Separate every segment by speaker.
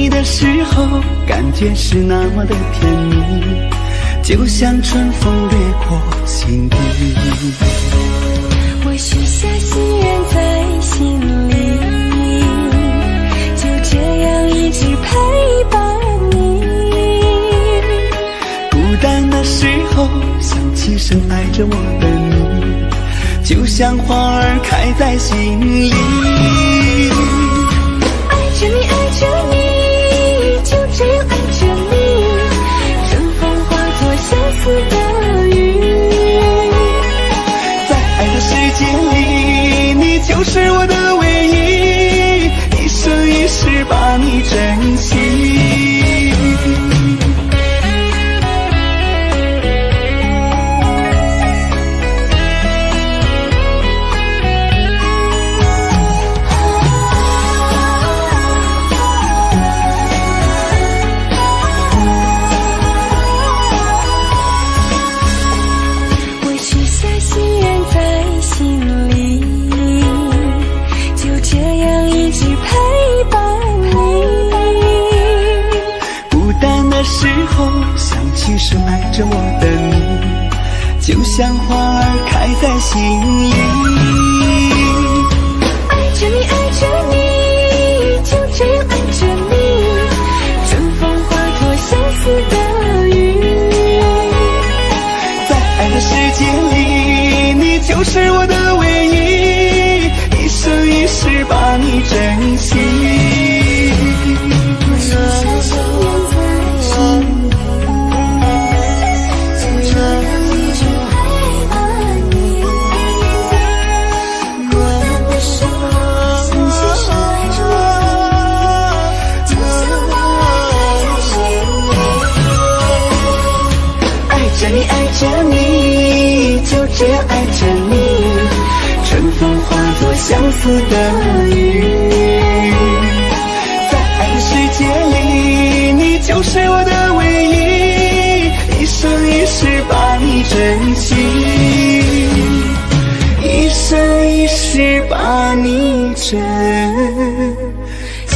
Speaker 1: 你的时候，感觉是那么的甜蜜，就像春风掠过心底。
Speaker 2: 我许下心愿在心里，就这样一直陪伴你。
Speaker 1: 孤单的时候，想起深爱着我的你，就像花儿开在心里。
Speaker 2: 爱着你，爱着你，就这样爱着你，春风化作相思的雨。
Speaker 1: 在爱的世界里，你就是我的唯一，一生一世把你珍惜。时候想起深爱着我的你，就像花儿开在心里。
Speaker 2: 爱着你，爱着你，就这样爱着你，春风化作相思的雨。
Speaker 1: 在爱的世界里，你就是我的唯一，一生一世把你珍惜。这样爱着你，春风化作相思的雨。在爱的世界里，你就是我的唯一，一生一世把你珍惜，一生一世把你珍惜。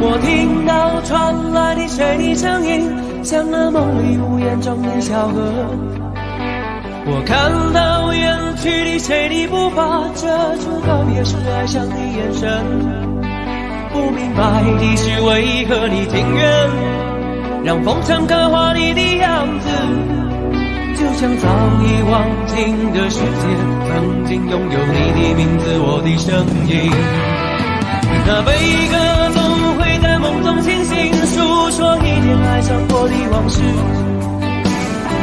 Speaker 3: 我听到传来的谁的声音，像那梦里无言中的小河。我看到远去的谁的步伐，遮住告别时哀伤的眼神。不明白的是为何你情愿让风尘刻画你的样子，就像早已忘情的世界，曾经拥有你的名字，我的声音。那悲歌总会在梦中清醒，诉说一天爱上过的往事。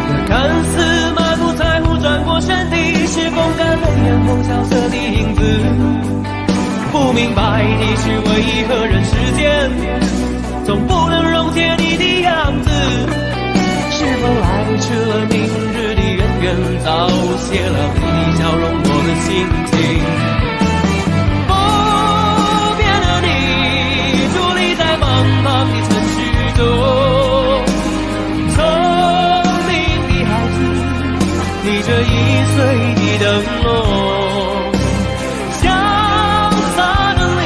Speaker 3: 那看似满不在乎转过身的，是风干泪眼后萧瑟的影子。不明白的是为何人世间总不能溶解你的样子，是否来迟了明日的渊源，早谢了你的笑容我的心情。茫茫的城市中，聪明的孩子，你这1岁的灯笼，潇洒的你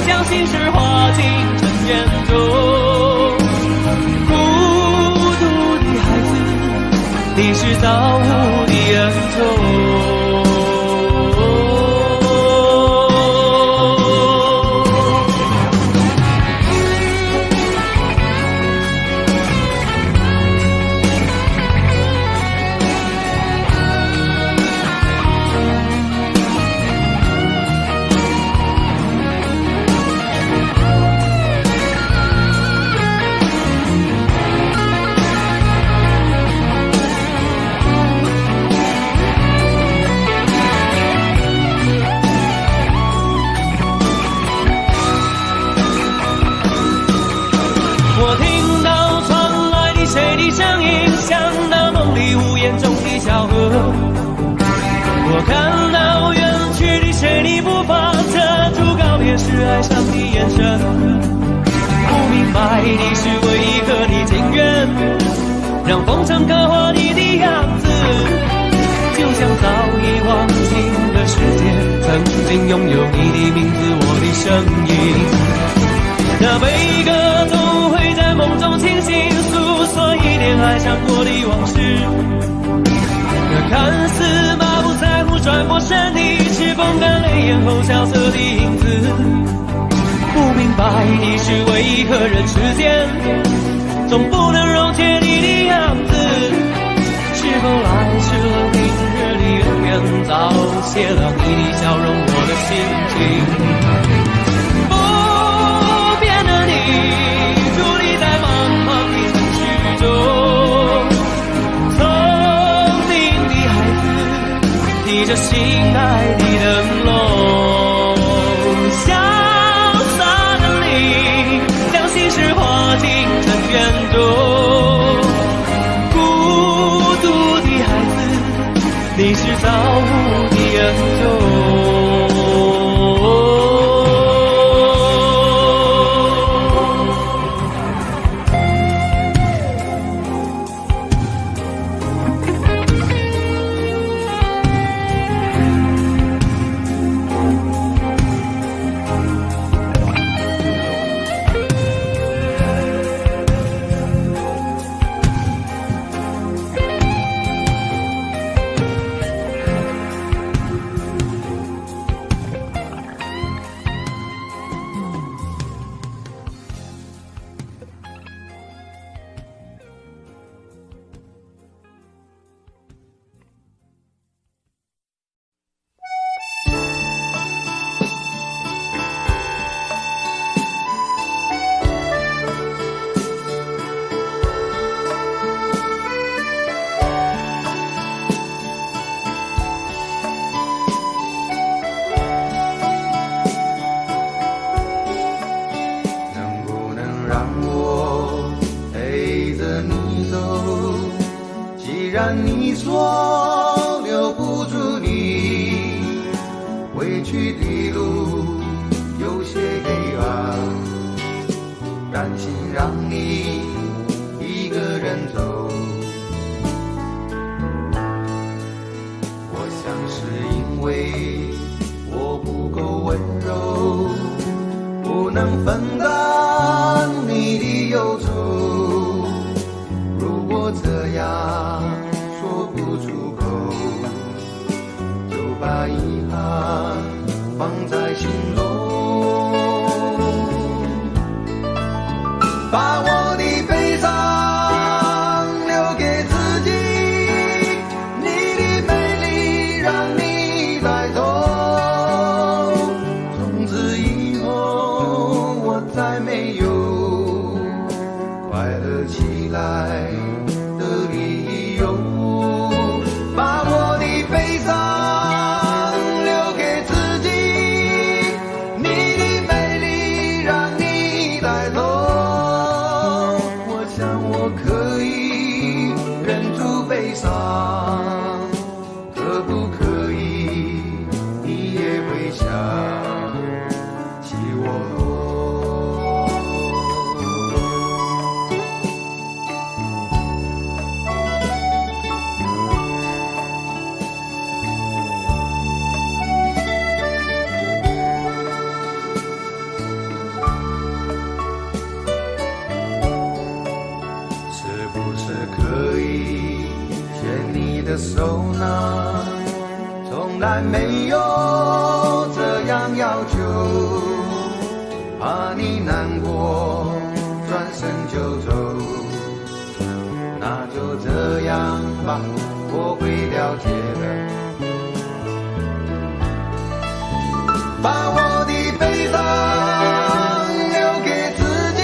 Speaker 3: 将心事化进尘缘中，孤独的孩子，你是造物的恩宠。爱上你眼神，不明白你是为何你情愿让风尘刻画你的样子，就像早已忘情的世界曾经拥有你的名字，我的声音。那悲歌总会在梦中清醒，诉说一点爱上过的往事。那看似满不在乎转过身的，是风干泪眼后萧瑟的影子。不明白你是为何人世间总不能容却你的样子，是否来迟了明日的渊源，早谢了你的笑容我的心情。不变的你伫立在茫茫的城市中，聪明的孩子提着心爱的灯笼，潇洒的你将心事化进尘缘中，孤独的孩子你是造物的恩宠。
Speaker 4: 既然你说留不住你，回去的路有些黑暗，担心让你一个人走。我想是因为我不够温柔，不能分担你的忧愁。如果这样说不出口，就把遗憾放在心中，把我的悲伤留给自己，你的美丽让你带走。从此以后我再没有快乐起来的理由，把我的悲伤留给自己，你的美丽让你带走。我想我可以忍住悲伤，可不可以你也会想起我？是不是可以牵你的手呢？从来没有这样要求，怕你难过转身就走。那就这样吧，我会了解的。把我的悲伤留给自己，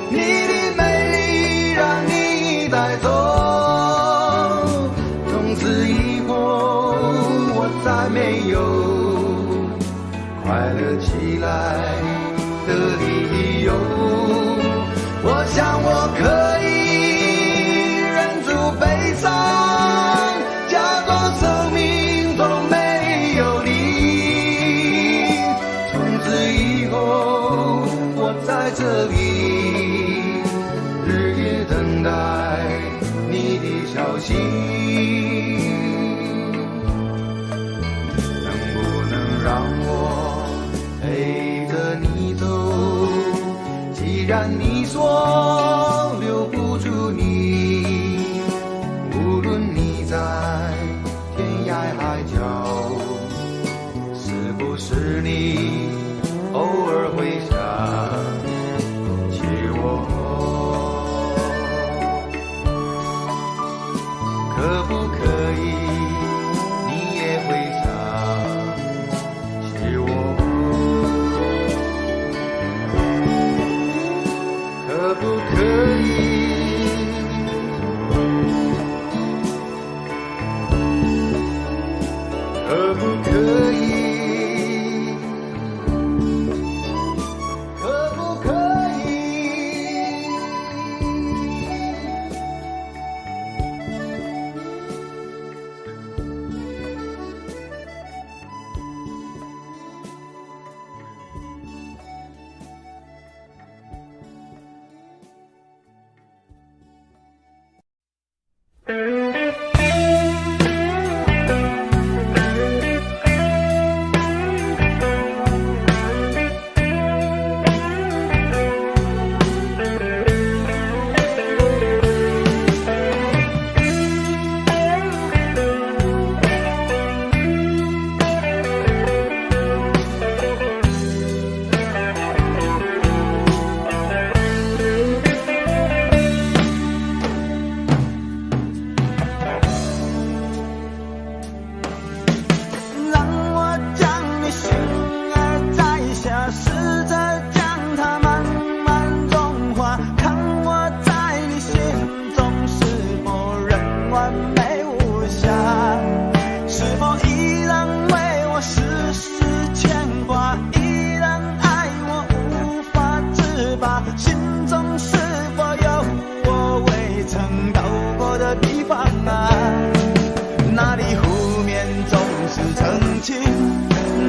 Speaker 4: 你的美丽让你带走。从此以后我再没有快乐起来的理由。我想我可以忍住悲伤，假装生命中没有你。从此以然你说留不住你，无论你在天涯海角，是不是你偶尔会想起我？可不可以你也会想起我？可不可以？可不可以？可不可以？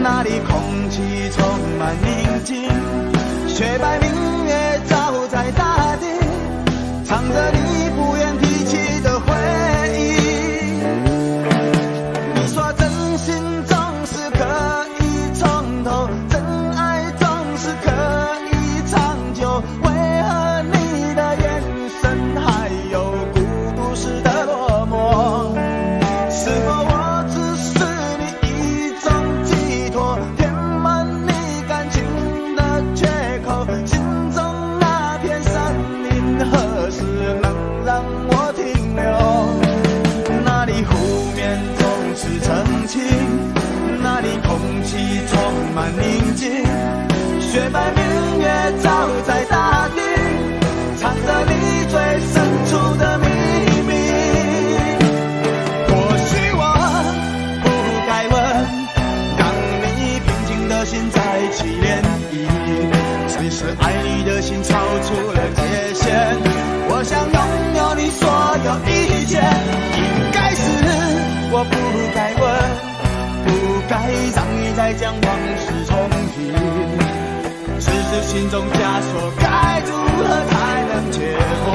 Speaker 1: 那里空气充满宁静，雪白明月照在大地，唱着你不愿提起的回忆。你说真心总是可以从头，真爱总是可以长久，为何你的眼神还有孤独时的落寞？是否我只是你一种寄托，填满你感情的缺口？心中那片森林何时能让我停留？那里湖面总是澄清，那里空气充满宁静，雪白明月照在大地，藏着你最深处的秘密。或许我不该问，让你平静的心再起涟漪，只是爱你的心超出了界限。我想拥有你所有一切，应该是我不该问，不该让你再将往事重提。只是心中枷锁该如何才能解脱？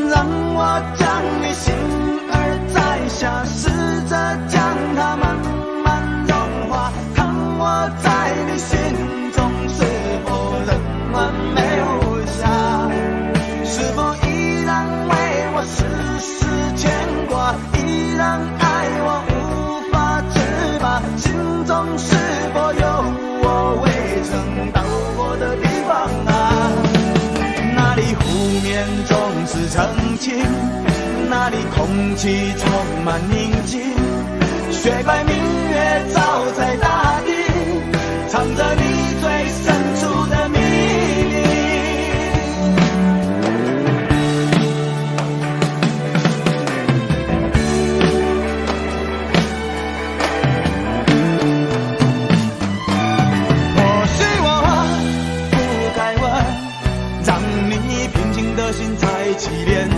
Speaker 1: 让我将你心儿摘下，试着将它慢慢融化，看我在你心中是否仍完美无瑕，是否依然为我时时牵挂，依然爱我无法自拔，心中是否有我未曾到过的地方啊？那里湖面总是澄清，那里空气充满宁静，雪白明月照在大地，藏着你最深处的秘密。的心在起涟漪，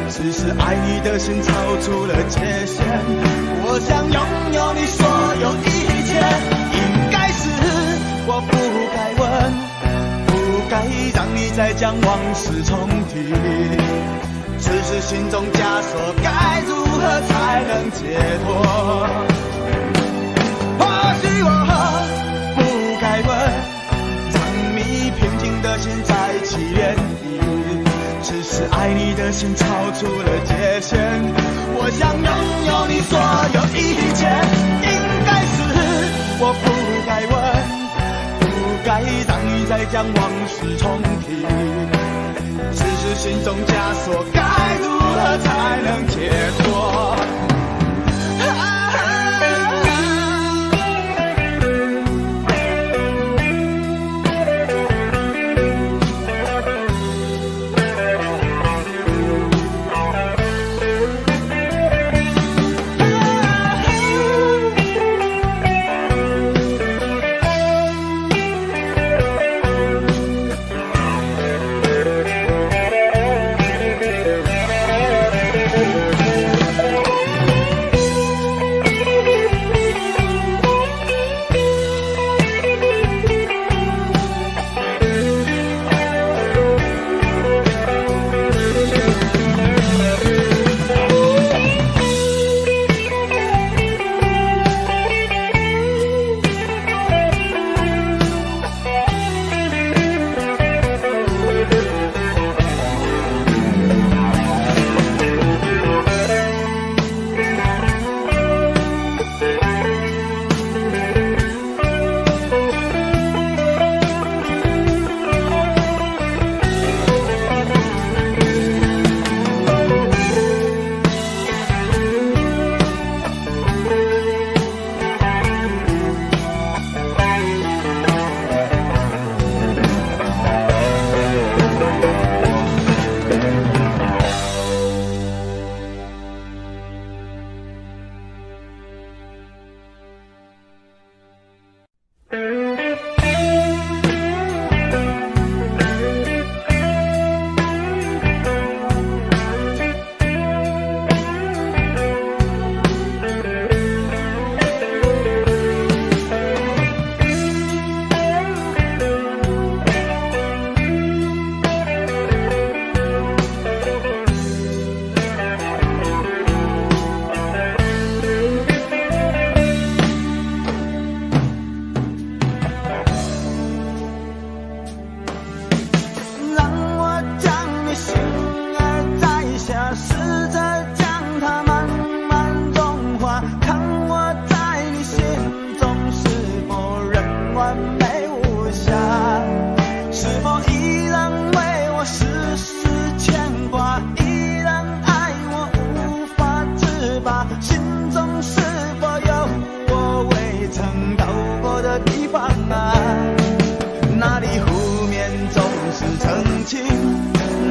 Speaker 1: 只是爱你的心超出了界限。我想拥有你所有一切，应该是我不该问，不该让你再将往事重提。只是心中枷锁，该如何才能解脱？或许我不该问，让你平静的心再起涟漪。只是爱你的心超出了界限。我想拥有你所有一切，应该是我不该问，不该让你再将往事重提。只是心中枷锁，该如何才能解脱？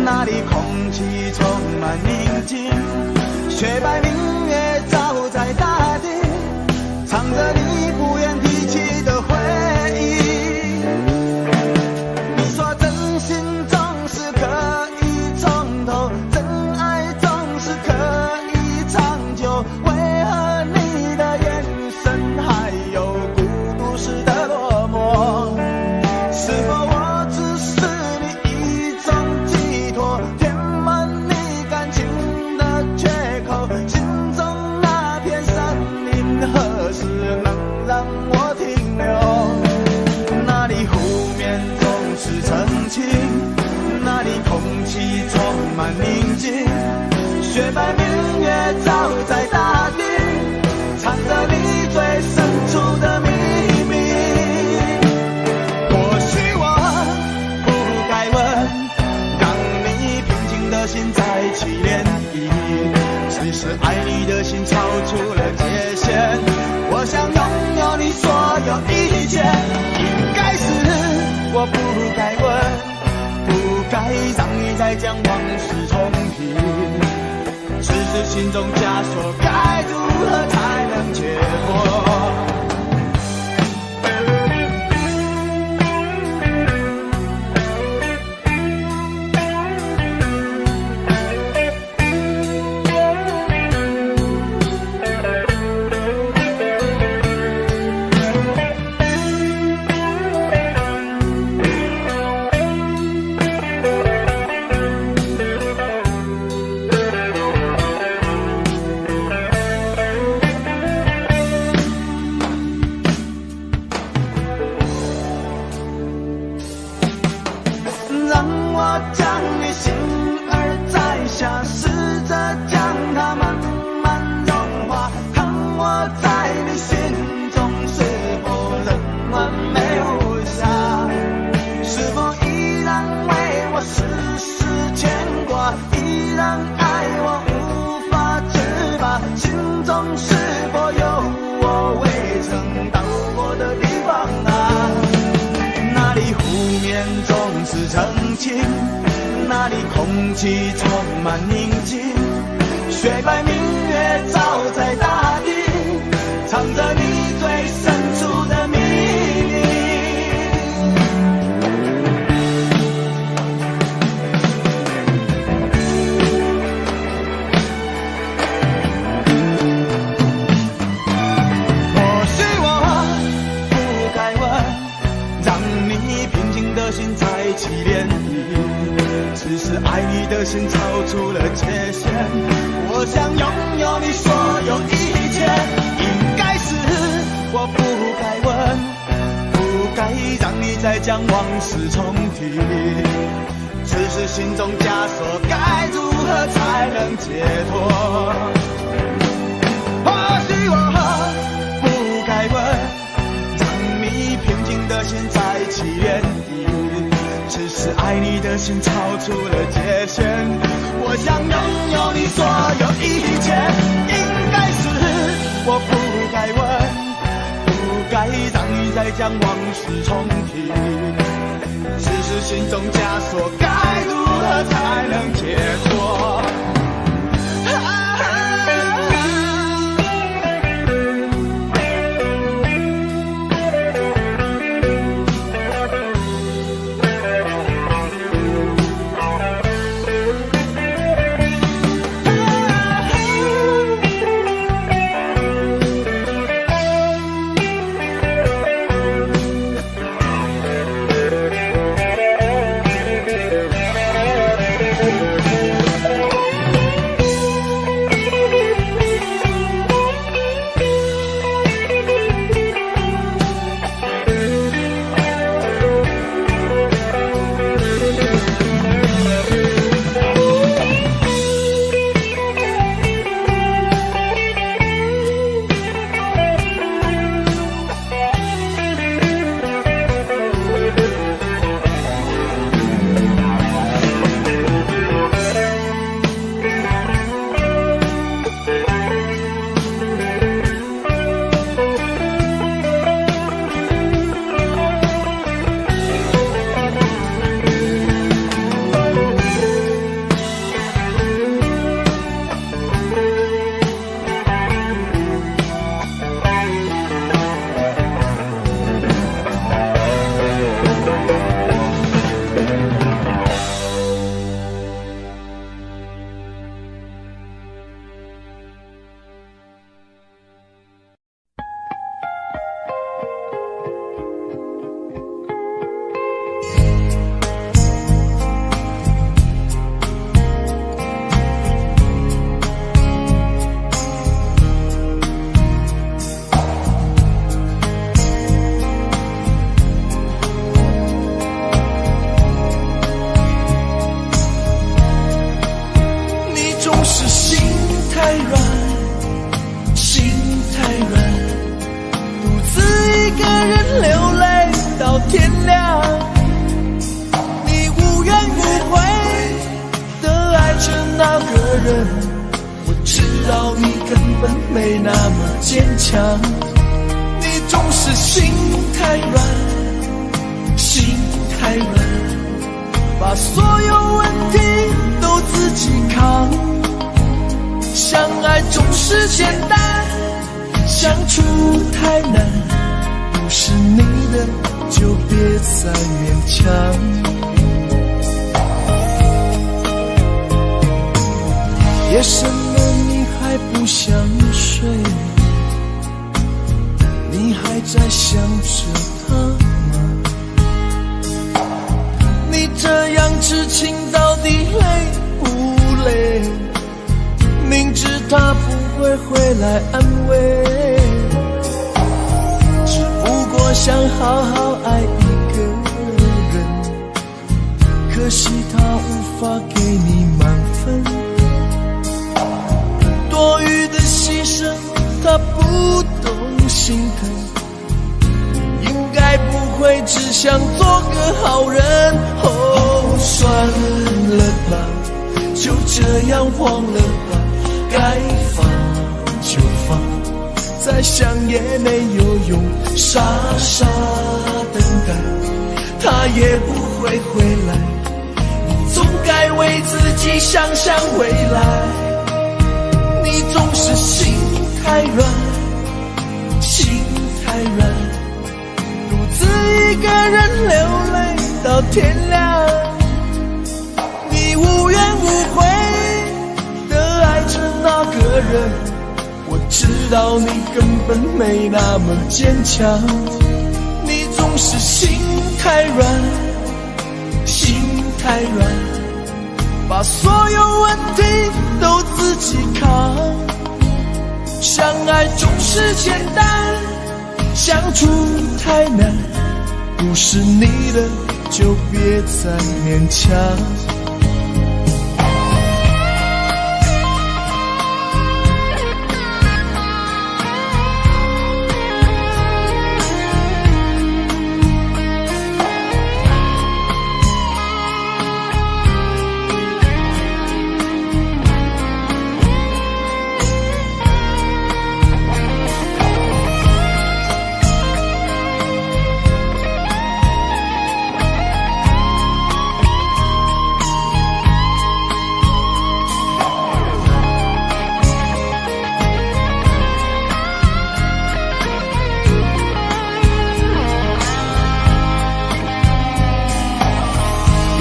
Speaker 1: 那里空气充满宁静，雪白明月照在大地，藏着你不愿提起的回忆。你说真心总是可以从头，真爱总是可以长久，为何你的眼神还有孤独时的落寞？是否我只是你一种寄托，填满你感情的缺口？心中那片森林何时能让我停留？那里湖面总是澄清，那里空气充满宁静，雪白明月照在大地，藏着你最深处的秘密。或许我不该问，让你平静的心再起涟漪，只是爱你的心超出了界限。我想拥有你所有一切，应该是我不该问，不该让你再将往事重提。只是心中枷锁，该如何才能解脱？我将你心儿摘下，试着将它慢慢融化，看我在你心中是否仍完美无瑕，是否依然为我时时牵挂，依然爱我无法自拔，心中是否有我未曾到过的地方啊？那里湖面总是澄清，那里空气充满宁静，雪白明月照在大地，藏着你最深处的秘密。或许我不该问，让你平静的心再起涟漪，只是爱你的心超出了界限，我想拥有你所有一切，应该是我不该问，不该让你再将往事重提，只是心中枷锁该如何才能解脱？或许我不该问，让你平静的心再起涟漪，只是爱你的心超出了界限，我想拥有你所有一切，应该是我不该问，不该让你再将往事重提，只是心中枷锁该如何才能解脱？
Speaker 3: 天亮，你无怨无悔的爱着那个人，我知道你根本没那么坚强，你总是心太软，心太软，把所有问题都自己扛，相爱总是简单，相处太难，不是你的就别再勉强。夜深了你还不想睡，你还在想着他吗？你这样痴情到底累不累？明知他不会回来安慰，想好好爱一个人，可可惜他无法给你满分，多余的牺牲他不懂心疼，应该不会只想做个好人。哦，算了吧，就这样忘了吧，该放就放，再想也没有用，傻傻等待他也不会回来，你总该为自己想想未来。你总是心太软，心太软，独自一个人流泪到天亮。你无怨无悔地爱着那个人，我知道你根本没那么坚强。你总是心太软，心太软，把所有问题都自己扛。相爱总是简单，相处太难，不是你的就别再勉强。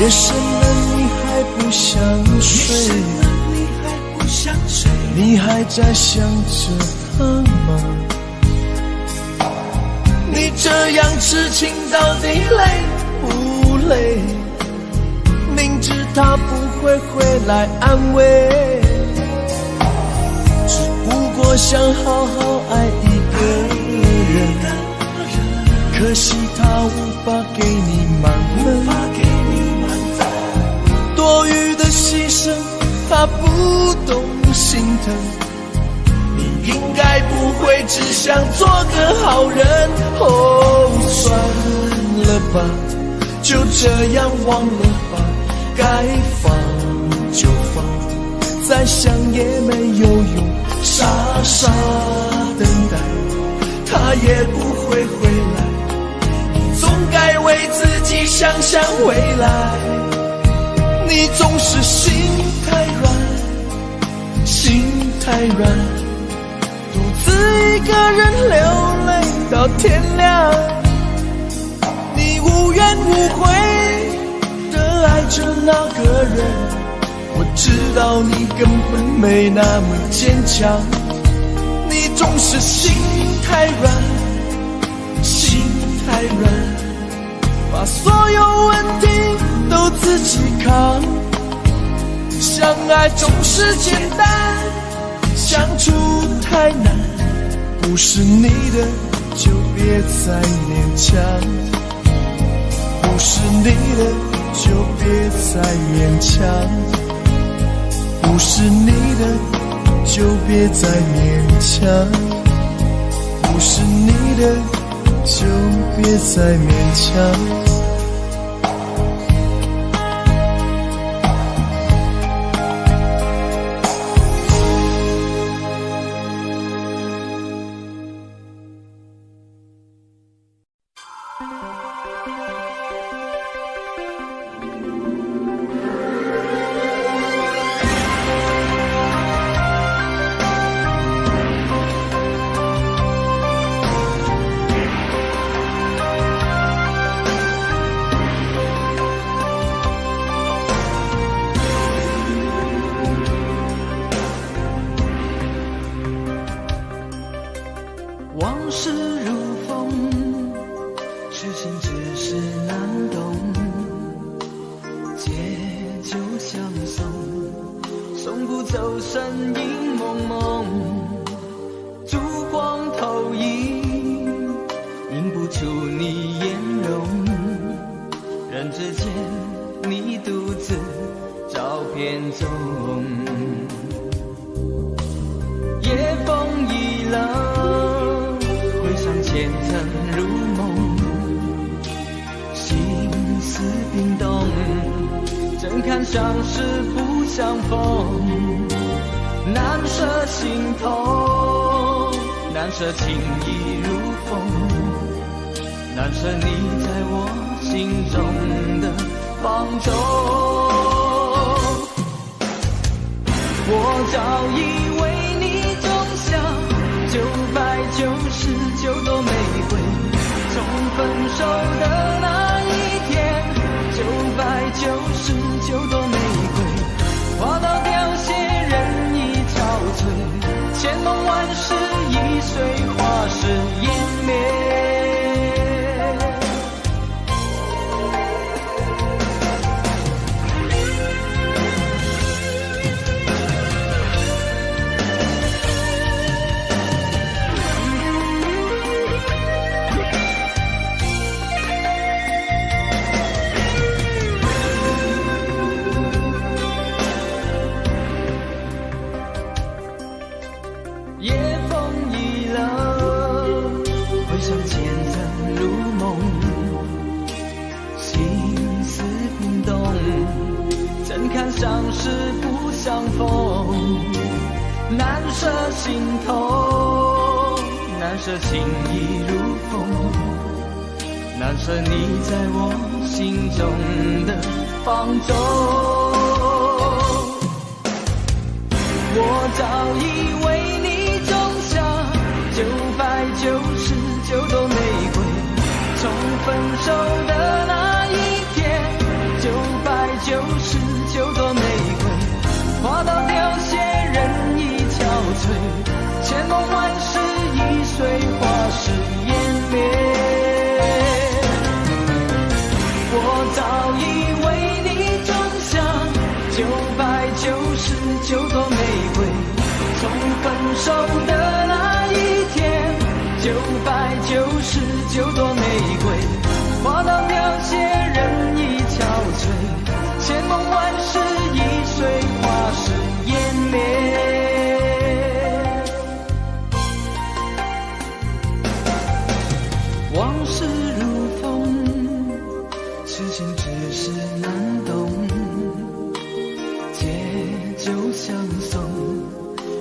Speaker 3: 夜深了你还不想睡，你还在想着他吗？你这样痴情到底累不累？明知他不会回来安慰，只不过想好好爱一个人，可惜他无法给你满分，多余的牺牲他不懂心疼，你应该不会只想做个好人。哦，算了吧，就这样忘了吧，该放就放，再想也没有用，傻傻等待他也不会回来，你总该为自己想想未来。你总是心太软，心太软，独自一个人流泪到天亮。你无怨无悔地爱着那个人，我知道你根本没那么坚强。你总是心太软，心太软，把所有问题都自己扛。相爱总是简单，相处太难，不是你的就别再勉强，不是你的就别再勉强，不是你的就别再勉强，不是你的就别再勉强。
Speaker 1: 往事如风，痴心只是难懂，借酒相送，送不走身影蒙蒙，烛光投影，映不出你颜容，人之间你独自照片中。夜风已冷，回想前尘如梦，心思冰冻，怎堪相识不相逢，难舍心头，难舍情意如风，难舍你在我心中的放纵。我早已为你种下999朵玫瑰，从分手的那一天，999朵玫瑰花到凋谢，人已憔悴，千梦万世易碎，花事湮灭。夜风已冷，回想前尘如梦，心思冰冻，怎堪相识不相逢，难舍心头，难舍情意如风，难舍你在我心中的放纵。我早已为你种下999朵玫瑰，从分手的那一天，999朵玫瑰花到凋谢，人已憔悴，千梦万世易碎，花事湮灭。我早已为你种下999朵玫瑰，从分手的那一天，999朵玫瑰花到凋谢，人已憔悴，千梦万世易碎，花事湮灭。往事如风，痴情只是难懂，借酒相送，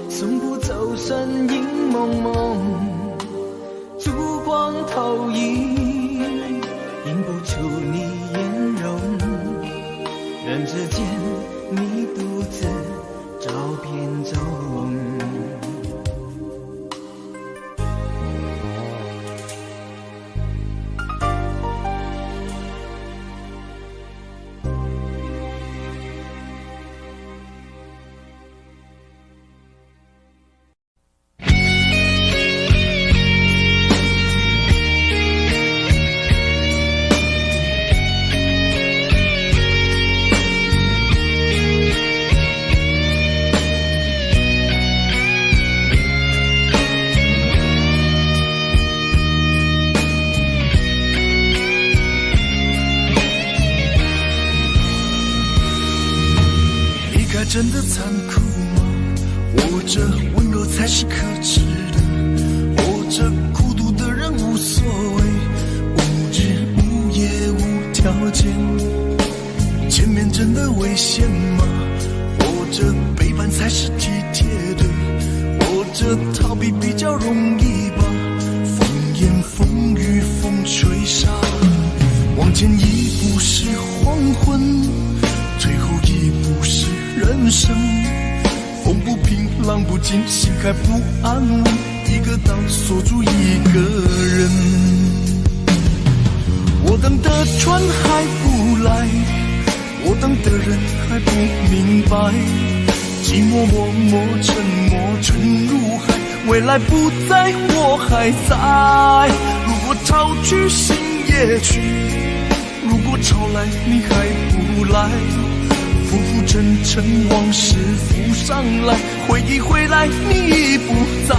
Speaker 1: 送不走身影蒙蒙，烛光投影，映不出你颜容，人之间你独自照片中。
Speaker 5: 真的残酷吗？或者温柔才是可耻的？或者孤独的人无所谓，无日无夜无条件？见面真的危险吗？或者背叛才是体贴的？或者逃避比较容易吧？风言风语风吹沙，往前一步是黄昏，最后一步是人生。风不平浪不静，心还不安稳，一个岛锁住一个人。我等的船还不来，我等的人还不明白，寂寞默默沉没沉入海，未来不在我还在。如果潮去心也去，如果潮来你还不来，浮浮沉沉往事浮上来，回忆回来你已不在。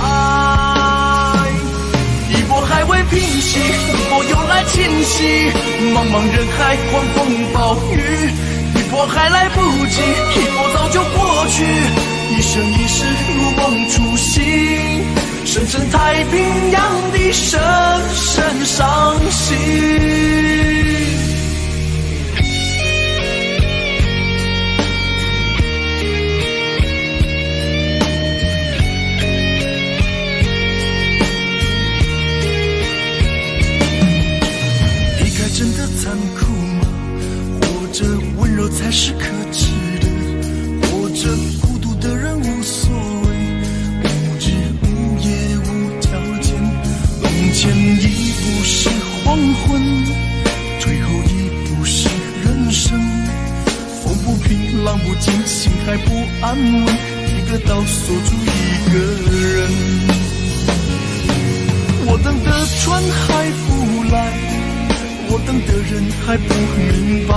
Speaker 5: 一波还未平息，一波又来侵袭，茫茫人海狂风暴雨，一波还来不及，一波早就过去。一生一世如梦初醒，深深太平洋的深深伤心。真的残酷吗？活着温柔才是可耻的，活着孤独的人无所谓，无日无夜无条件。往前一步是黄昏，退后一步是人生。风不平浪不静，心还不安稳，一个岛锁住一个人。我等的船还不来，我等的人还不明白，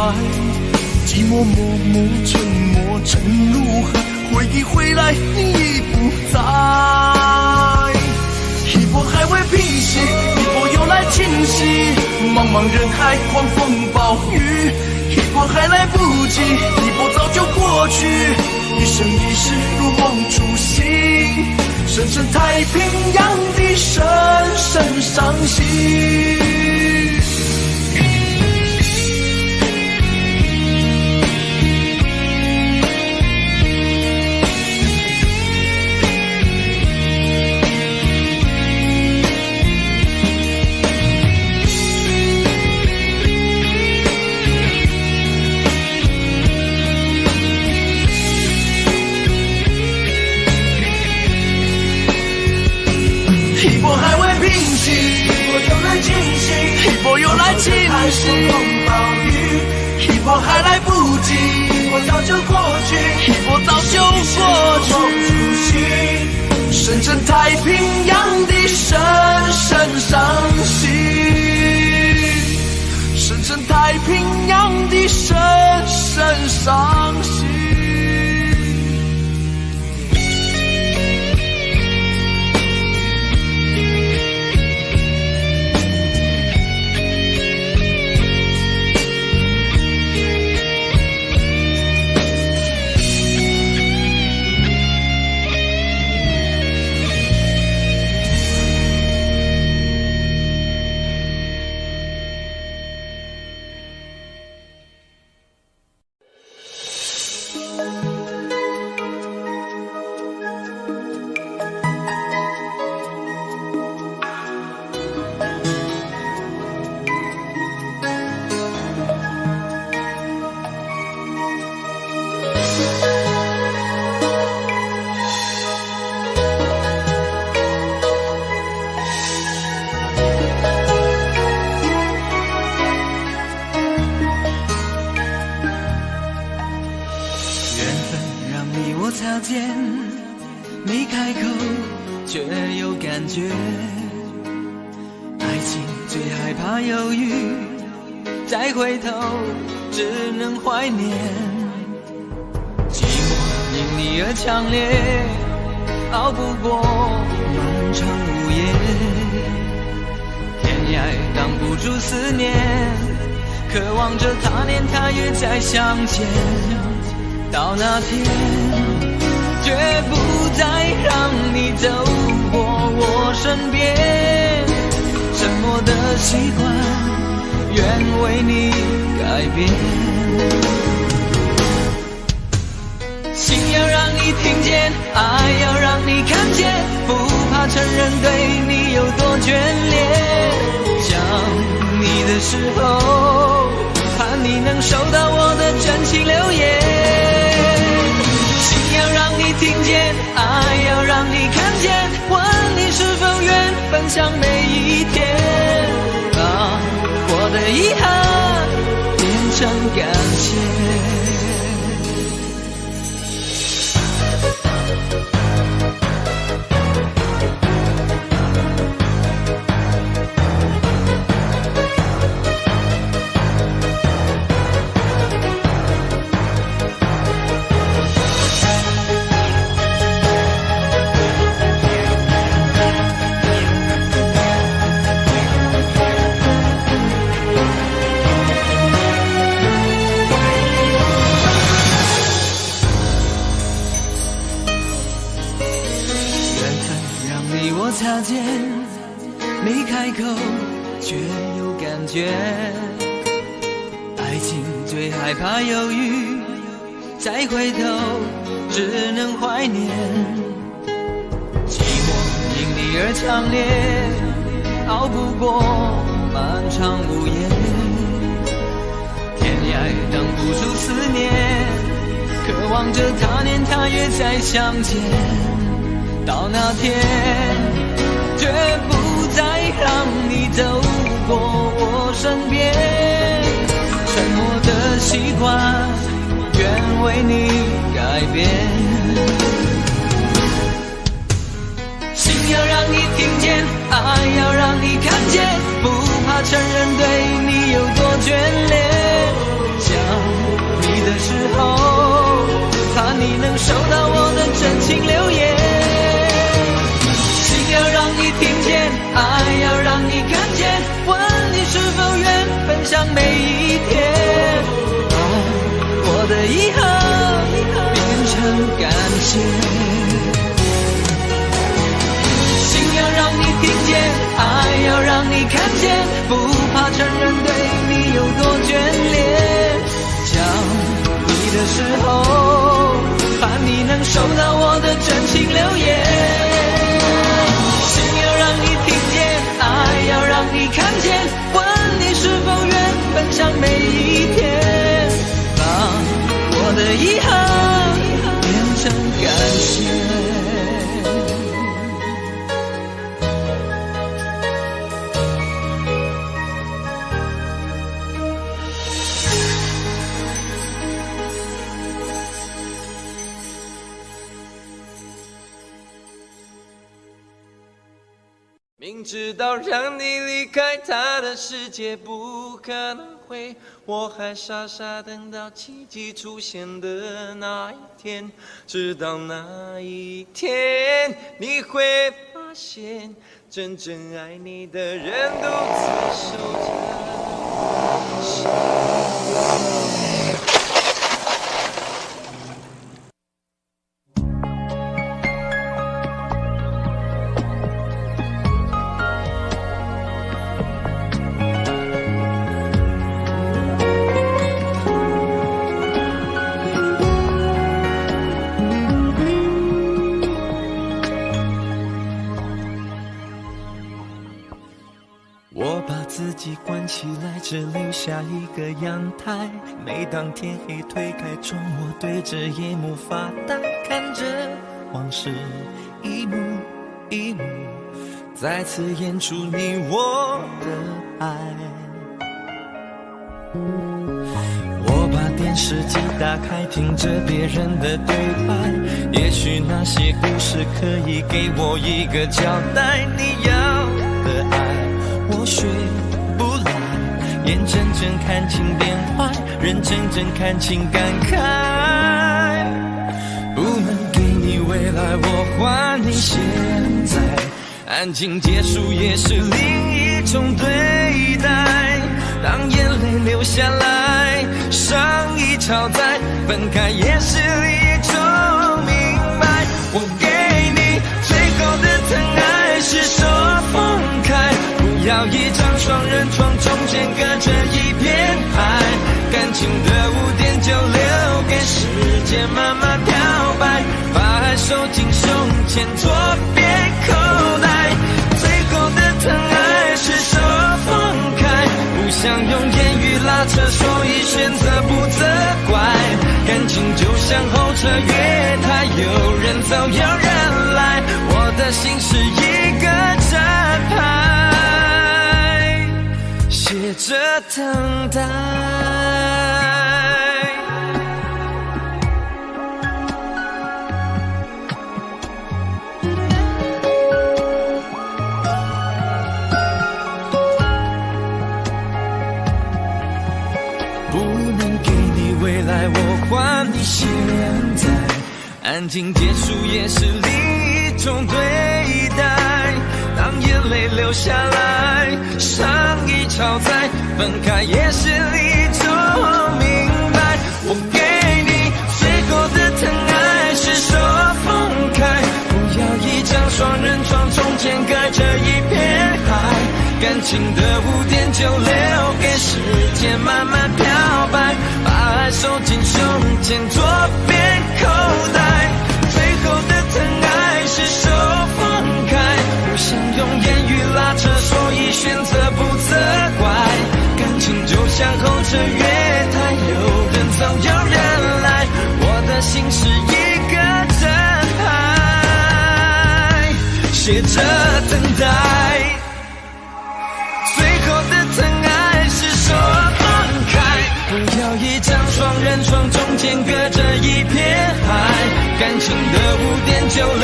Speaker 5: 寂寞默默沉默沉入海，回忆回来你已不在。一波还未平息，一波又来侵袭，茫茫人海狂风暴雨，一波还来不及，一波早就过去。一生一世如梦初醒，深深太平洋的深深伤心。一波还未平息，一波又来侵袭，一波又来侵袭，暴雨，一波还来不及，一波早就过去，一波早就过去。深深太平洋的深深伤心，深深太平洋的深深伤心。
Speaker 1: 擦肩，你开口却有感觉。爱情最害怕犹豫，再回头只能怀念。寂寞因你而强烈，熬不过漫长午夜。天涯挡不住思念，渴望着他年他月再相见。到那天绝不再让你走过我身边，沉默的习惯愿为你改变。心要让你听见，爱要让你看见，不怕承认对你有多眷恋。想你的时候，盼你能收到我的真情留言。要让你听见，爱要让你看见，问你是否愿分享每一天，把我的遗憾变成感谢。
Speaker 3: 擦肩，没开口却有感觉。爱情最害怕犹豫，再回头只能怀念。寂寞因你而强烈，熬不过漫长无言。天涯挡不住思念，渴望着他年他月再相见。到那天绝不再让你走过我身边，沉默的习惯愿为你改变。心要让你听见，爱要让你看见，不怕承认对你有多眷恋。想你的时候，怕你能收到我的真情留言。心要让你听见，爱要让你看见，问你是否愿分享每一天，把我的遗憾变成感谢。心要让你听见，爱要让你看见，不怕承认对你有多眷恋。想你的时候，盼你能收到我的真情留言。心要让你听见，爱要让你看见，问你是否愿分享每一天，把我的遗憾变成感谢。明知道让你离开他的世界不可能会，我还傻傻等到奇迹出现的那一天。直到那一天，你会发现，真正爱你的人独自守着。自己关起来，只留下一个阳台。每当天黑推开窗，我对着夜幕发呆，看着往事一幕一幕再次演出你我的爱。我把电视机打开，听着别人的对白，也许那些故事可以给我一个交代。你要的爱我学不来，眼睁睁看情变坏，人睁睁看情感慨。不能给你未来，我还你现在，安静结束也是另一种对待。当眼泪流下来，伤已超载，分开也是一种明白。我给你最后的疼爱，是手放开，不要一张双人床，中间隔着一片海。感情的污点就留给时间慢慢漂白，把爱收进胸前左边口袋。最后的疼爱是手放开，不想用言语拉扯，所以选择不责怪。感情就像候车月台，有人走有人来，我的心是一个站牌，写着等待。我还你现在，安静结束也是另一种对待。当眼泪流下来，伤已超载，分开也是一种明白。我给你最后的疼爱，是手放开，不要一张双人床，中间情的污点就留给时间慢慢漂白，把爱收进胸前左边口袋。最后的疼爱是手放开，不想用言语拉扯，所以选择不责怪。感情就像候车月台，有人走有人来，我的心是一个站牌，写着等待。最后的疼爱是手放开，不要一张双人床，中间隔着一片海。感情的污点就留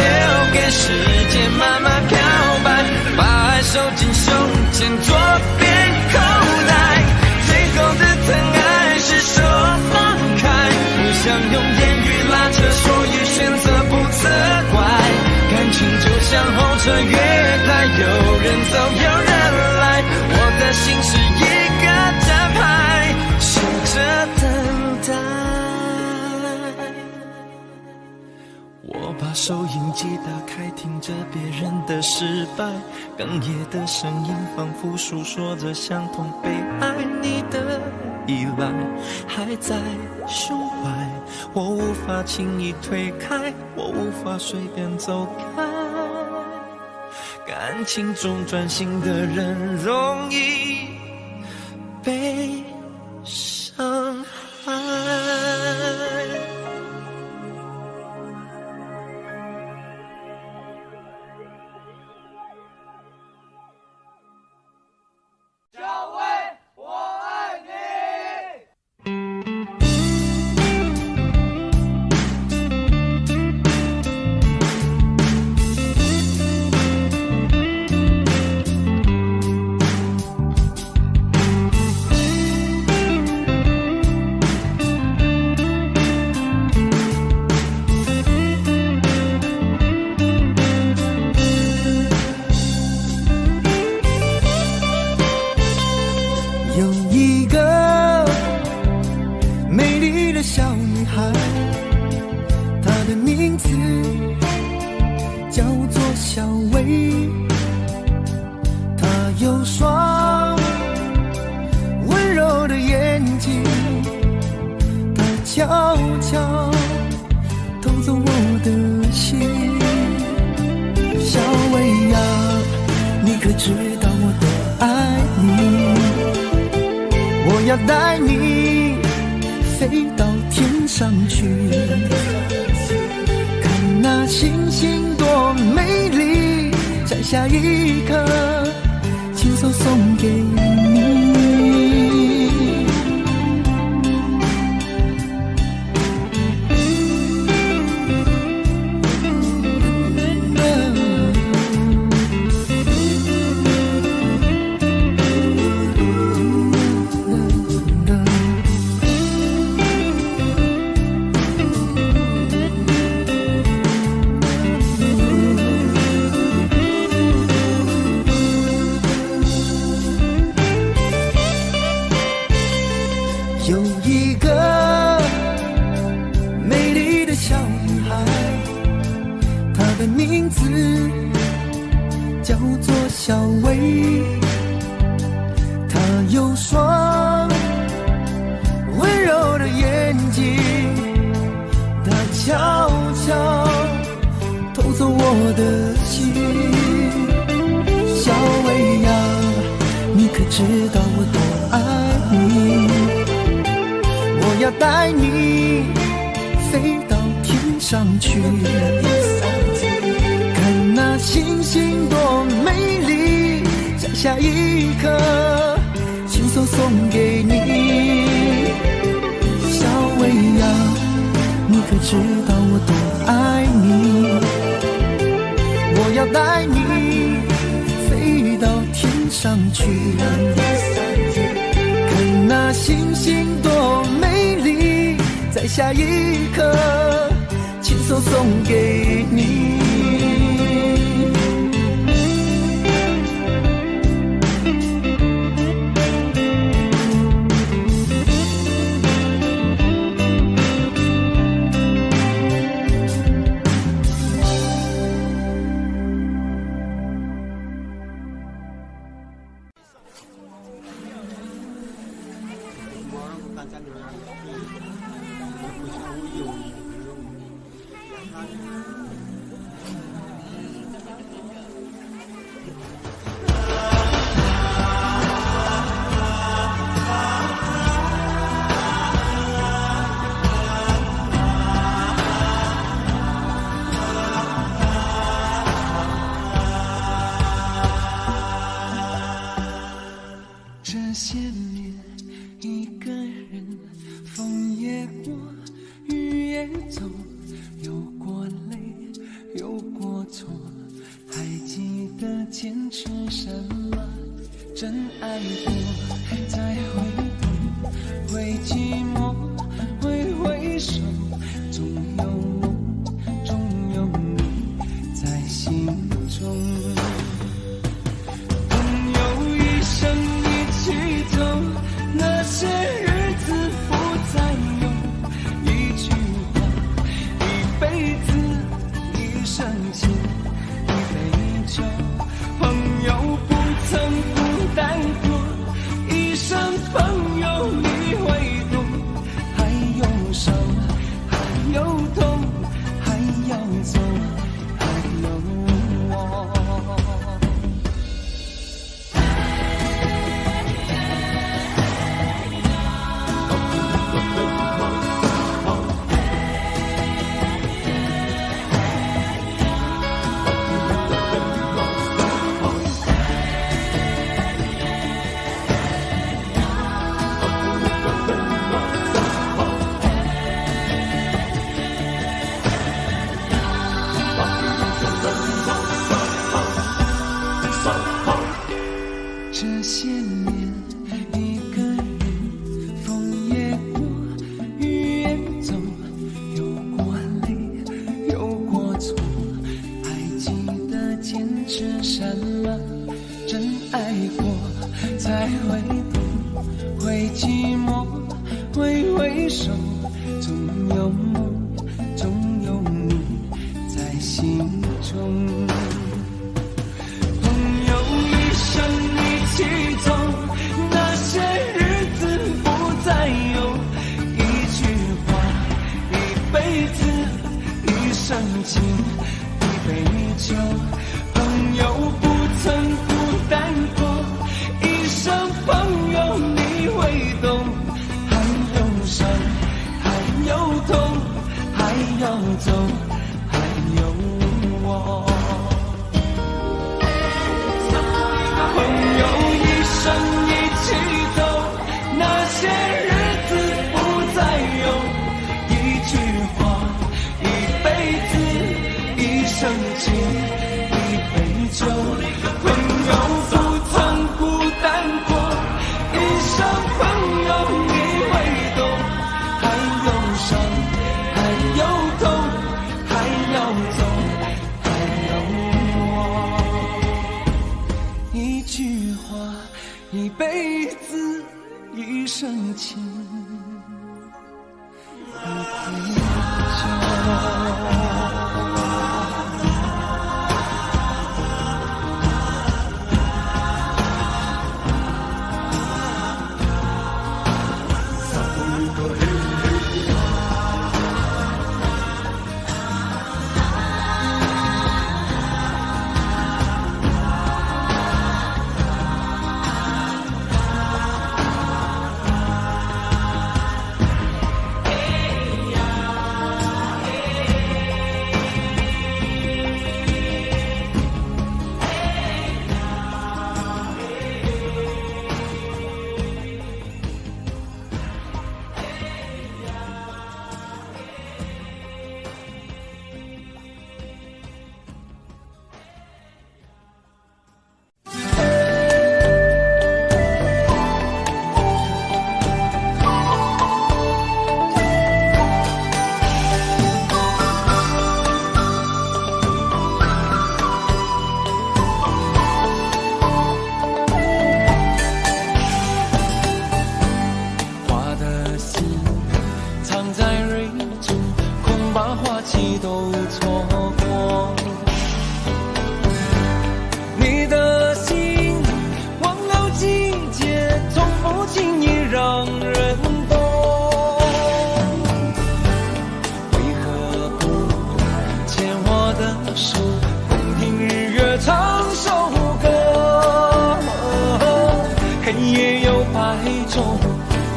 Speaker 3: 给时间慢慢漂白，把爱收进胸前左边口袋。最后的疼爱是手放开，不想用言语拉扯，所以选择不责怪。感情就像候车月台，有人走有人来，我的心是一个站牌，写着等待。我把收音机打开，听着别人的失败，哽咽的声音仿佛诉说着相同被爱你的依赖，还在胸怀，我无法轻易推开，我无法随便走开。感情中专心的人容易被伤害。
Speaker 1: 下一刻，亲手送给你。
Speaker 3: 走，有过泪，有过错，还记得坚持什么？真爱过，再回头，会寂寞，会回首，总有梦，总有你在心中。朋友一生一起走，那些日子不再有，一句话，一辈子，一生情，一杯酒。朋友不曾孤单过，一生朋友你会懂。还有伤，还有痛，还要走，还有我。这些年，一个人，风也过，雨也走，有过泪，有过错，还记得坚持什么？真爱过，才会懂，会寂寞，会回首，总有梦，总有你在心中。一起走，那些日子不再有，一句话，一辈子，一生情，一杯酒。朋友不曾孤单过，一生朋友你会懂。还有伤，还有痛，还要走，还有我。朋友一生一起走，那些日子不再有，一句话，一辈子，一生情，一杯酒。朋友不曾孤单过，一生朋友你会懂。还有伤，还有痛，还要走，还有我。一句话，一辈子，一生情，一杯酒。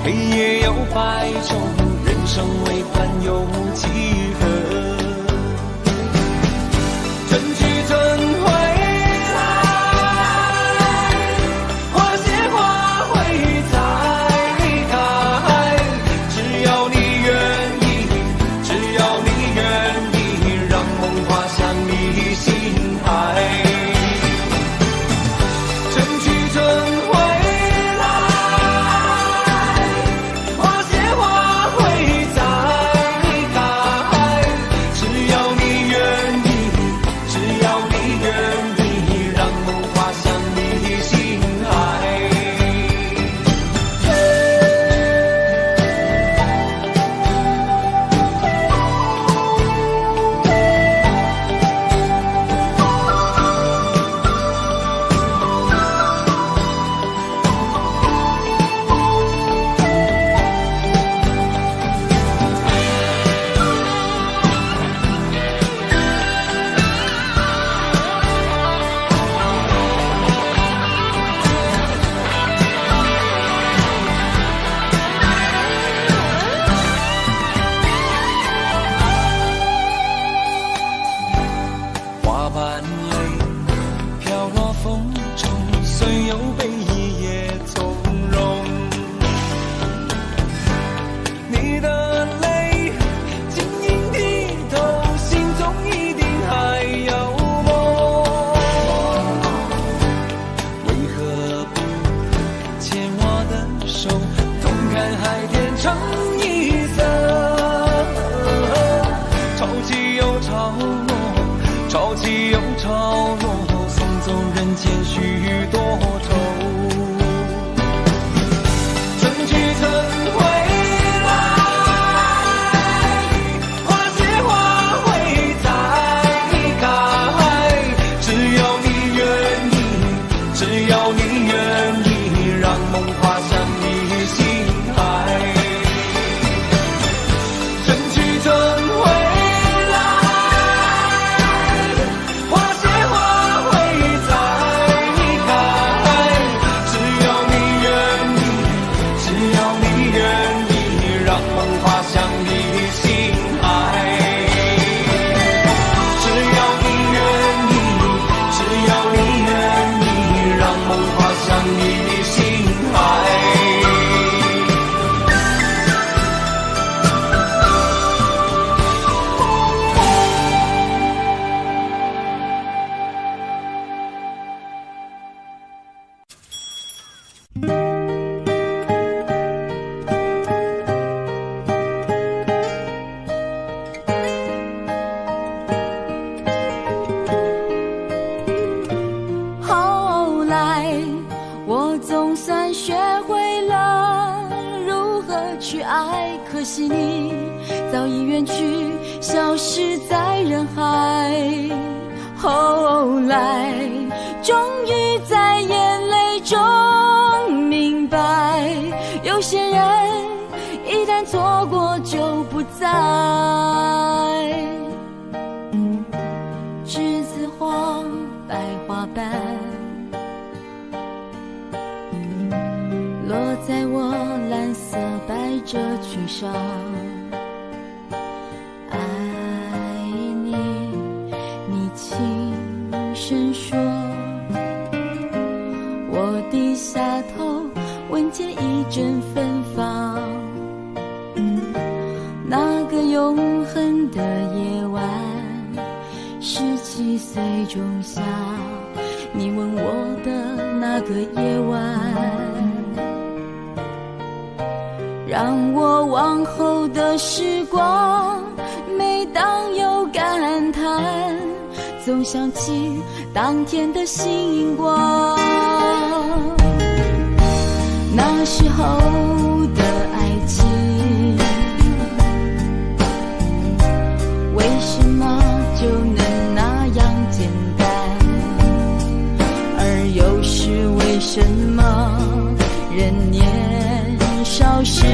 Speaker 3: 黑夜有白昼，人生为盼有几何？春去春回来，花谢花会再开。只要你愿意，只要潮落，送走人间许多愁。春去春回来，花谢花会再开。只要你愿意，只要你愿意，让梦滑向你心海。春去春回来，花谢花会再开。只要你愿意，只要你愿意，让梦滑向你心海。只要你愿意，只要你愿意，让梦滑向你心海。
Speaker 2: 后来，我总算学会了如何去爱，可惜你早已远去，消失在人海。后来，终于在眼泪中明白，有些人一旦错过就不再。栀子花，白花瓣，落在我蓝色百褶裙上。爱你，你轻声说。我低下头，闻见一阵芬芳。那个永恒的夜晚，17岁仲夏，你吻我的那个夜晚，让我往后的时光，每当有感叹，总想起当天的星光。那时候的爱情，为什么就能那样简单？而又是为什么人年少时，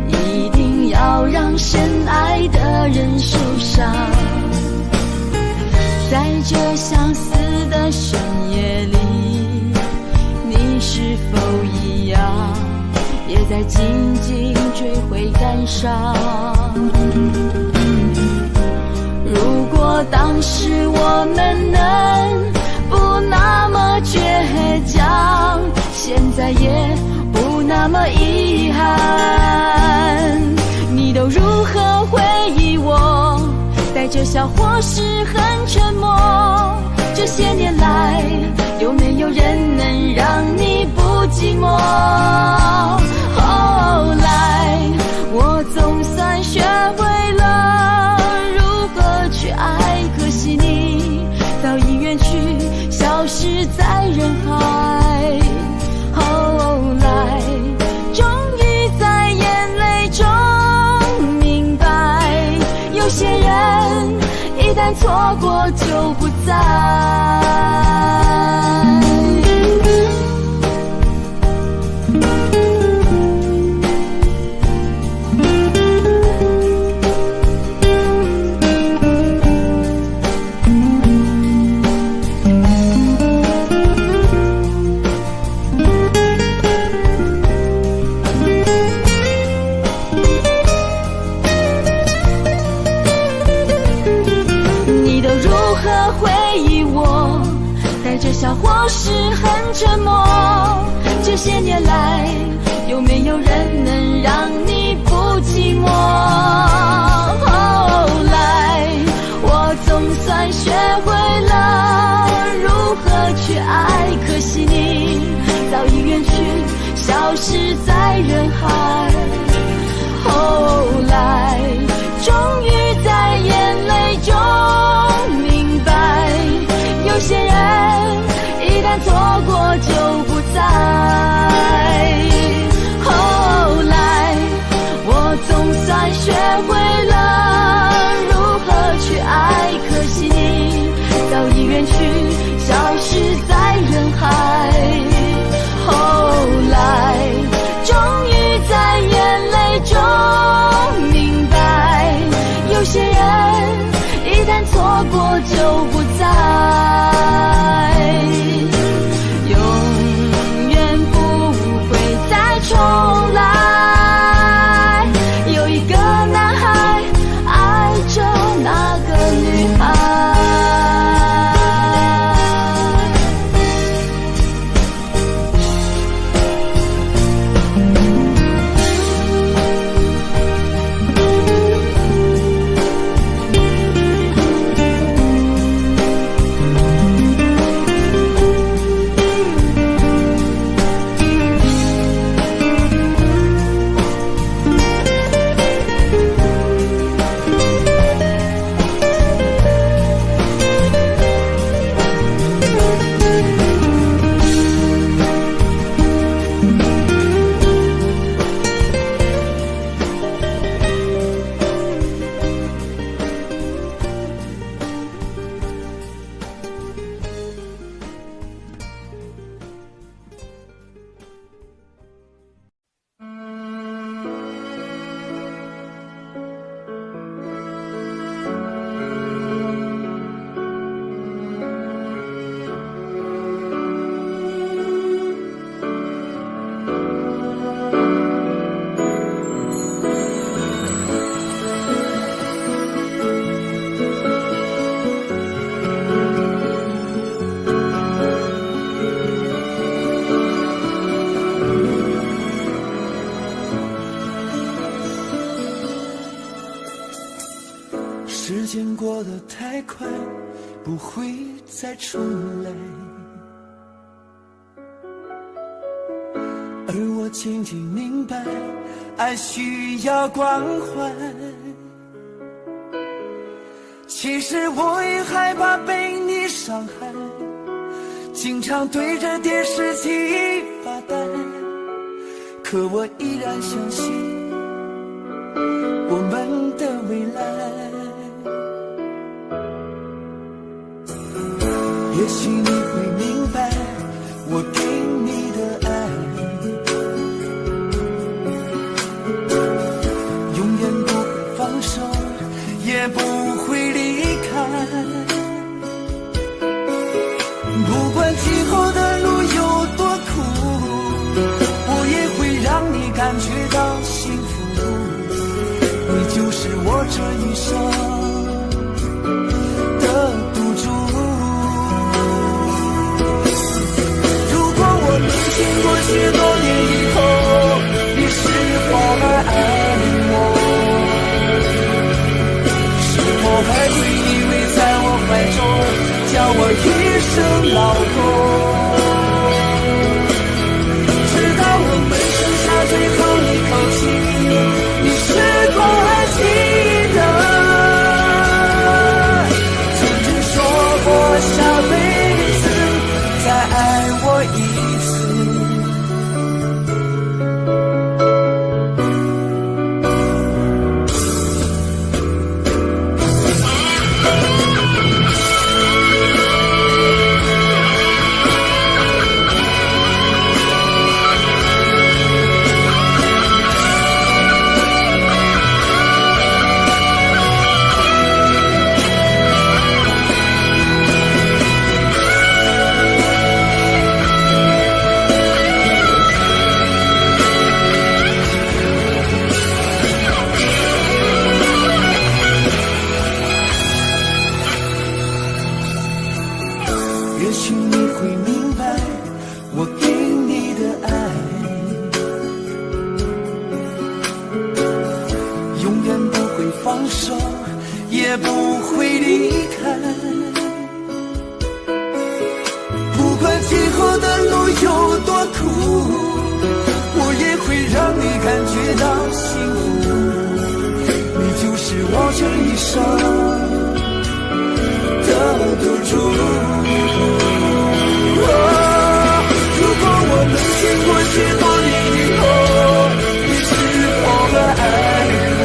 Speaker 2: 一定要让深爱的人受伤？在这相似的深夜里，你是否一样，也在静静追悔感伤？如果当时我们能不那么倔强，现在也不那么遗憾。你都如何回忆我？带着笑或是很沉默。这些年来，有没有人能让你不寂寞？后来，我总算学会了如何去爱，可惜你早已远去，消失在人海。后来，终于在眼泪中明白，有些人一旦错过就不再。带着笑或是很沉默，这些年来，有没有人能让你不寂寞？后来，我总算学会了如何去爱，可惜你早已远去，消失在人海。后来，终于在眼泪中学会了如何去爱，可惜你早已远去，消失在人海。后来终于在眼泪中明白，有些人一旦错过就不再，永远不会再重来。有一个男孩爱着那个女孩。
Speaker 5: 时间过得太快，不会再重来，而我渐渐明白，爱需要关怀。其实我也害怕被你伤害，经常对着电视机发呆，可我依然相信我们的未来。也许你会明白我给你的爱，永远不会放手，也不会离开。不管今后的路有多苦，我也会让你感觉到幸福。你就是我这一生的赌注。经过许多年以后，你是否还爱我？是否还会依偎在我怀中，叫我一声老公？直到我们剩下最后一口气，你是否还记得曾经说过下辈子再爱我一次？也许你会明白我给你的爱，永远不会放手，也不会离开。不管今后的路有多苦，我也会让你感觉到幸福。你就是我这一生的赌注。如果我们经过许多年以后，你是否还爱我？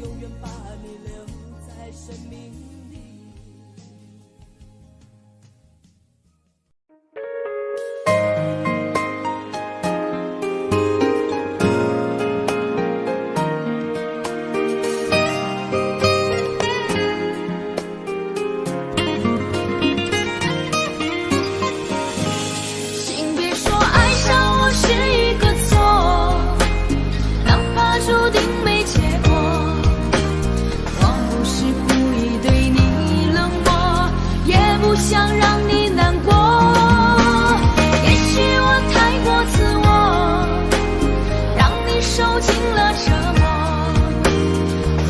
Speaker 3: 永远把你留在生命里。
Speaker 2: 请别说爱上我是一个错，哪怕注定没结果。我不是故意对你冷漠，也不想让你难过。也许我太过自我，让你受尽了折磨。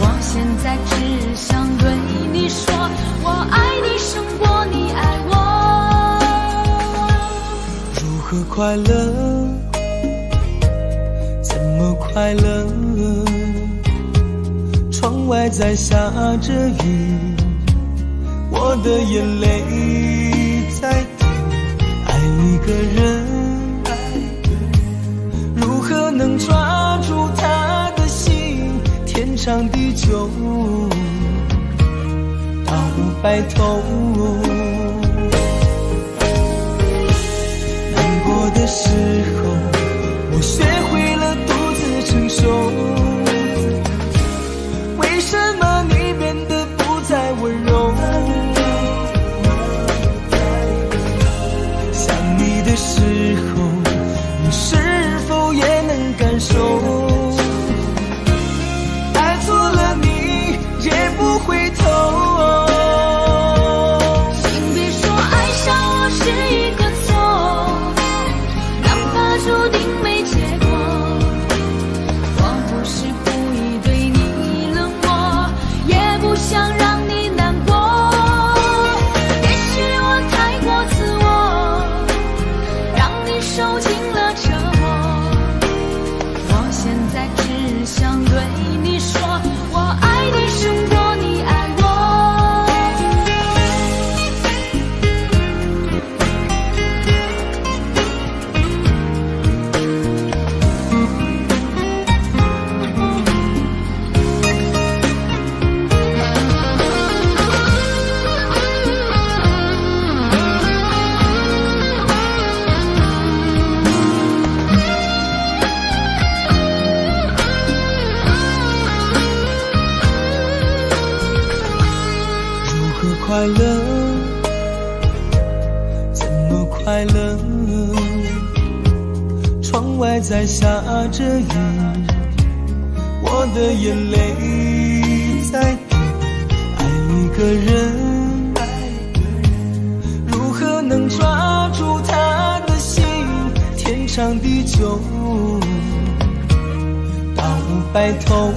Speaker 2: 我现在只想对你说，我爱你胜过你爱我。
Speaker 3: 如何快乐？怎么快乐？窗外在下着雨，我的眼泪在滴。爱一个人，如何能抓住他的心？天长地久，到白头。难过的时候，我学会了独自承受。为什么你变得不再温柔？想你的时候，你是否也能感受？爱错了你也不回头。
Speaker 2: 请别说爱上我是一个错，哪怕注定没结果。我不是故意对你冷漠，也不想让你难过。也许我太过自我，让你受尽了折磨。我现在只想对你说，我爱你胜过你爱我。
Speaker 3: 如何快乐？怎么快乐？窗外在下着雨，我的眼泪在滴。爱一个人，如何能抓住他的心？天长地久，到白头。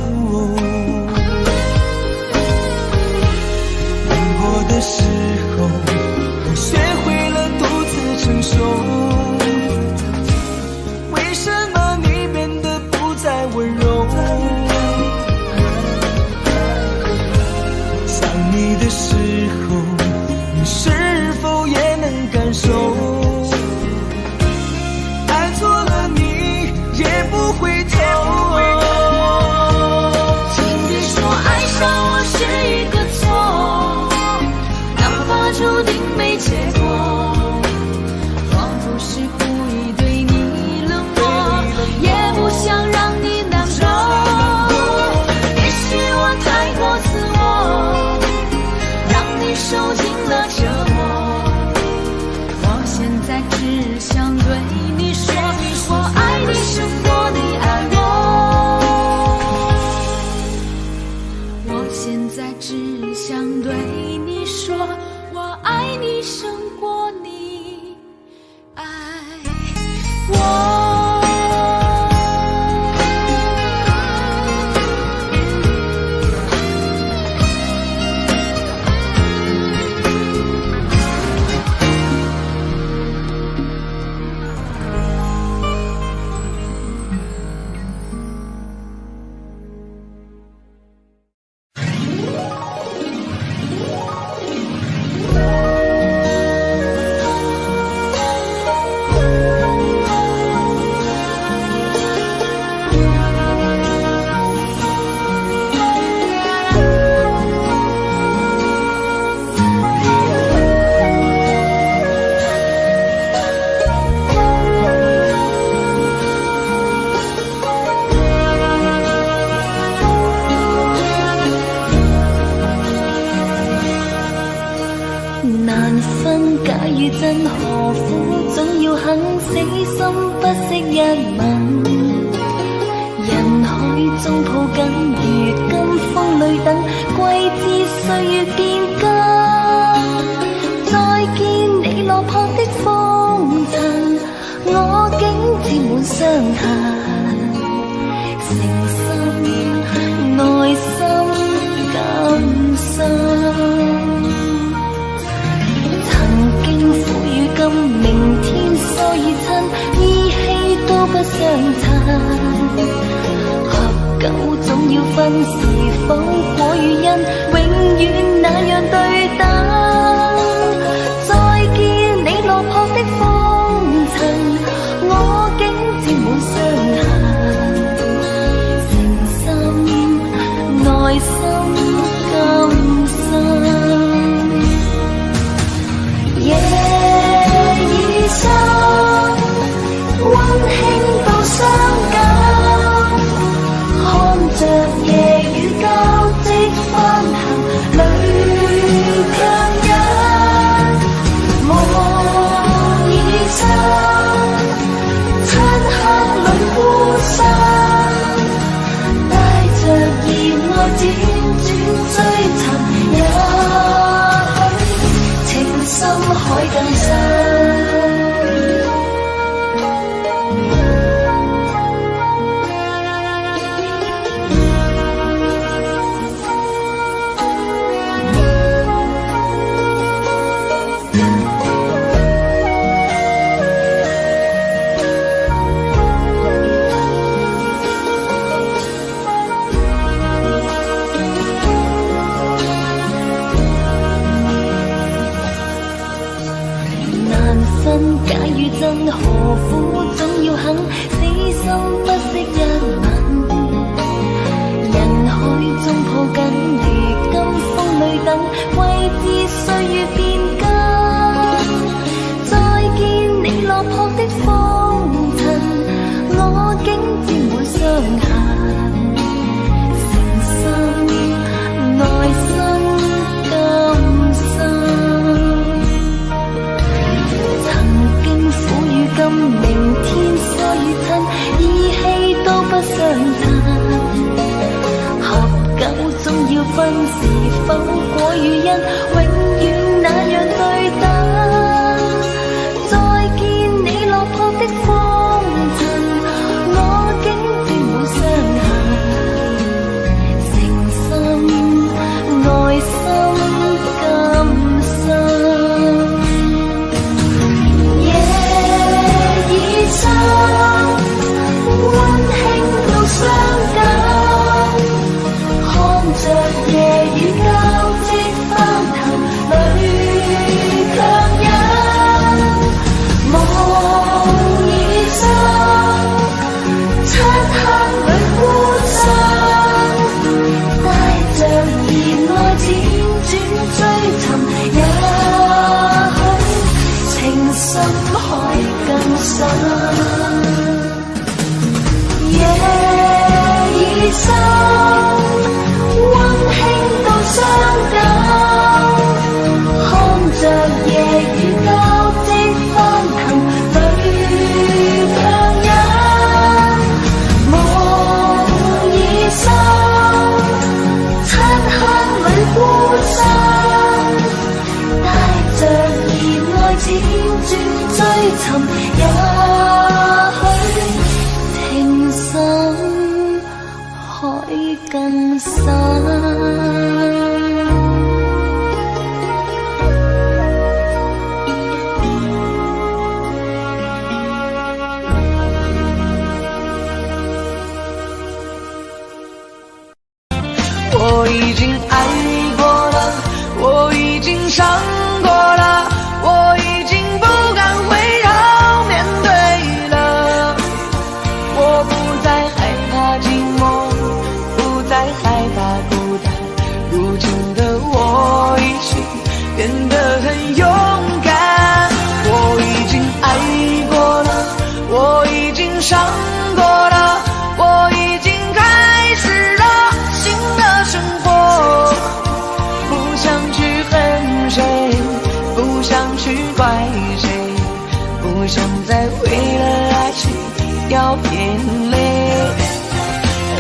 Speaker 3: 难过的时候，我学会了独自承受。为什么你变得不再温柔？想你的时候，你是否也能感受？爱错了你也不回头。
Speaker 2: 请别说爱上我是一个错，哪怕如真何苦總要肯死心不息一吻？人海中抱緊，如今風裏等，季節歲月變更。再見你落魄的風塵，我竟沾滿傷痕。誠心內心感傷。曾經苦與甘，明天疏與親，依稀都不相襯。合久總要分，是否果與因，永遠那樣對等。再見你落魄的風塵，我竟沾滿傷痕。誠心內心感傷。夜已深，溫馨到傷感，看着夜雨交織翻行，淚強忍。夢已深，漆黑裏孤身，帶着熱愛輾轉追尋，也許情深海更深。假如真何苦總要肯死心不息一吻？人海中抱緊，如今風裏等，季節歲月變更。再見你落魄的風塵，我竟沾滿傷痕。誠心內心感傷。苦與甘，明天疏與親，依稀都不相襯。合久總要分，是否果與因，永遠那樣對等。再見你落魄的風塵，我竟沾滿傷痕。誠心內心感傷。溫馨到傷感，看着夜雨交織翻騰，淚強忍。夢已深，漆黑裏孤身，帶着熱愛輾轉追尋，也許情深海更深。夜已深，溫馨到傷感，看着夜雨交織翻騰，淚強忍。夢已深，漆黑裏孤身，帶着熱愛輾轉追尋，也許情深海更深。
Speaker 3: 我已经爱过了，我已经伤过了，我已经不敢回头面对了。我不再害怕寂寞，不再害怕孤单，如今的我已经变得很勇敢。我已经爱过了，我已经伤过了，我已经开始了新的生活。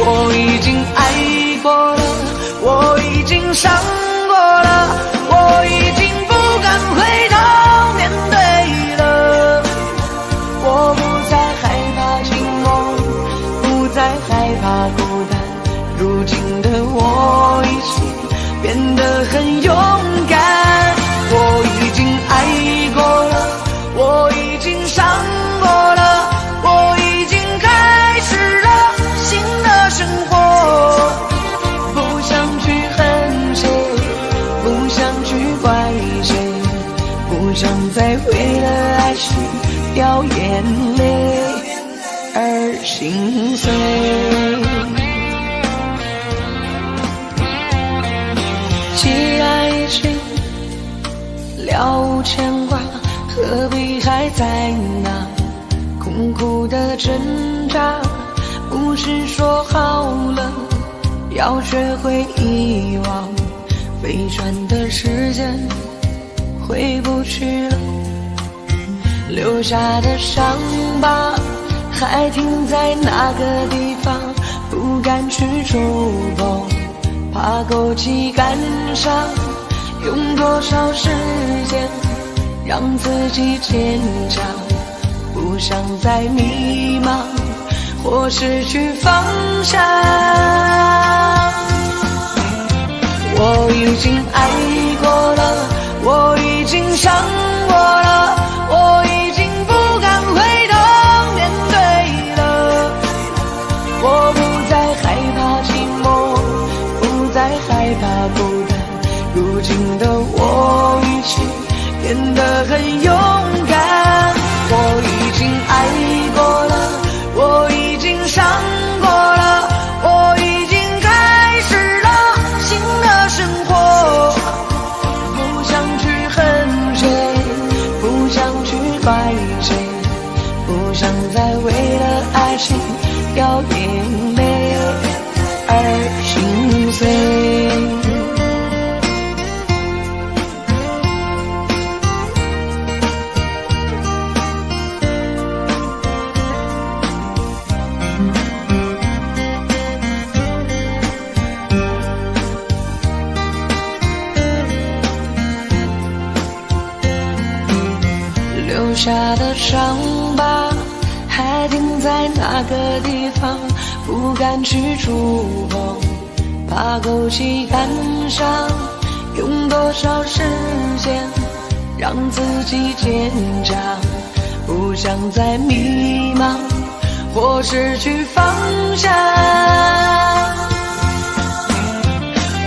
Speaker 3: 我已经爱过了，我已经伤过了，我已经不敢回头面对了。我不再害怕寂寞，不再害怕孤单，如今的我已经变得很勇敢。我已经爱过了，我已经伤过了，我已经开始了新的生活。不想去恨谁，不想去怪谁，不想再为了爱情掉眼泪而心碎。既然已经了无牵挂，何必还在那苦苦的挣扎？不是说好了要学会遗忘，飞转的时间回不去了，留下的伤疤还停在那个地方，不敢去触碰，怕勾起感伤。用多少时间让自己坚强，不想再迷茫或失去方向。我已经爱过了，我已经伤过了，我已经不敢回头面对了。我不再害怕寂寞，不再害怕孤单，如今的我已经变得很勇敢。我已经爱过了，我已经伤过了，我已经开始了新的生活。不想去恨谁，不想去怪谁，不想再为了爱情掉眼泪而心碎。留下的伤疤还停在那个地方，不敢去触碰，怕勾起感伤。用多少时间让自己坚强，不想再迷茫或失去方向。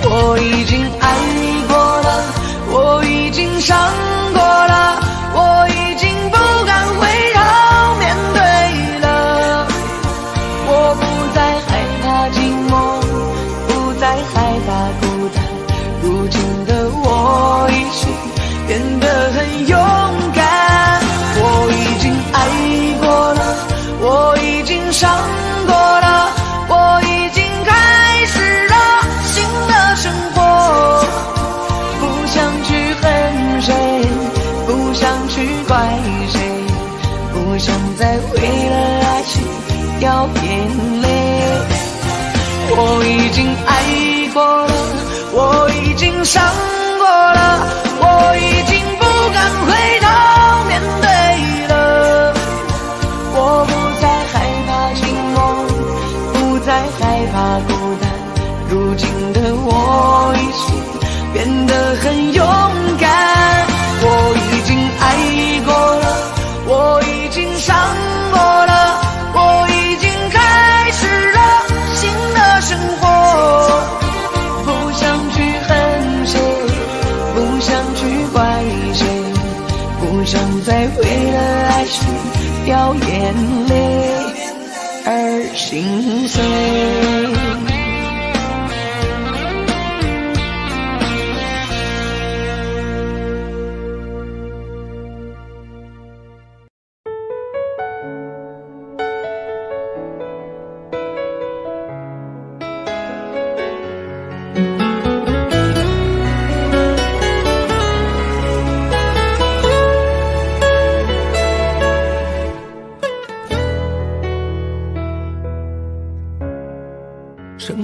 Speaker 3: 我已经爱过了，我已经伤过了，我已经不敢回头面对了。我不再害怕寂寞，不再害怕孤单，如今的我已经变得很勇敢。我已经爱过了，我已经伤过了，我已经开始了新的生活。不想去恨谁，不想去怪谁，不想再为了爱情掉眼泪。我已经爱过了，我已经伤过了，我已经不敢回头面对了。我不再害怕寂寞，不再害怕孤单，如今的我已经变得很勇敢。我已经爱过了，我已经伤过了，我已经开始了新的生活。不想去恨谁，不想去怪谁，不想再为了爱情掉眼泪而心碎。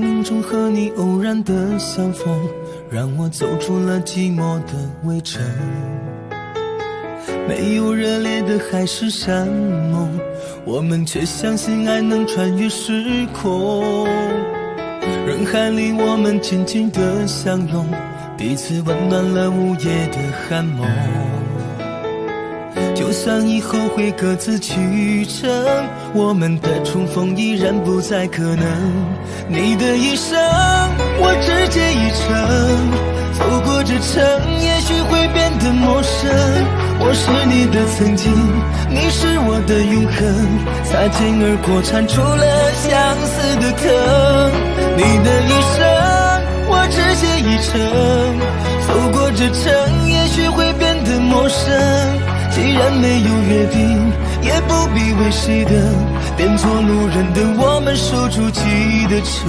Speaker 5: 命中和你偶然的相逢，让我走出了寂寞的围城。没有热烈的海誓山盟，我们却相信爱能穿越时空。人海里我们紧紧的相拥，彼此温暖了午夜的寒梦。就算以后会各自去程，我们的重逢依然不再可能。你的一生我只借一程，走过这程也许会变得陌生。我是你的曾经，你是我的永恒，擦肩而过缠出了相思的疼。你的一生我只借一程，走过这程也许会变得陌生。既然没有约定，也不必为谁等，变作路人的我们守住记忆的城。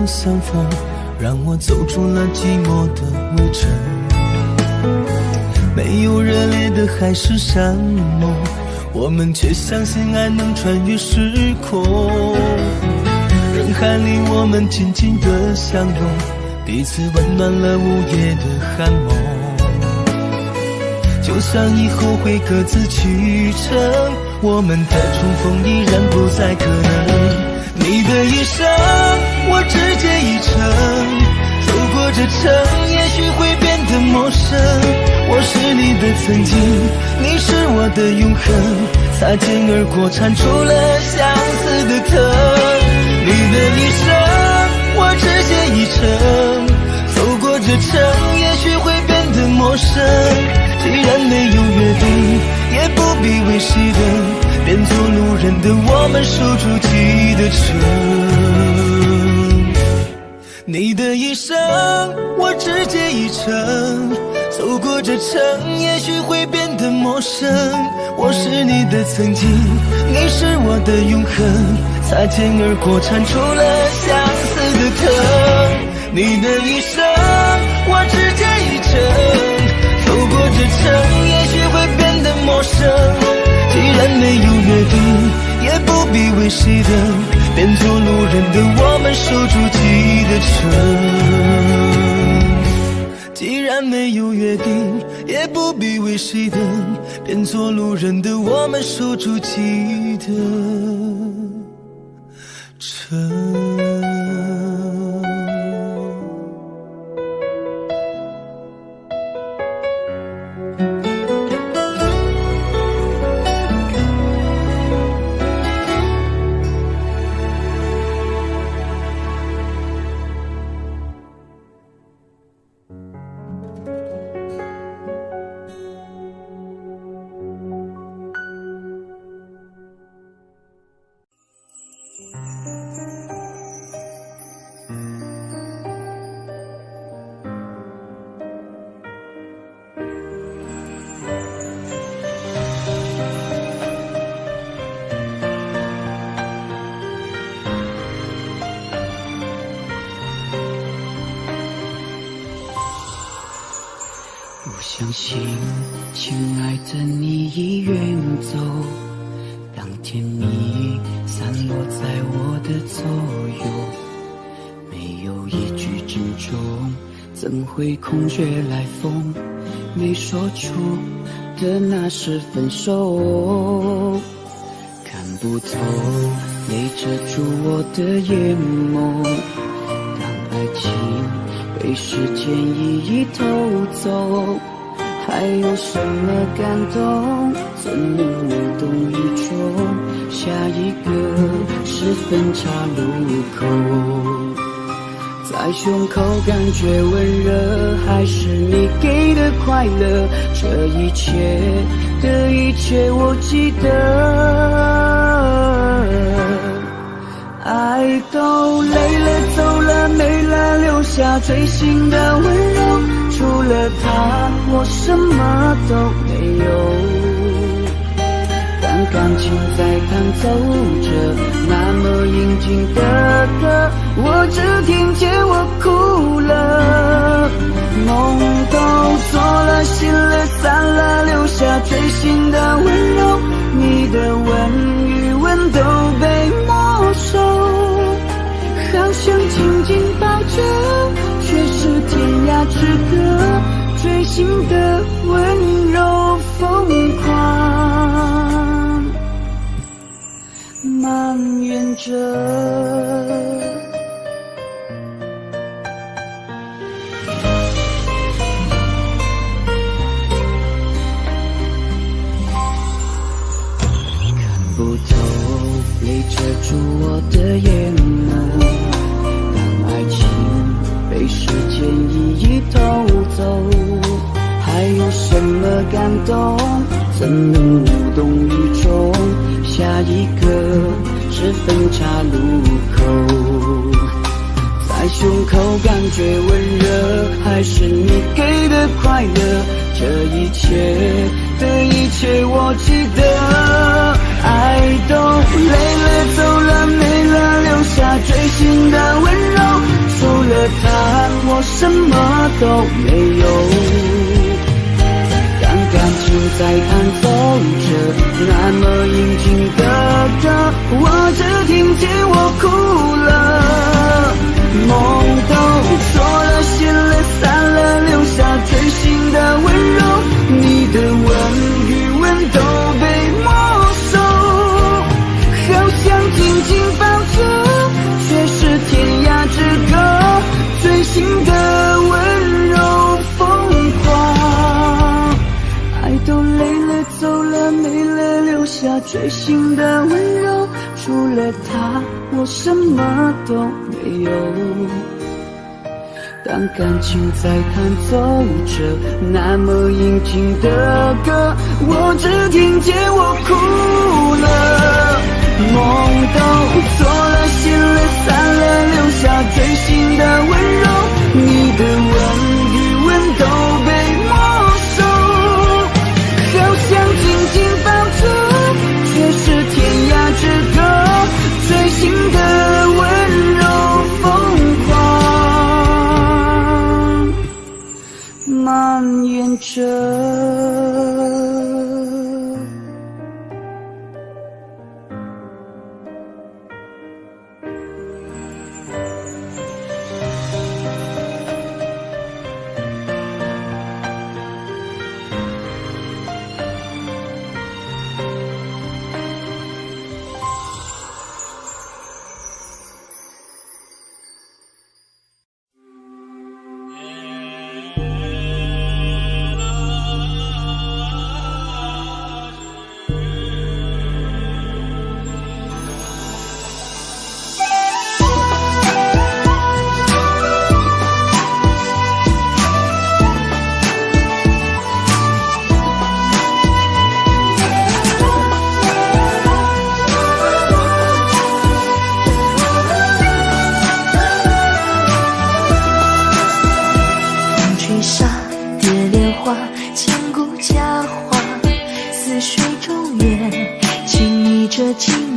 Speaker 5: 相逢让我走出了寂寞的围城，没有热烈的海誓山盟，我们却相信爱能穿越时空。人海里我们紧紧的相拥，彼此温暖了午夜的寒梦。就算以后会各自去程，我们的重逢依然不再可能。你的一生我只借一程，走过这程也许会变得陌生。我是你的曾经，你是我的永恒，擦肩而过缠出了相思的疼。你的一生我只借一程，走过这程也许会变得陌生。既然没有约定，也不必为谁等，变作路人的我们守住记忆的城。你的一生我只借一程，走过这程也许会变得陌生。我是你的曾经，你是我的永恒，擦肩而过缠出了相思的疼。你的一生我只借一程，走过这程也许会变得陌生。既然没有约定，也不必为谁等，变作路人的我们守住记忆的城。既然没有约定，也不必为谁等，变作路人的我们守住记忆的城。
Speaker 6: 我相信，亲爱的你已远走，当天你散落在我的左右，没有一句珍重，怎会空穴来风？没说出的那是分手，看不透，泪遮住我的眼眸。当爱情被时间一一偷走，还有什么感动？怎能无动于衷？下一个是分岔路口，在胸口感觉温热，还是你给的快乐？这一切的一切我记得，爱都累了走了没了，留下锥心的温柔，除了他，我什么都没有。当感情在弹奏着那么应景的歌，我只听见我哭了。梦都做了，心了，散了，留下最新的温柔。你的吻与吻都被没收，好想紧紧抱着，却是天涯之隔。追星的温柔疯狂蔓延着。不透，泪遮住我的眼眸。当爱情被时间一一偷走，还有什么感动？怎能无动于衷？下一个是分岔路口，在胸口感觉温热，还是你给的快乐？这一切的一切我记得。爱都累了，走了，没了，留下最新的温柔。除了他，我什么都没有。当感情在弹奏着那么应景的歌，我只听见我哭了。梦都做了，谢了，散了，留下最新的温柔。你的吻与吻都被没收，好想紧紧抱着，却是天涯之隔。最新的温柔疯狂，爱都累了，走了，没了，留下最新的温柔。除了他，我什么都没有。当感情在弹奏着那么应景的歌，我只听见我哭了。梦都做了，谢了，散了，留下最新的温柔。你的吻与吻都被没收，好想紧紧抱着，却是天涯之隔。最新的温柔疯狂蔓延着。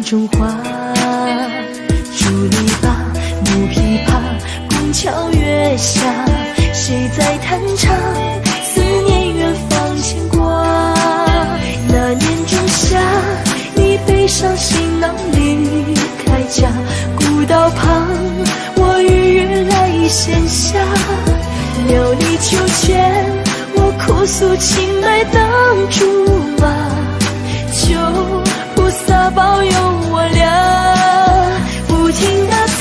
Speaker 2: 中华，竹篱笆，木琵琶，拱桥月下，谁在弹唱？思念远方牵挂。那年仲夏，你背上行囊离开家，古道旁，我与月来闲暇。庙里秋千，我哭诉情爱当竹马，求菩萨保佑我俩，不停地猜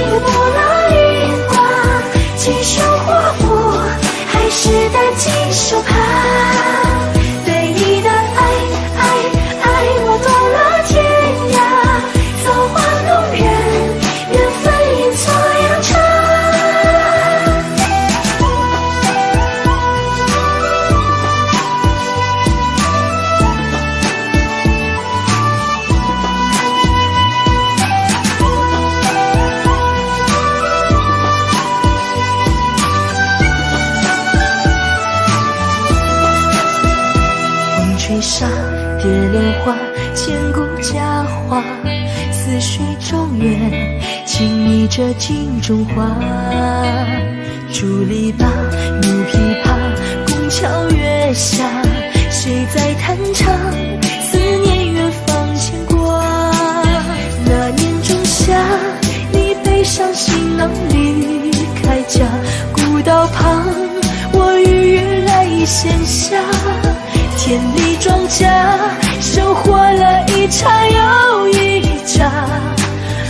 Speaker 2: 不落雨花，几手花火，还是得几手帕。对你的爱，我断了天涯，造化弄人，缘分阴错阳差。吹沙，蝶莲花，千古佳话。似水中月，轻昵着镜中花。竹篱笆，木琵琶，宫桥月下，谁在弹唱？思念远方牵挂。那年仲夏，你背上行囊离开家，古道旁，我与月来闲暇。田里庄稼，收获了一茬又一茬，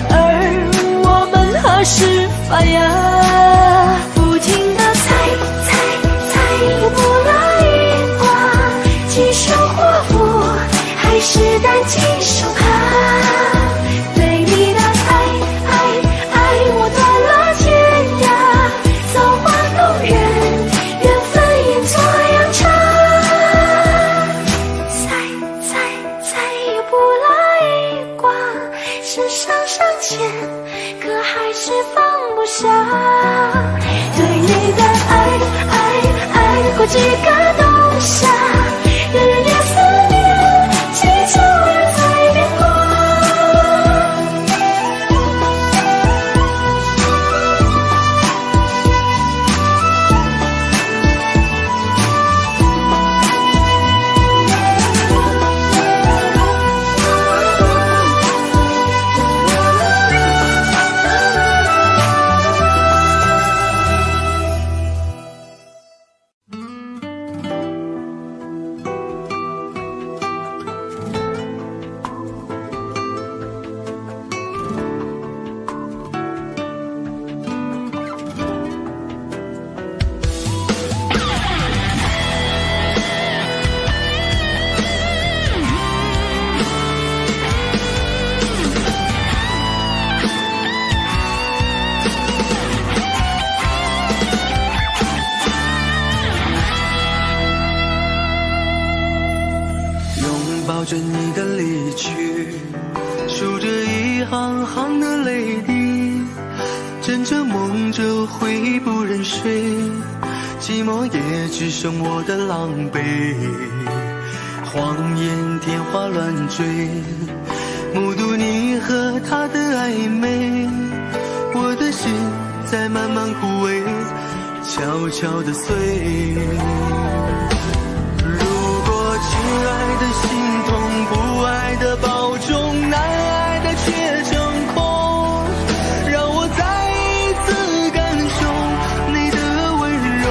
Speaker 2: 而我们何时发芽？不停地猜，也不拉一卦，几手祸福，还是担惊受怕。对你的爱，我断了天涯，造化弄人，缘分演作阳差。前，可还是放不下。对你的爱过几个冬夏，日夜思念，祈求日再变卦。
Speaker 5: 抱着你的离去，数着一行行的泪滴，枕着梦着回不忍睡，寂寞也只剩我的狼狈。谎言天花乱坠，目睹你和他的暧昧，我的心在慢慢枯萎，悄悄地碎。亲爱的心痛，不爱的保重，难爱的却成空，让我再一次感受你的温柔。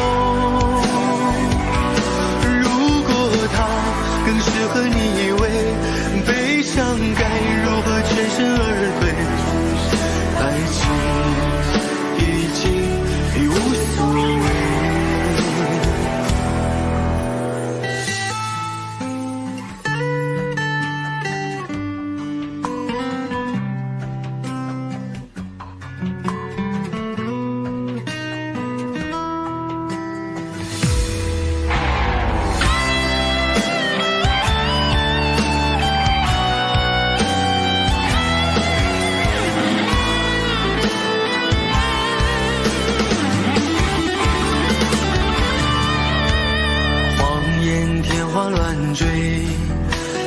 Speaker 5: 如果他更适合你以为，悲伤该如何全身而退？爱情已经无所谓。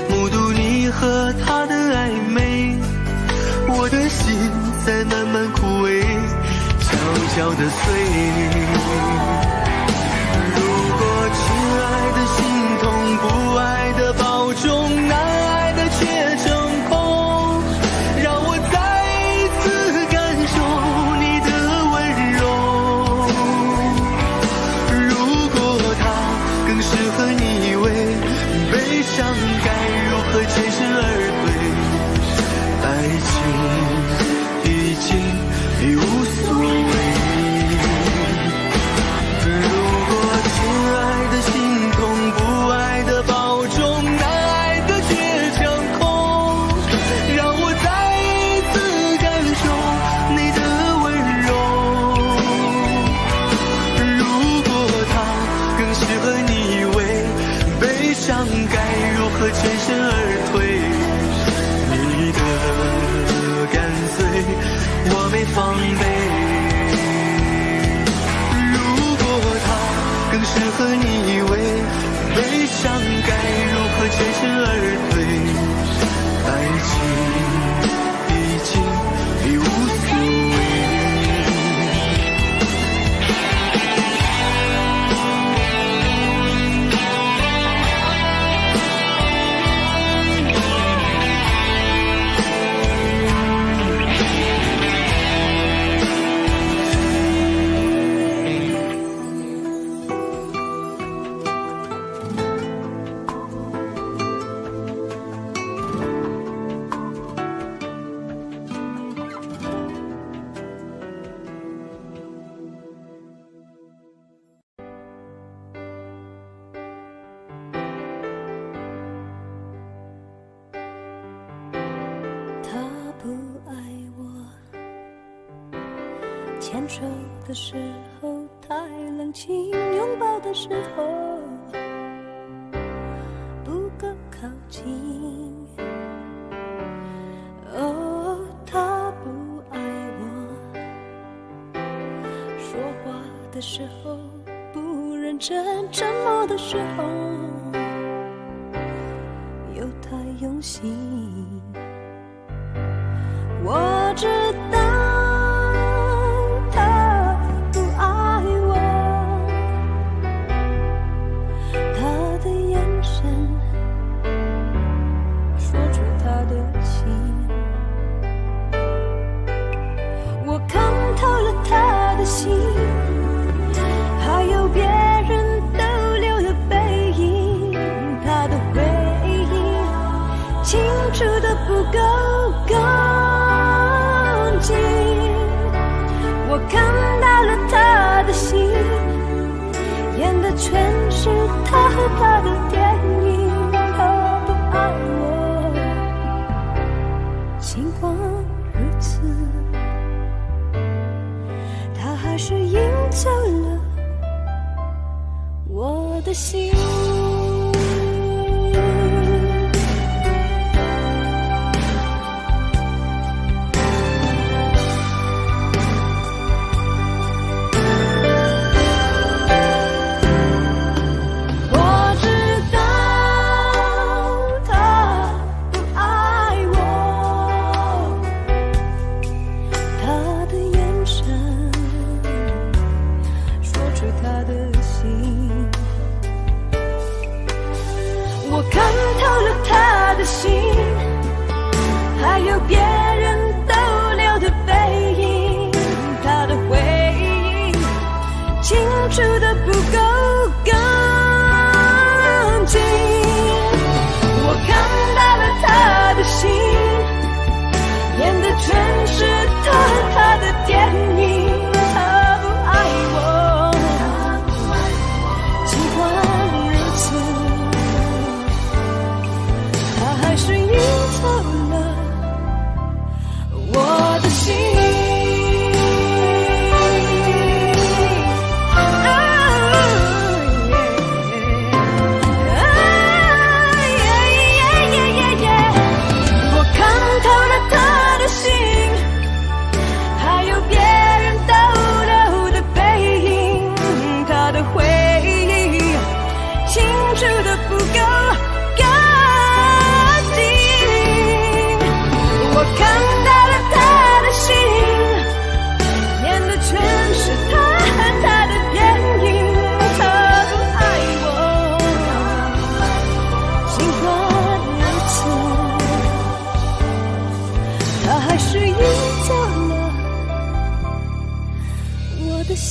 Speaker 5: 目睹你和他的暧昧，我的心在慢慢枯萎，悄悄地碎。如果亲爱的心痛，不爱的保重，难爱的却成空，让我再一次感受你的温柔。如果他更适合你以为，悲伤该如何全身而退？爱情已经无所谓。如果亲爱的心痛，不爱的保重，难爱的却成空，让我再一次感受你的温柔。如果他更适合你以为，悲伤该如何全身而退？你的干脆我没防备。如果他更适合你以为，悲伤该如何全
Speaker 2: 手的时候太冷清，拥抱的时候不够靠近。哦，他不爱我，说话的时候不认真，沉默的时候又太用心。我知道他不爱我，他的眼神说出他的情，我看透了他的心，还有别人逗留的背影，他的回忆清楚的不够干净。我看到了他的心，演的全是他和他的电影。他不爱我，尽管如此，他还是赢走了我的心。我看透了他的心，还有别人逗留的背影，他的回忆清楚的不够干净。我看到了他的心，演的全是他和他的电影。他不爱我，尽管如此，他还是赢走了我的心。我看透了他的心，还有别人逗留的背影，他的回忆清楚的不够干净。我看到了他的心，演的全是他和他的电影。他不爱我，尽管如此，他还是赢走了我的心。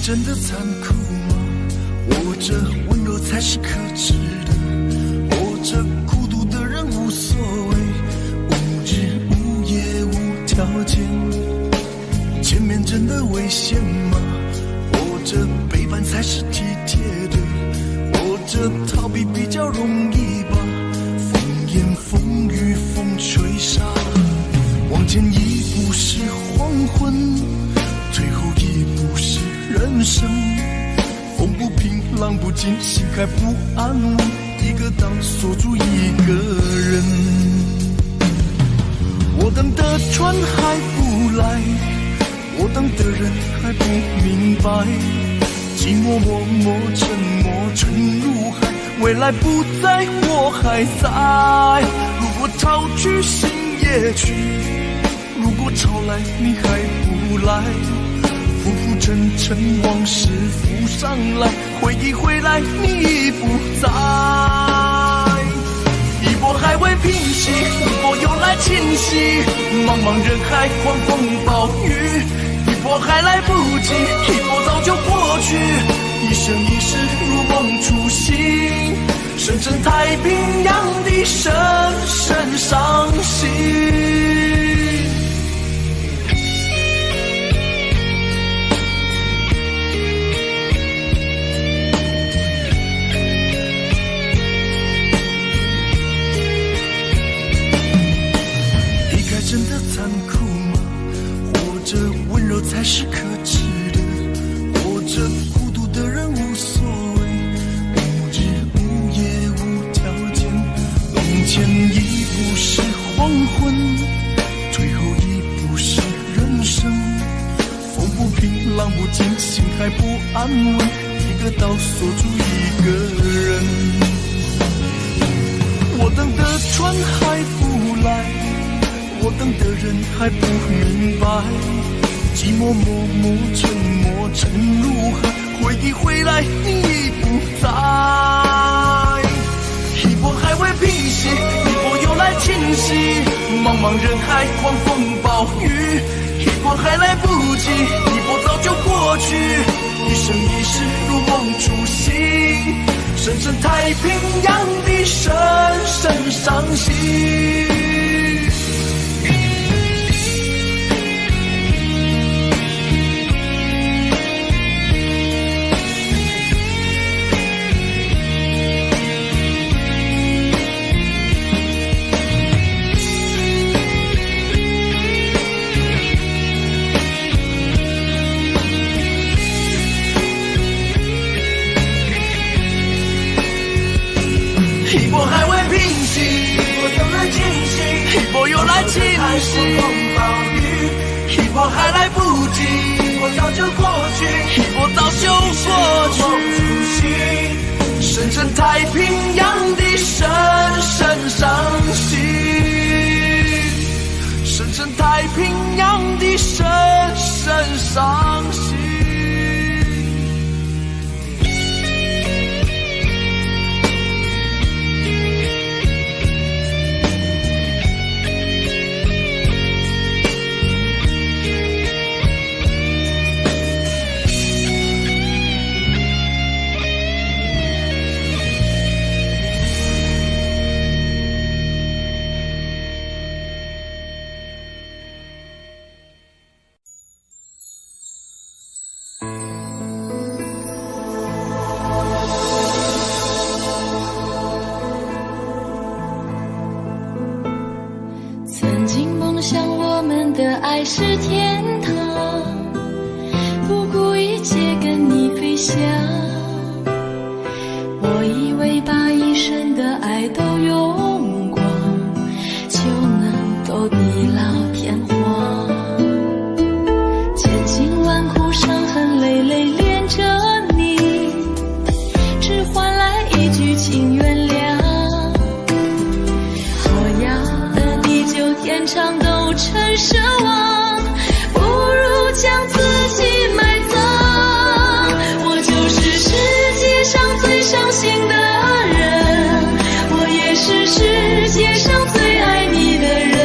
Speaker 5: 真的残酷吗？活着温柔才是可耻的，活着孤独的人无所谓，无日无夜无条件。前面真的危险吗？活着背叛才是体贴的，活着逃避比较容易吧。风言风语风吹沙，往前一步是黄昏，退后一步是人生。风不平浪不静，心还不安稳，一个岛锁住一个人。我等的船还不来，我等的人还不明白，寂寞默默沉默沉入海，未来不在我还在。如果潮去心也去。如果潮来你还不来，浮浮沉沉往事浮上来，回忆回来你已不在。一波还未平息，一波又来侵袭，茫茫人海狂风暴雨，一波还来不及，一波早就过去。一生一世如梦初醒，深深太平洋的深深伤心。离开真的残酷吗？活着温柔才是可耻的，活着孤独的人无所谓，无日无夜无条件。往前一步是黄昏，退后一步是人生。风不平浪不静，心还不安稳，一个岛锁住一个人。我等的船还不来，我等的人还不明白，寂寞默默沉没沉入海，回忆回来你已不在。一波还未平息，一波又来侵袭，茫茫人海狂风暴雨，一波还来不及，一波早就过去。一生一世如梦初醒，深深太平洋的深深伤心。一波还未平息，一波又来侵袭，一波又来侵袭，暴雨，一波还来不及，一波早就过去，一波早就过去。深深太平洋的深深伤心，深深太平洋的深深伤心。
Speaker 2: 曾经梦想我们的爱是天堂，不顾一切跟你飞翔。我以为把一生的爱都用光，就能够地老天荒。千辛万苦伤痕累累恋着你，只换来一句请原谅。天长都成奢望，不如将自己埋葬。我就是世界上最伤心的人，我也是世界上最爱你的人。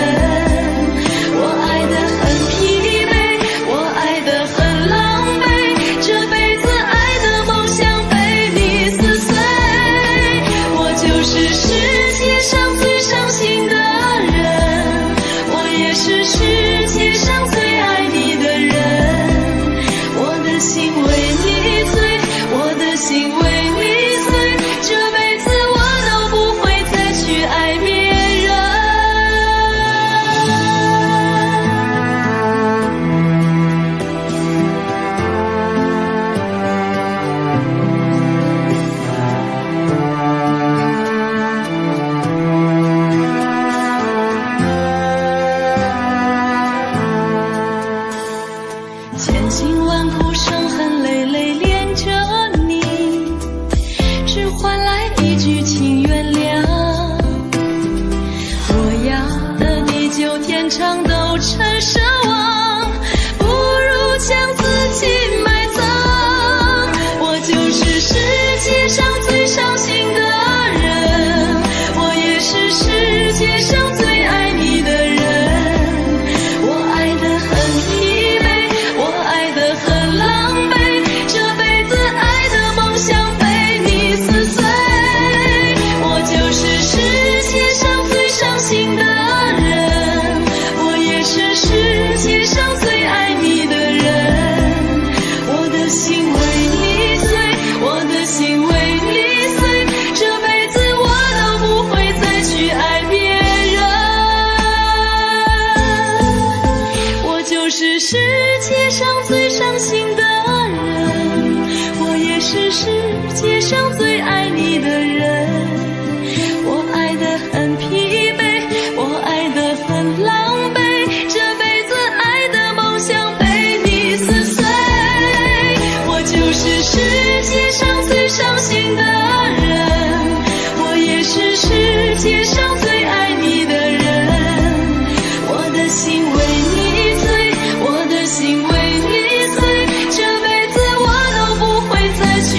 Speaker 2: 我爱得很疲惫，我爱得很狼狈，这辈子爱的梦想被你撕碎。我就是世界上最伤心的人，是世界上最爱你的人。我的心为你醉，我的心为你醉，这辈子我都不会再去爱别人。千辛万苦伤痕累累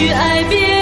Speaker 2: 去爱别人。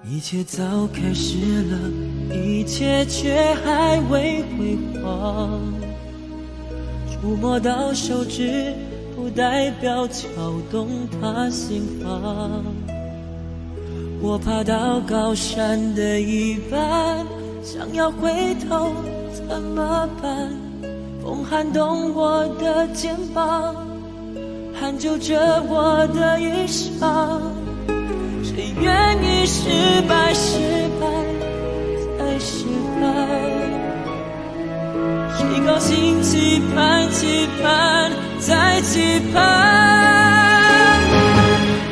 Speaker 3: 一切早开始了，一切却还未辉煌。触摸到手指，不代表敲动他心房。我爬到高山的一半，想要回头怎么办？风撼动我的肩膀，hand就着我的衣裳。谁愿意失败，失败再失败？谁高兴期盼，期盼再期盼？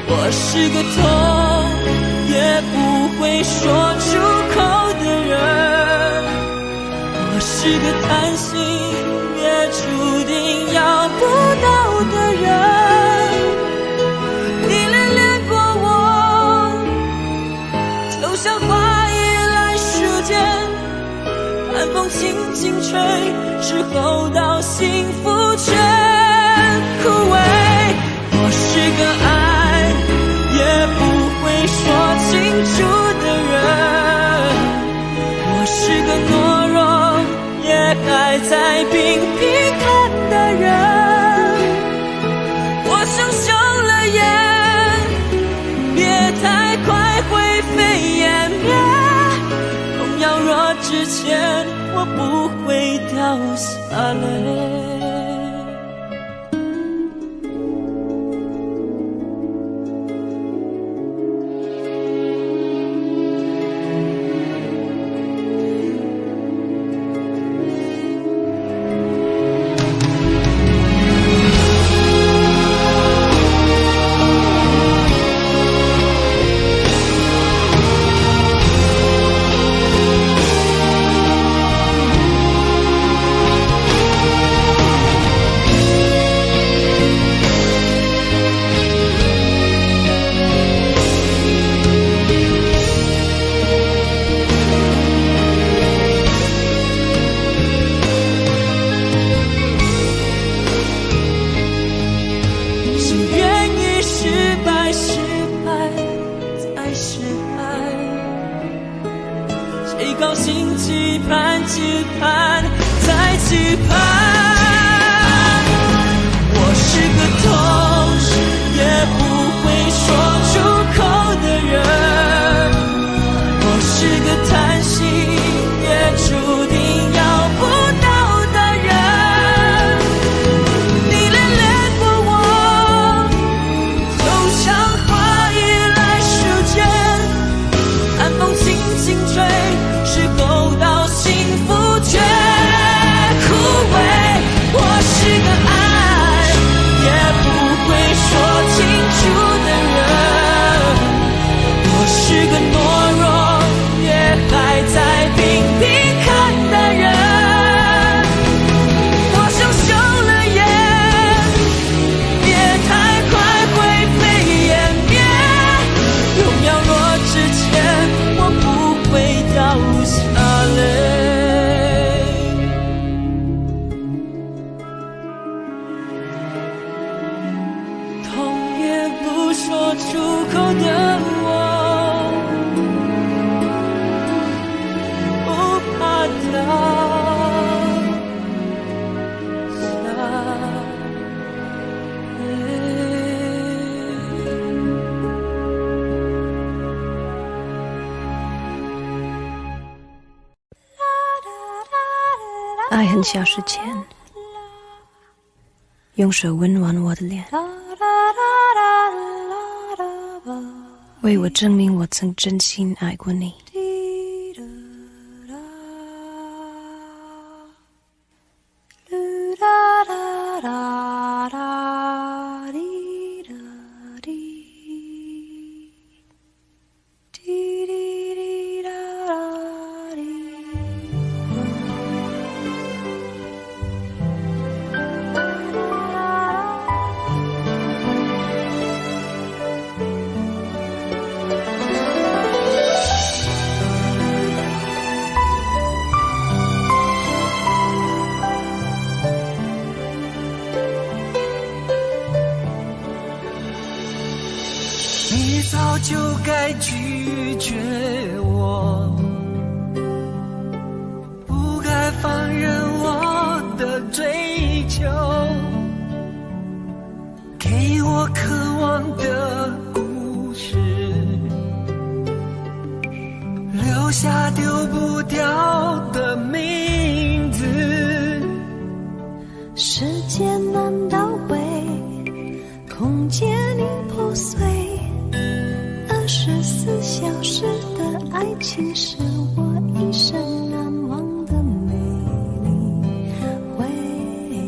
Speaker 3: 我是个痛也不会说出口的人，我是个贪心也注定要不到的人。像花依赖时间，寒风轻轻吹，时候到幸福全枯萎。我是个爱也不会说清楚的人，我是个懦弱也还在拼拼看的人。我想休了眼，别太快灰飞烟灭，痛要若之前我不会掉下泪。
Speaker 7: 爱很小时前，用手温暖我的脸，为我证明我曾真心爱过你。
Speaker 5: 你早就该拒绝我，不该放任我的追求，给我渴望的故事，留下丢不掉的名字。
Speaker 2: 时间难倒回，空间已破碎，24小时的爱情是我一生难忘的美丽回忆。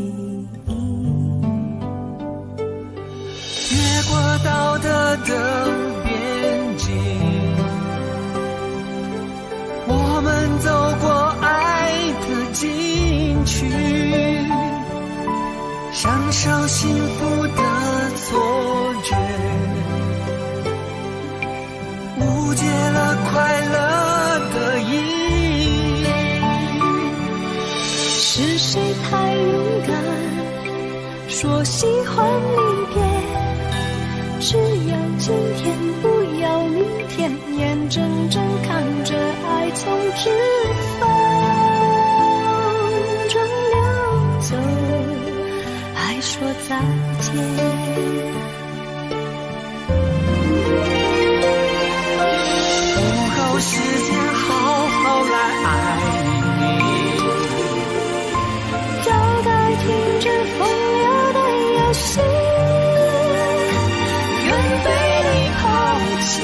Speaker 5: 越过道德的边境，我们走过爱的禁区，享受幸福的错觉，误解了快乐的意义。
Speaker 2: 是谁太勇敢，说喜欢离别？只要今天，不要明天，眼睁睁看着爱从指缝中流走，还说再见。
Speaker 5: 时间好好来爱你，
Speaker 2: 早该停止风流的游戏，愿被你抛弃，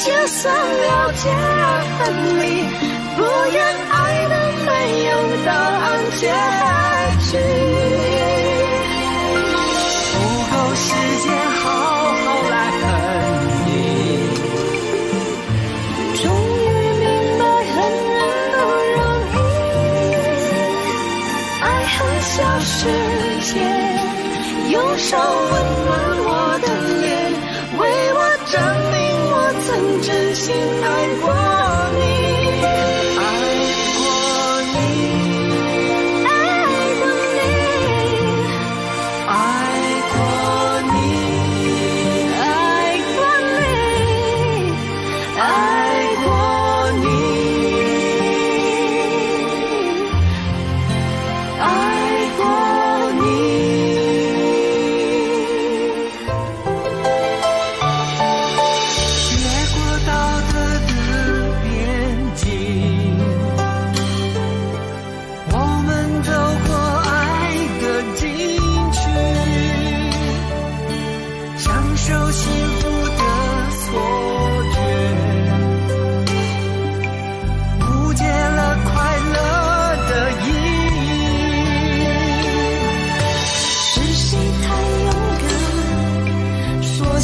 Speaker 2: 就算了解而分离，不愿爱的没有答案结局。
Speaker 5: 不够时间好好来恨你，
Speaker 2: 终于明白恨人不容易，爱恨小世界，用手温暖我的脸，为我证明我曾真心爱过你。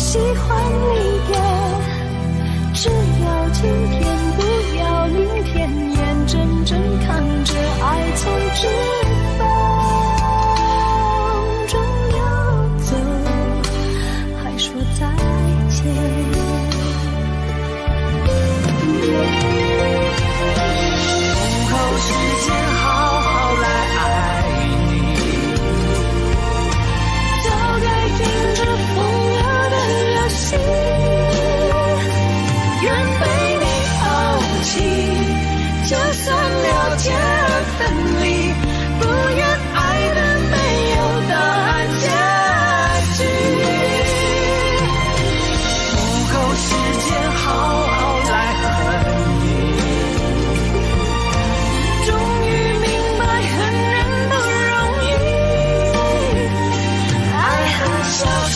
Speaker 2: 喜欢离别，只要今天，不要明天，眼睁睁看着爱从指缝中流走，还说再见。
Speaker 5: 不够时间好好来爱你，
Speaker 2: 早该停止风流的游戏，愿被你抛弃，就算了解而分离，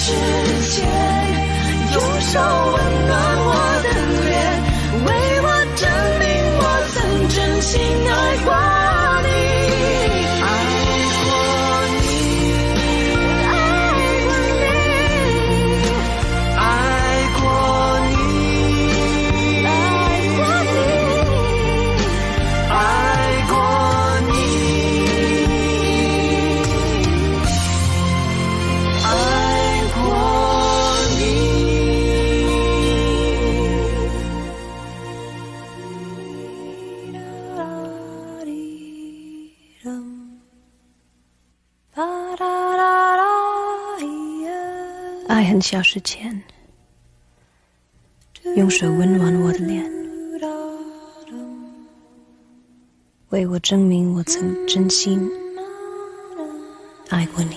Speaker 2: 世界，用手温暖我的脸，为我证明我曾真心爱过你。
Speaker 7: 爱很小时前，用手温暖我的脸，为我证明我曾真心爱过你。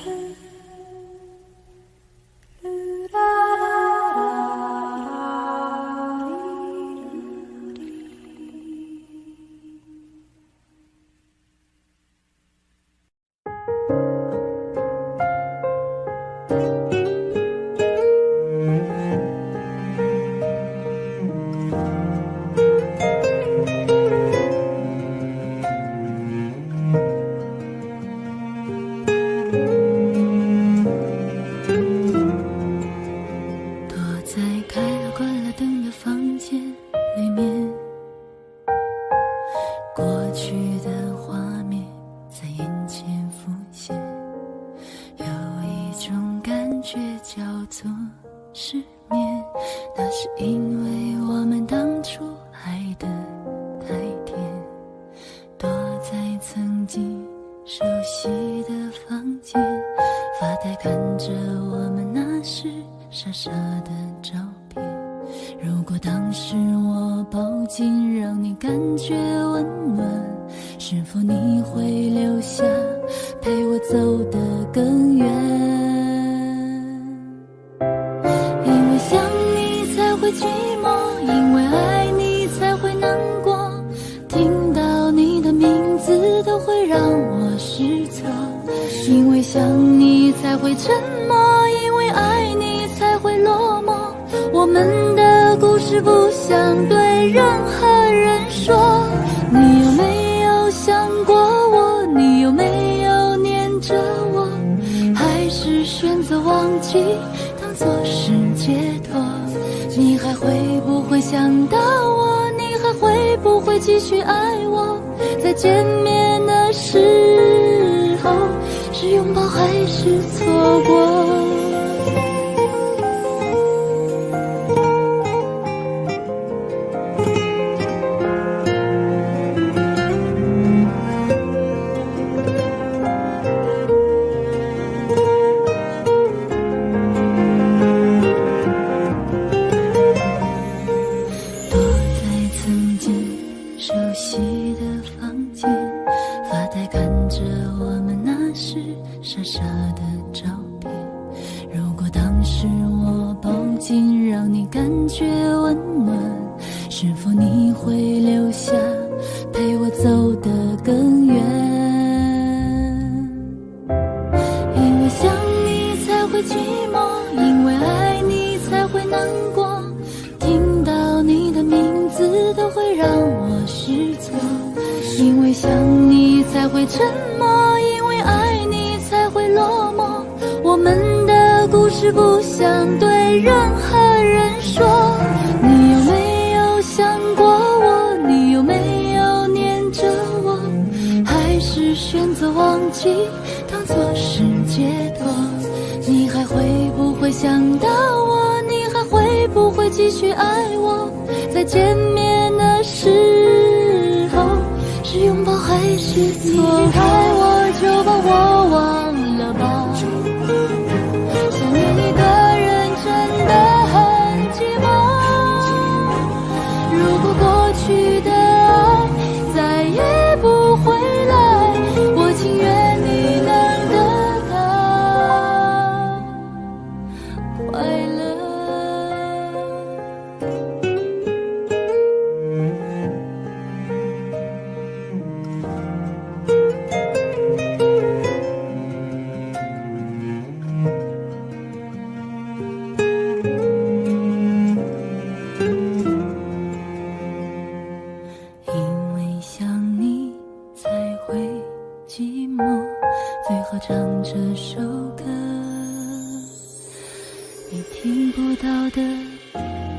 Speaker 2: 到的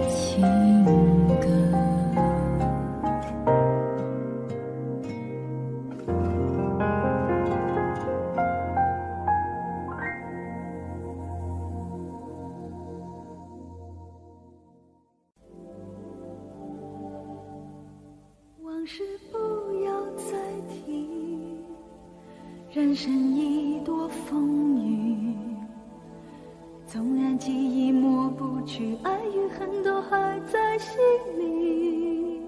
Speaker 2: 情歌。
Speaker 8: 往事不要再提，人生已多风雨，纵然记忆抹不去，爱与恨都还在心里。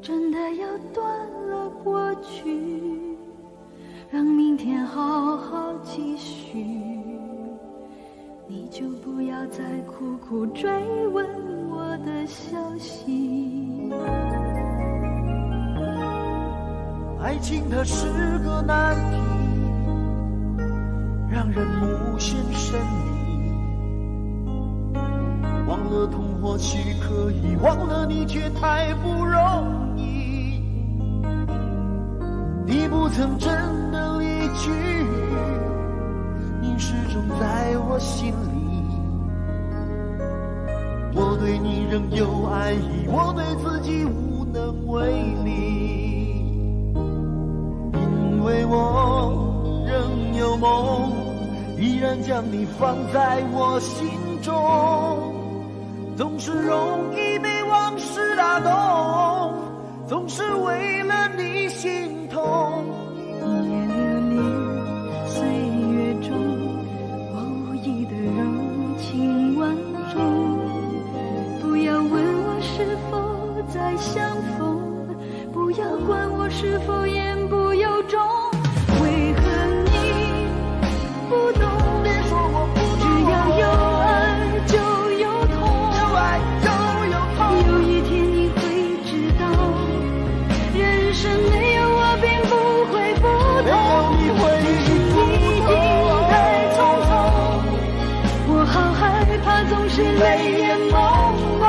Speaker 8: 真的要断了过去，让明天好好继续。你就不要再苦苦追问我的消息。
Speaker 5: 爱情它是个难题，让人无限神秘。忘了痛或许可以，忘了你却太不容易。你不曾真的离去，你始终在我心里。我对你仍有爱意，我对自己无能为力。因为我仍有梦，依然将你放在我心中，总是容易被往事打动，总是为了你心痛。
Speaker 8: 一夜流连岁月中，我无意的柔情万种。不要问我是否再相逢，不要管我是否言不由衷。为何你不懂？
Speaker 5: 别说我不懂，
Speaker 8: 只要有爱就有痛，
Speaker 5: 有爱就有痛。
Speaker 8: 有一天你会知道，人生没有我并不会不
Speaker 5: 没有
Speaker 8: 同，
Speaker 5: 你会
Speaker 8: 已经太匆匆。我好害怕总是泪眼朦胧，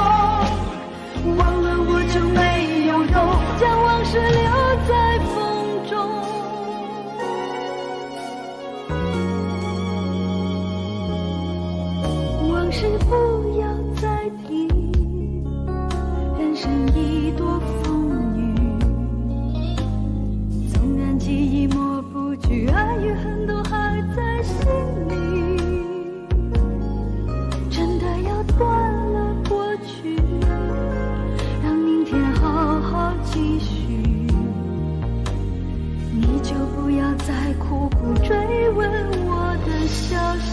Speaker 8: 忘了我就没有用，将往事留在风中。往事不要再提，人生已多风雨，纵然记忆抹不去，爱与恨都还在心里。真的要断了过去，让明天好好继续。你就不要再苦苦追问我的消息。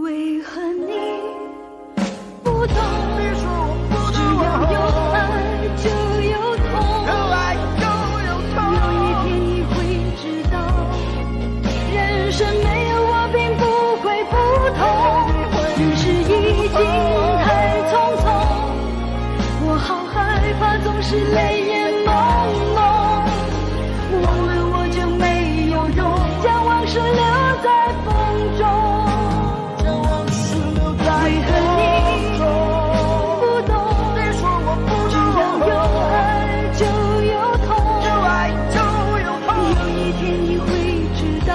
Speaker 8: 为何你不懂？
Speaker 5: 别说我不
Speaker 8: 只
Speaker 5: 懂，
Speaker 8: 要有爱就有痛，
Speaker 5: 有爱就有痛。
Speaker 8: 有一天你会知道，人生没有我并不会不同。只是已经太匆匆，我好害怕总是泪眼朦胧。忘了我就没有用，将往事留在风中。
Speaker 5: 将往事留在
Speaker 8: 为何你不懂？
Speaker 5: 别说我不懂，
Speaker 8: 只要有爱就有痛，
Speaker 5: 有爱就有痛。
Speaker 8: 有一天你会知道，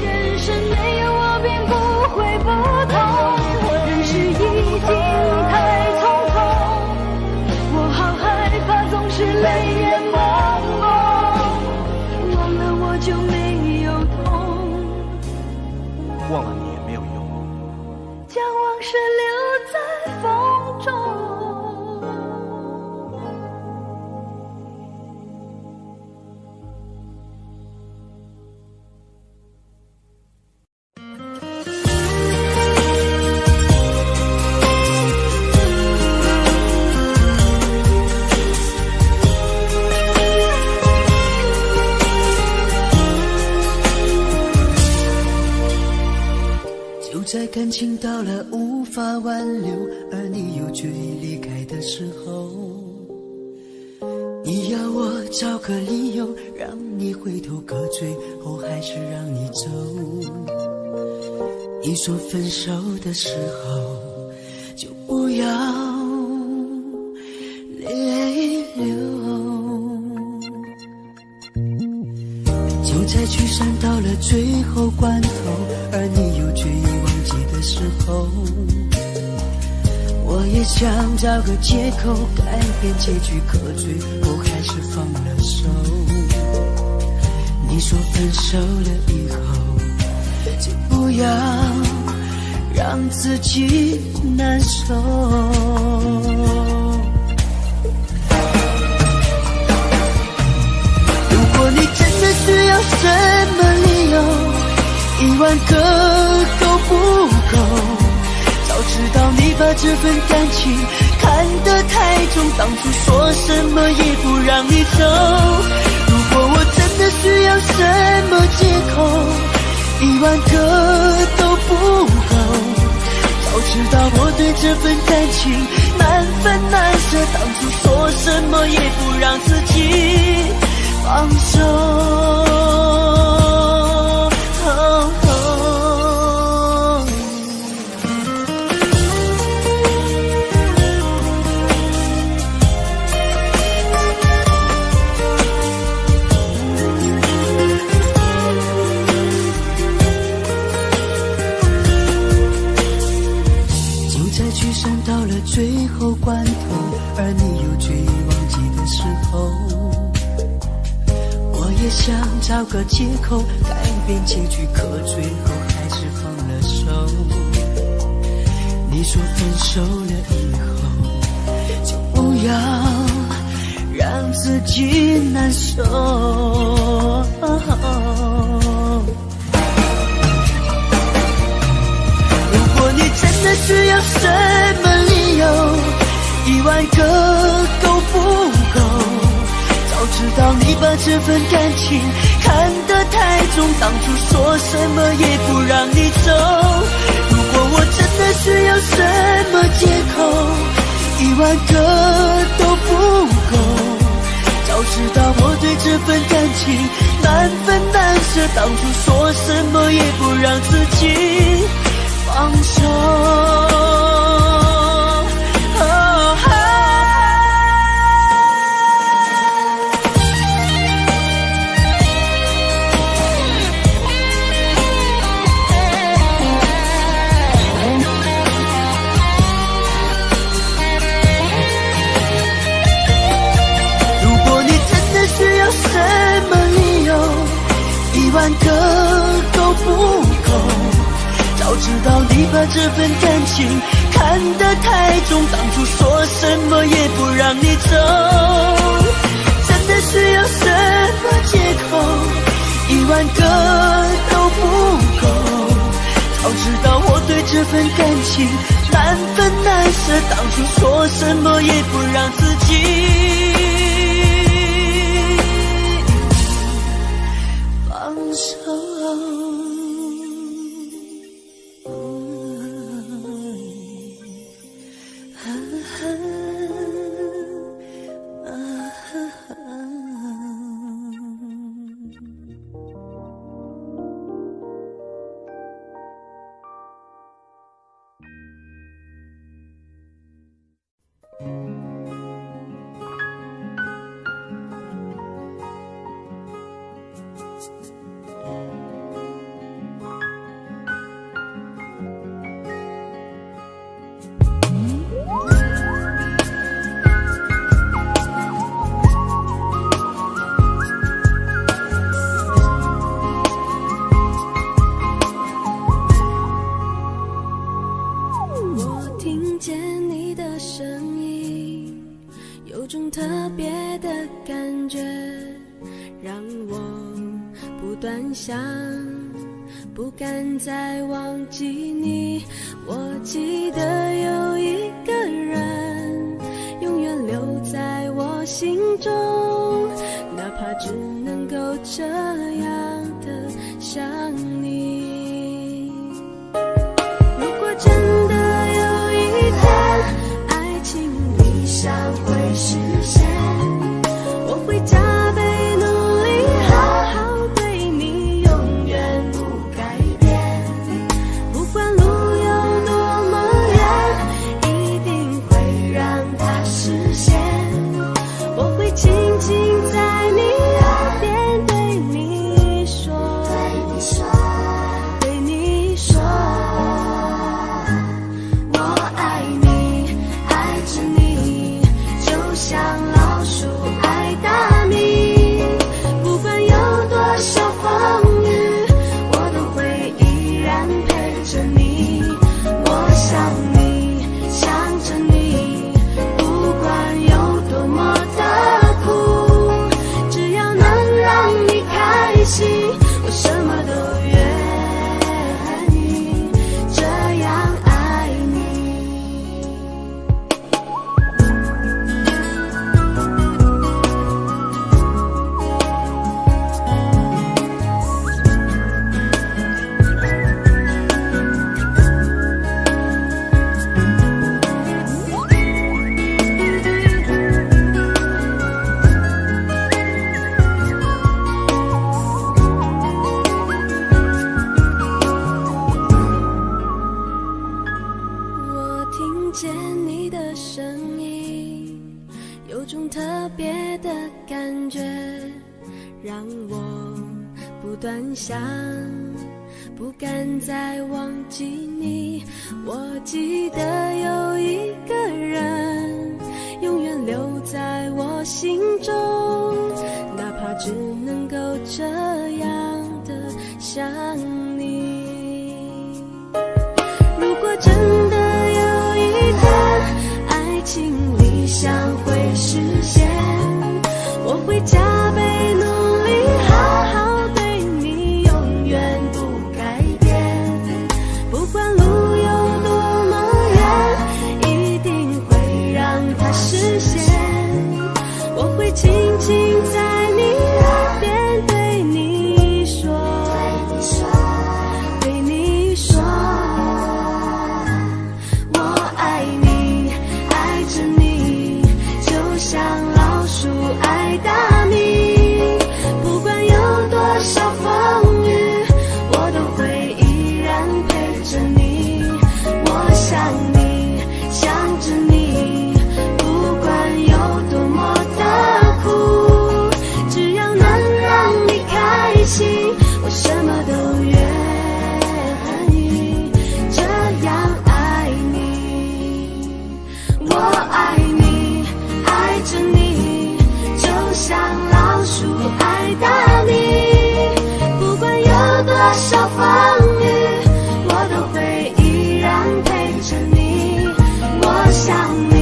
Speaker 8: 人生没有我并不会不同。人世已经太匆匆，我好害怕总是泪眼朦胧。忘了我就没有痛，
Speaker 5: 忘了你也没有用。
Speaker 8: 将往事留在风中。
Speaker 6: 就在感情到了无法挽留，而你又决意离开的时候，你要我找个理由让你回头，可最后还是让你走。你说分手的时候就不要泪流，就在聚散到了最后关头，而你又决意忘记的时候，我也想找个借口改变结局，可最后还是放了手。你说分手了以后就不要让自己难受，如果你真的需要什么理由，10000个都不够，早知道你把这份感情看得太重，当初说什么也不让你走。如果我真的需要什么借口，10000个都不够，早知道我对这份感情难分难舍，当初说什么也不让自己放手。到了最后关头，而你又决意忘记的时候，我也想找个借口改变结局，可最后还是放了手。你说分手了以后就不要让自己难受，如果你真的需要什么理由，10000个都不够，早知道你把这份感情看得太重，当初说什么也不让你走。如果我真的需要什么借口，10000个都不够，早知道我对这份感情难分难舍，当初说什么也不让自己放手。10000个都不够，早知道你把这份感情看得太重，当初说什么也不让你走。真的需要什么借口，10000个都不够，早知道我对这份感情难分难舍，当初说什么也不让自己不敢再忘记你。我记得有一个人永远留在我心中，哪怕只能够这样的想你。如果真的有一天爱情理想会实现，我会加倍努力好好对你，永远不改变。不管
Speaker 2: 不敢再忘记你。我记得有一个人永远留在我心中，哪怕只能够这样的想你。如果真的有一天爱情理想会实现，我会加倍努力好好对你，永远不改变。不管路有多么远，一定会让它实现。我会轻轻在你耳边对你说，对你说，我爱你，爱着你，就像老鼠爱大米。不管有多少风雨，我都会依然陪着你。我想你，想着你，不管有多么的苦，只要能让你开心，我什么都愿意这样爱你。我爱你，爱着你，就像老鼠爱大米。不管有多少风雨，我都会依然陪着你。我想你，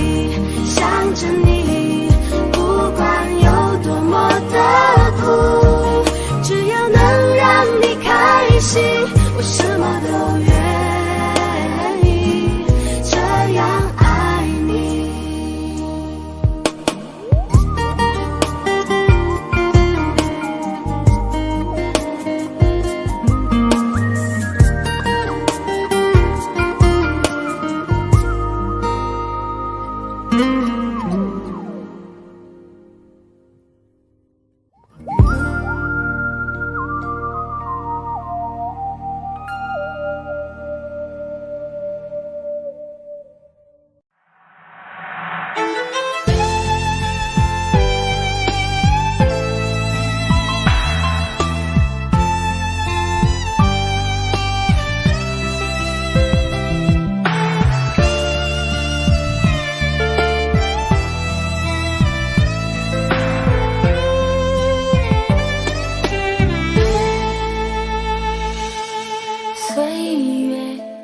Speaker 2: 想着你，不管有多么的苦，只要能让你开心，我什么都愿意这样爱你。岁月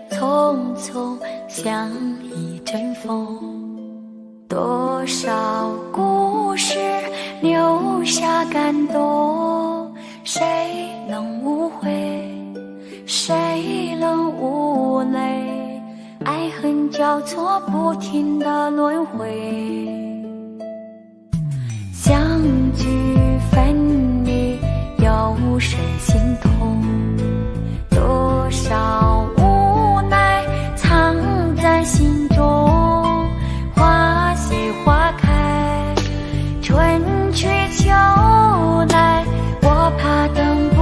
Speaker 2: 匆匆像一阵风，多少故事留下感动，谁能无悔，谁能无泪，爱恨交错不停的轮回，相聚分离有谁心痛，多少无奈藏在心中，花谢花开，春去秋来，我怕等不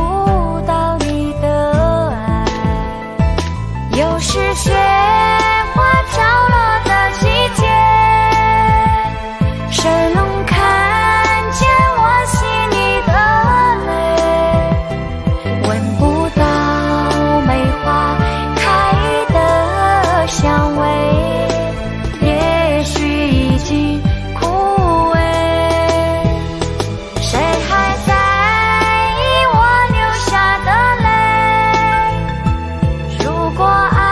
Speaker 2: 到你的爱。又是雪花飘落的季节，谁能看见我心里的泪？闻不到梅花开的香味，也许已经枯萎。谁还在意我流下的泪？如果爱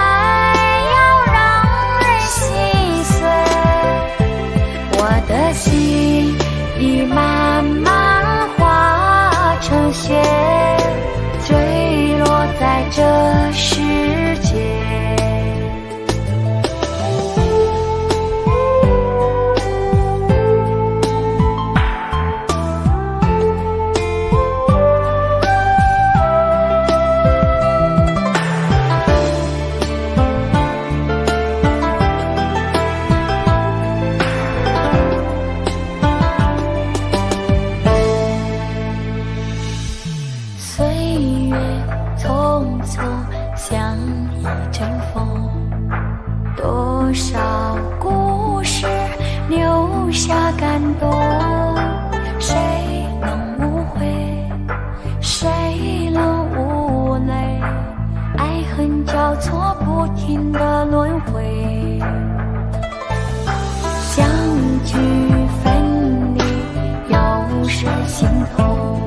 Speaker 2: 要让人心碎，我的心已慢慢化成雪，坠落在这世界。岁月匆匆像一阵风，多少故事留下感动，谁能无悔，谁能无泪，
Speaker 8: 不停的轮回，相聚分离又是心痛，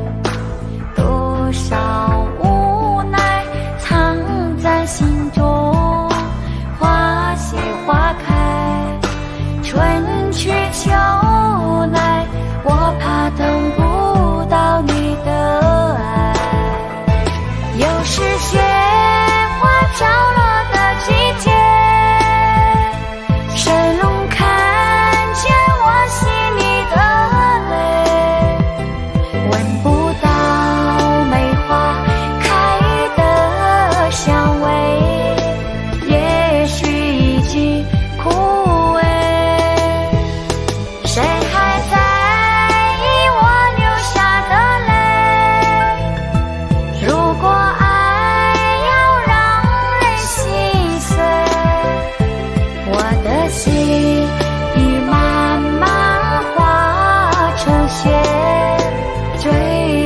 Speaker 8: 多少无奈藏在心中，花谢花开，春去秋来，我怕等不到你的爱。又是雪花飘落的季节，谁能看见我心里的泪？闻不到梅花开的香味，也许已经枯萎。谁还在意我流下的泪？如果爱要让人心碎，我的心已慢慢化成雪，坠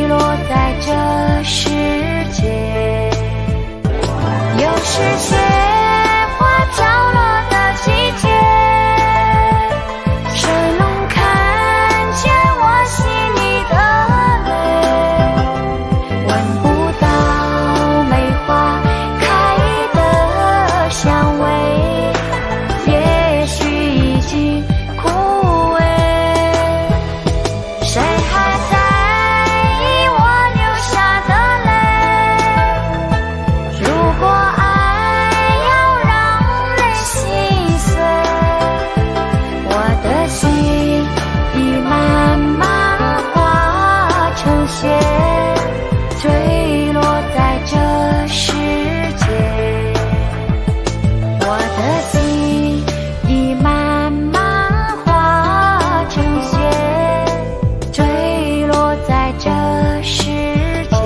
Speaker 8: 落在这世界。又是雪花飘落的季节，谁能看见我心里的泪？闻不到梅花开的香味，也许已经枯萎。谁还在意我流下的泪？如果爱要让人心碎，我的心已慢慢化成雪，坠落在这世界。我的心已慢慢化成雪，坠落在这世界。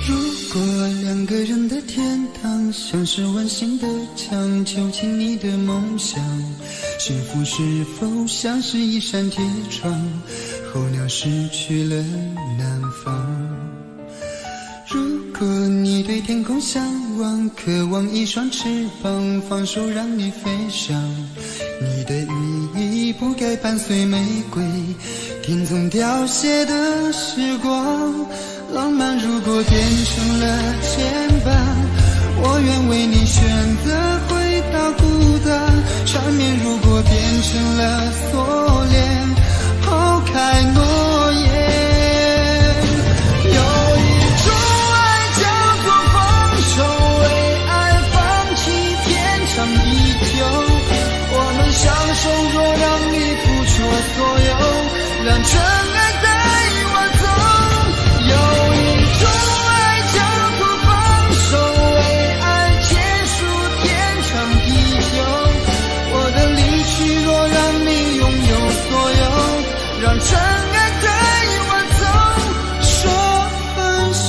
Speaker 5: 如果两个人的天堂像是温馨的墙，囚禁你的梦想，幸福是否像是一扇铁窗，候鸟失去了南方。如果你对天空向往，渴望一双翅膀，放手让你飞翔，你的羽翼不该伴随玫瑰，听从凋谢的时光。浪漫如果变成了牵绊，我愿为你选择回到孤单。缠绵如果变成了锁链，抛开诺言。有一种爱叫做放手，为爱放弃天长地久。我们相守，若让你付出所有，让真爱带我走。有一种爱叫做放手，为爱结束天长地久。我的离去若让你拥有所有，让真爱带我走，说分手。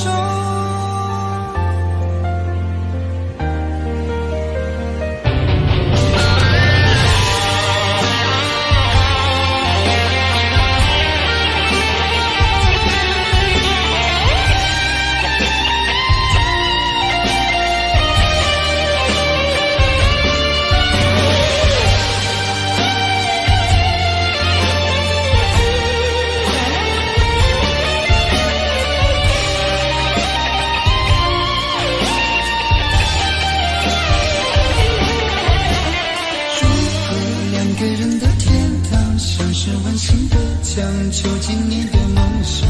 Speaker 5: 囚禁你的梦想，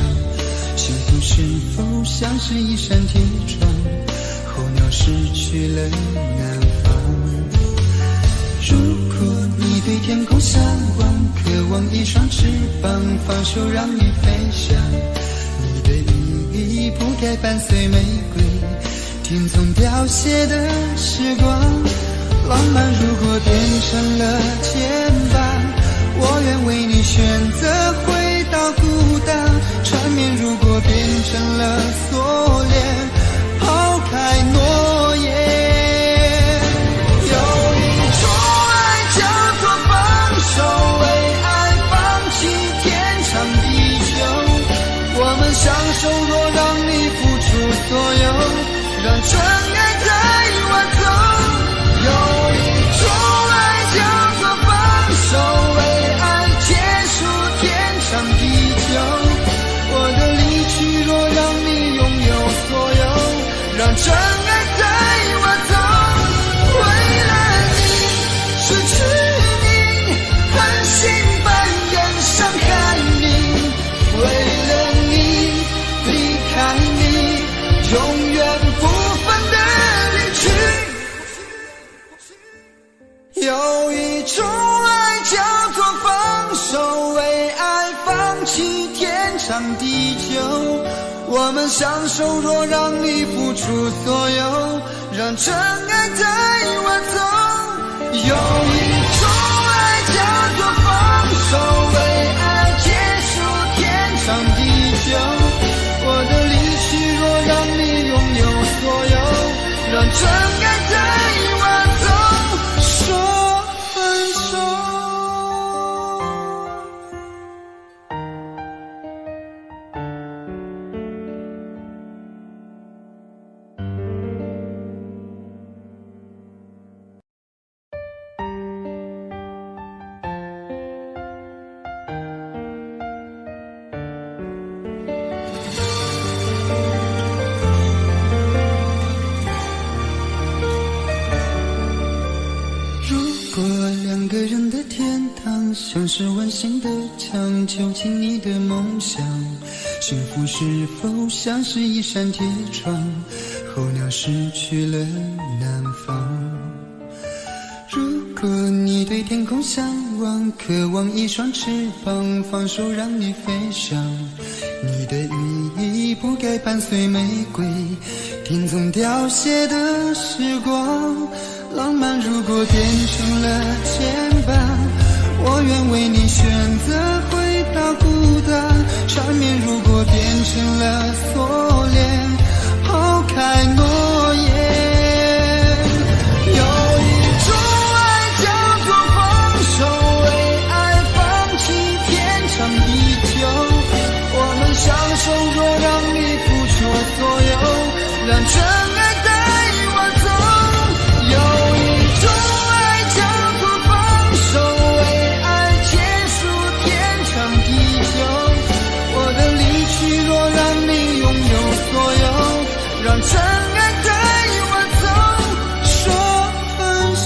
Speaker 5: 幸福是否像是一扇铁窗，候鸟失去了南方。如果
Speaker 4: 天空向往，渴望一双翅膀，放手让你飞翔。你的羽翼不该伴随玫瑰，听从凋谢的时光。浪漫如果变成了牵绊，我愿为你选择回到孤单。缠绵如果变成了锁链，抛开诺言。有一种爱叫做放手，为爱放弃天长地久。我们相守，若让你付出所有，让真爱在挽走。有一种爱叫做放手，为爱结束天长地久。我的离去若让你拥有所有，让真爱在挽走。为了你失去你，狠心扮演伤害你，为了你离开你，永远不分的离去。有一种爱叫做放手，为爱放弃天长地久。我们相守，若让你付出所有，让真爱在挽走。有一种爱叫做放手，为爱结束天长地久。我的离去若让你拥有所有，让真爱在挽走。说分手。两个人的天堂，像是温馨的墙，囚禁你的梦想。幸福是否像是一扇铁窗，候鸟失去了南方。如果你对天空向往，渴望一双翅膀，放手让你飞翔。你的羽翼不该伴随玫瑰，听从凋谢的时光。浪漫如果变成了牵绊，我愿为你选择回到孤单。缠绵如果变成了锁链，抛开诺言。有一种爱叫做放手，为爱放弃天长地久。我们相守，若让你付出所有，让真爱在挽走。有一种爱叫做放手，为爱结束天长地久。我的离去若让你拥有所有，让真爱在挽走。说分手。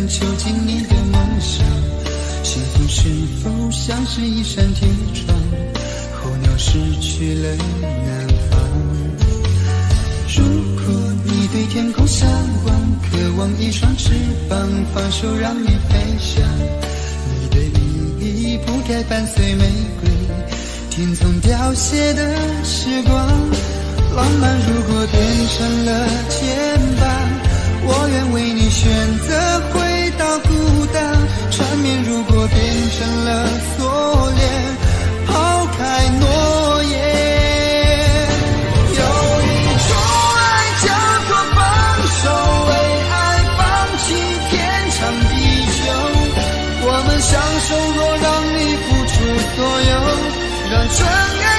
Speaker 4: 囚禁你的梦想，幸福是否像是一扇铁窗，候鸟失去了南方。如果你对天空向往，渴望一双翅膀，放手让你飞翔。你的羽翼不该伴随玫瑰，听从凋谢的时光。浪漫如果变成了牵绊，我愿为你选择回到孤单。缠绵如果变成了锁链，抛开诺言。有一种爱叫做放手，为爱放弃天长地久。我们相守，若让你付出所有，让真爱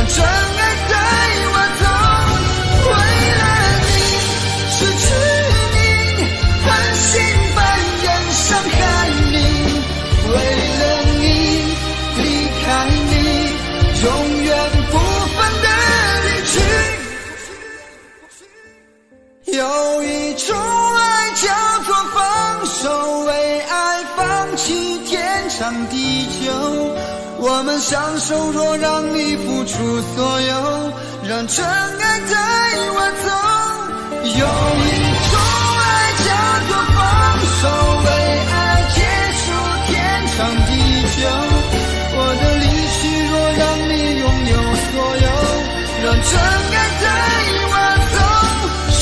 Speaker 4: 让真爱带我走。为了你失去你，狠心扮演伤害你，为了你离开你，永远不分的离去。有一种爱叫做放手，为爱放弃天长地久。我们相守，若让你付出所有，让真爱带我走。有一种爱叫做放手，为爱结束天长地久。我的离去，若让你拥有所有，让真爱带我走，说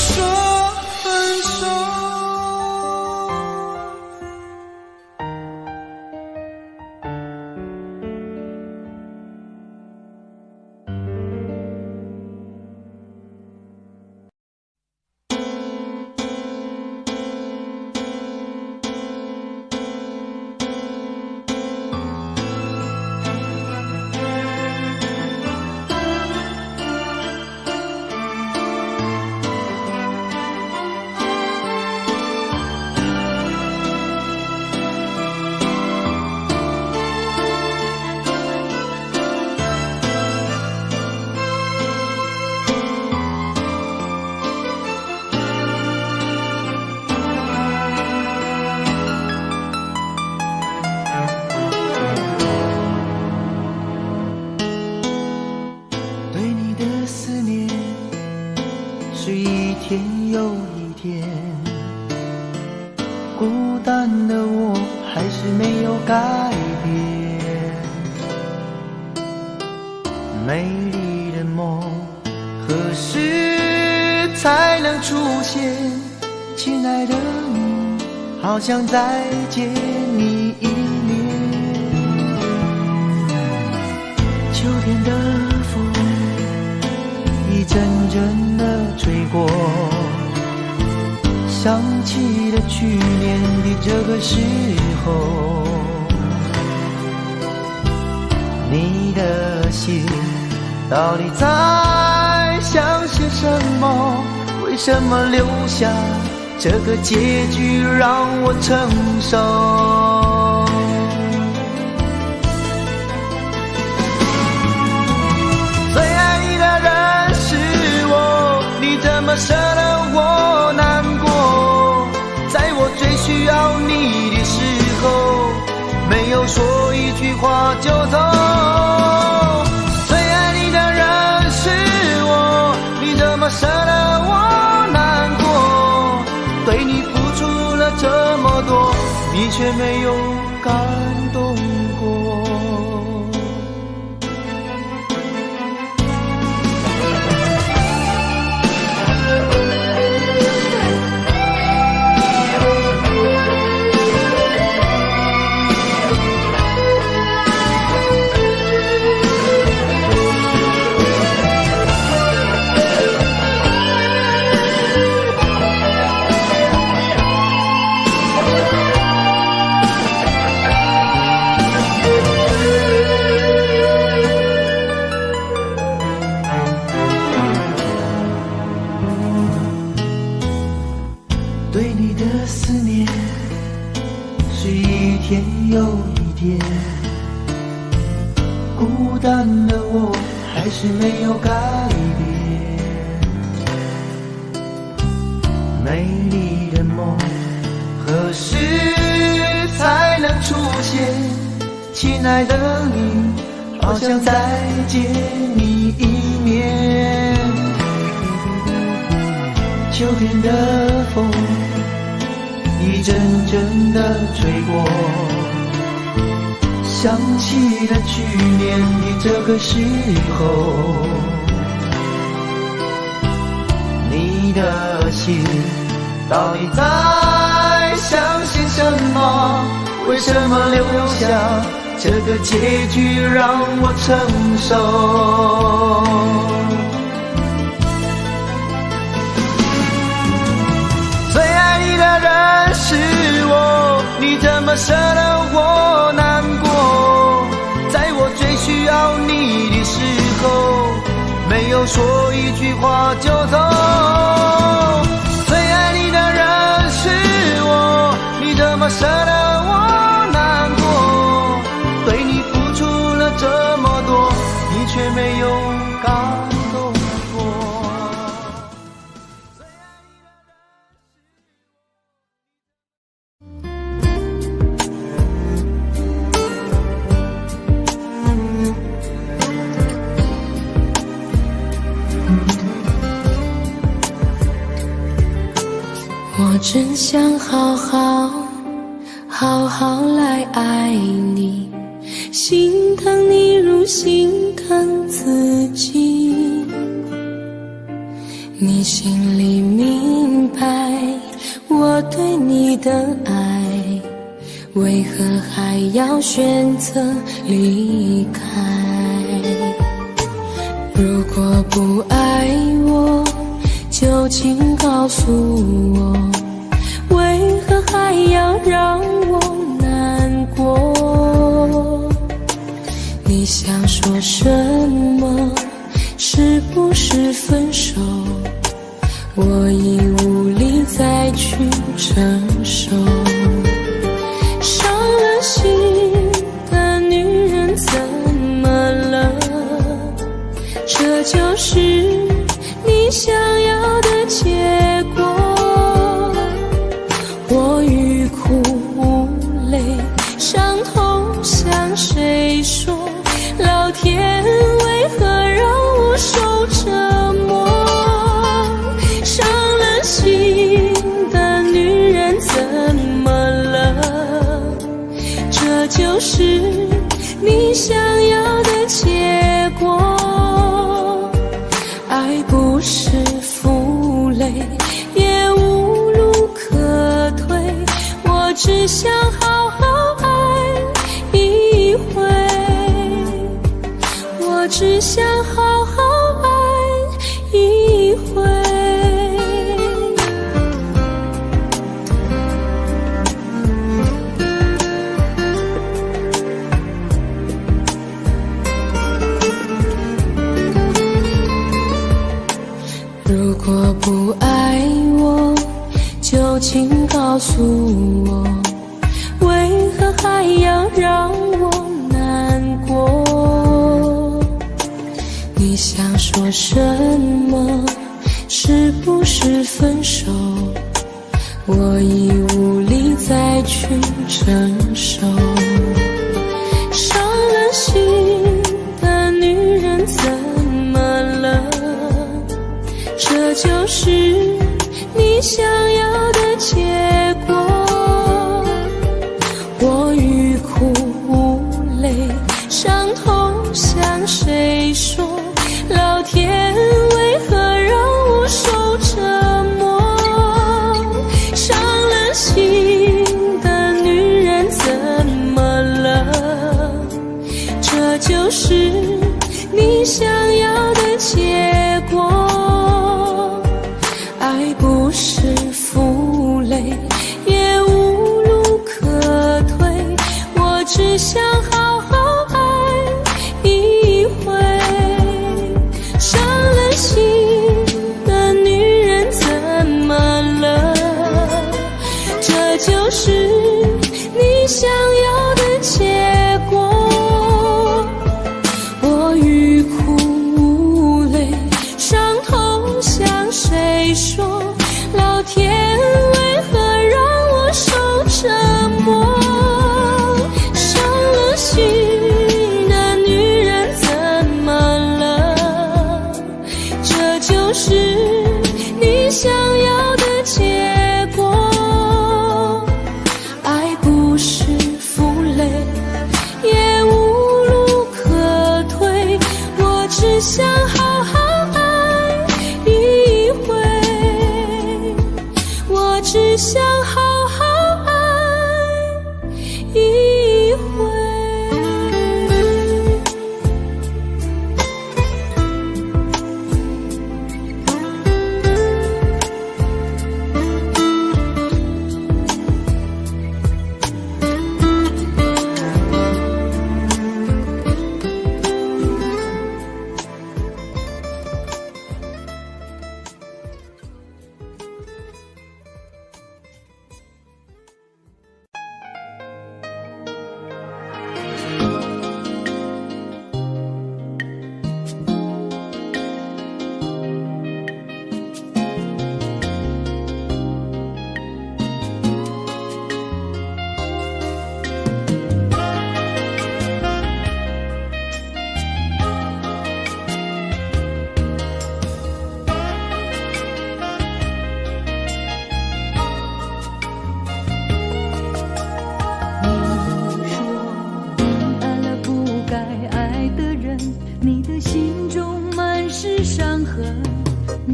Speaker 4: 分手。孤单的我还是没有改变，美丽的梦何时才能出现？亲爱的你，好想再见你一面。秋天的风一阵阵的吹过，想起了去年的这个时候，你的心到底在想些什么？为什么留下这个结局让我承受？最爱你的人是我，你怎么舍得我难过？在我最需要你的时候，没有说一句话就走。最爱你的人是我，你怎么舍得我难过？对你付出了这么多，你却没有感动过。对你的思念是一天又一天，孤单的我还是没有改变，美丽的梦何时才能出现？亲爱的你，好想再见你一面。秋天的风一阵阵的吹过，想起了去年的这个时候，你的心到底在想些什么？为什么留下这个结局让我承受？最爱你的人是我，你怎么舍得我难过？在我最需要你的时候，没有说一句话就走。最爱你的人是我，你怎么舍得我难过？对你付出了这么多，你却没有感动过。
Speaker 2: 我真想好好来爱你，心疼你如心疼自己。你心里明白我对你的爱，为何还要选择离开？如果不爱我，就请告诉我，为何还要让我难过？你想说什么？是不是分手？我已无力再去承受。伤了心的女人怎么了？这就是你想要的结果。我欲哭无泪，伤痛向谁说？老天为何让我受折磨？伤了心的女人怎么了？这就是你想要的结果。爱不是负累，也无路可退，我只想好好爱一回，我只想好好爱一回。如果不爱我，就请告诉我，为何还要让我难过？你想说什么？是不是分手？我已无力再去承受。伤了心的女人怎么了？这就是你想要的结果。我欲哭无泪，伤痛向谁说？老天为何让我受折磨？伤了心的女人怎么了？这就是你想要的结果。爱不是负累，也无路可退，我只想好好爱一回。伤了心的女人怎么了？这就是你想要的结果。我欲哭无泪，伤痛向谁说？老天为何让我受折磨？伤了心的女人怎么了？这就是你想要的结果。爱不是负累，也无路可退，我只想好好爱一回，我只想好好爱一回。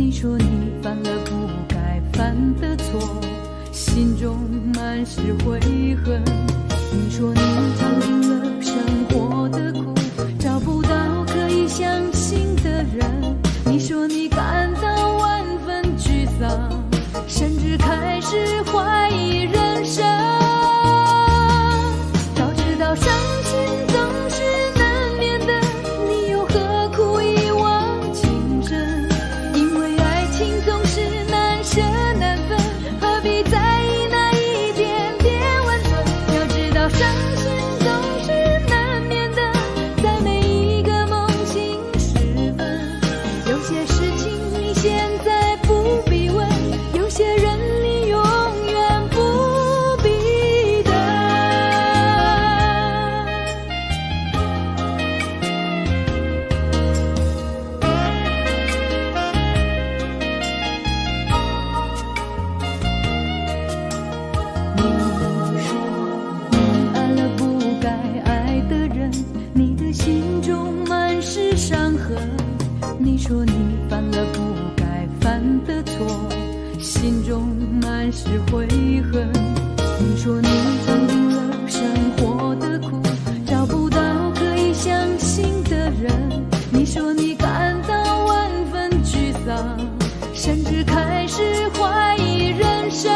Speaker 2: 你说你犯了不该犯的错，心中满是悔恨。你说你尝尽了生活的苦，找不到可以相信的人。你说你感到万分沮丧，甚至开始怀疑人生。早知道伤心总是难免的，你又何苦一往情深？因为爱情总是难舍难分，何必在意那一点点温存？要知道伤心总是难免的，在每一个梦醒时分。有些事情你现在不必问，有些人你永远不必等。你说你爱了不该爱的人，你的心中满是伤痕。你说你犯了不该犯的错，心中满是悔恨。你说你尝尽了生活的苦，找不到可以相信的人。你说你感到万分沮丧，甚至开始怀疑人生。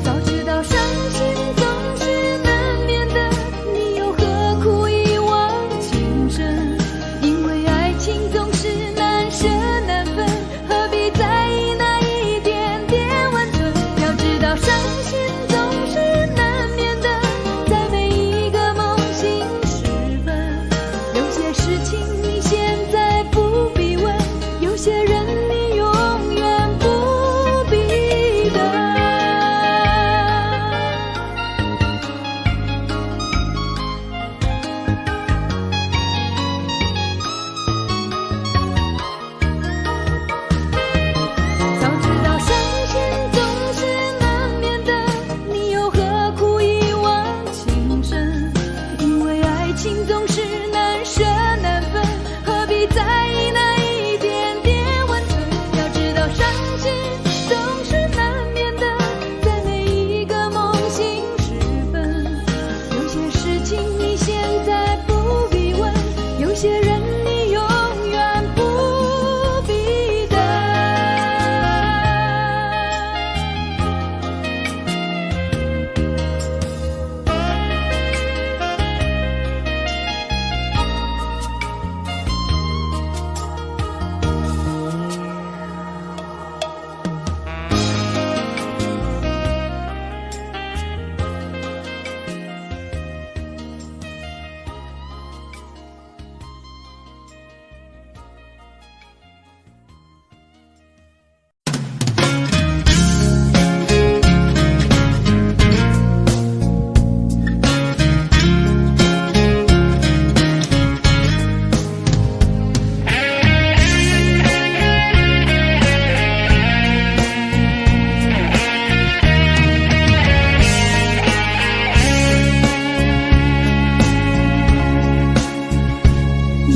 Speaker 2: 早知道伤心总是难免的，你又何苦一往情深？因为爱情总是难舍难分，何必在意那一点点温存？要知道伤心总是难免的，在每一个梦醒时分。有些事情你现在不必问，有些人你永远不必等。早知道伤心总是难免的，你又何苦一往情深？因为爱情总是难舍难分，何必在意那一点点温存？要知道伤心总是难免的，在每一个梦醒时分。有些事情你现在不必问，有些人你永远不必等。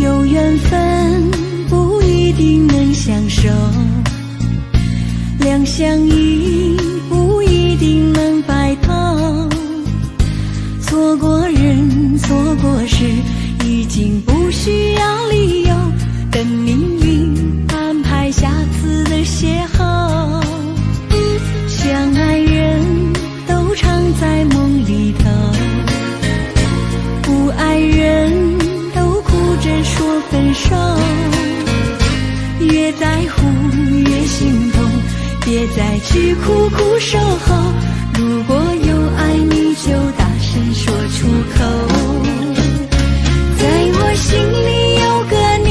Speaker 8: 有缘分不一定能相守，两相依不一定能白头。错过人，错过事，已经不需要理由，等命运安排下次的邂逅。相爱人都常在梦里头，不爱人都哭着说分手。越在乎越心痛，别再去苦苦守候。如果有爱你就大声说出口。在我心里有个你，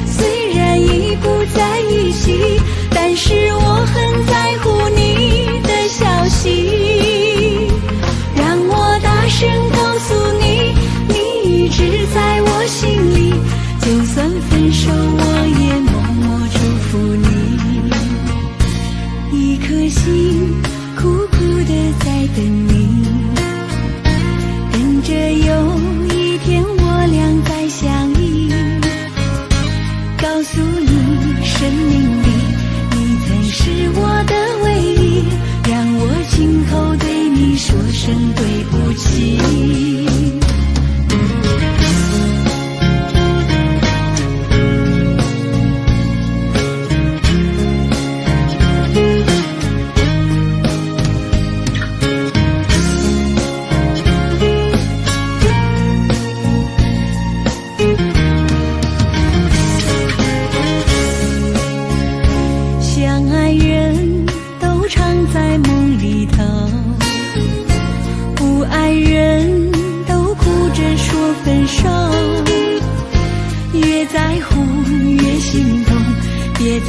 Speaker 8: 虽然已不在一起，但是我很在乎你的消息。让我大声告诉你，你一直在我心里，就算分手我也默默祝福你。一颗心苦苦的在等你，等着有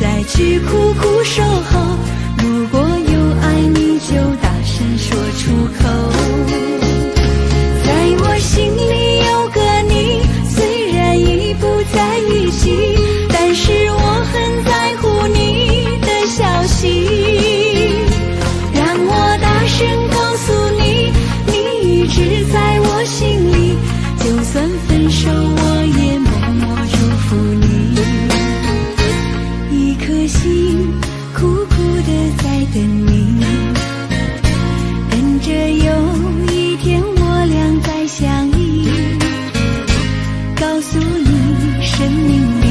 Speaker 8: 再去苦苦守候。如果有爱你就大声说出口。在我心里有个你，虽然已不在一起，但是我很在乎你的消息。让我大声告诉你，你一直在我心里，就算分手我也默默祝福你。一颗心苦苦地在等你，等着有一天我俩再相依。告诉你，生命里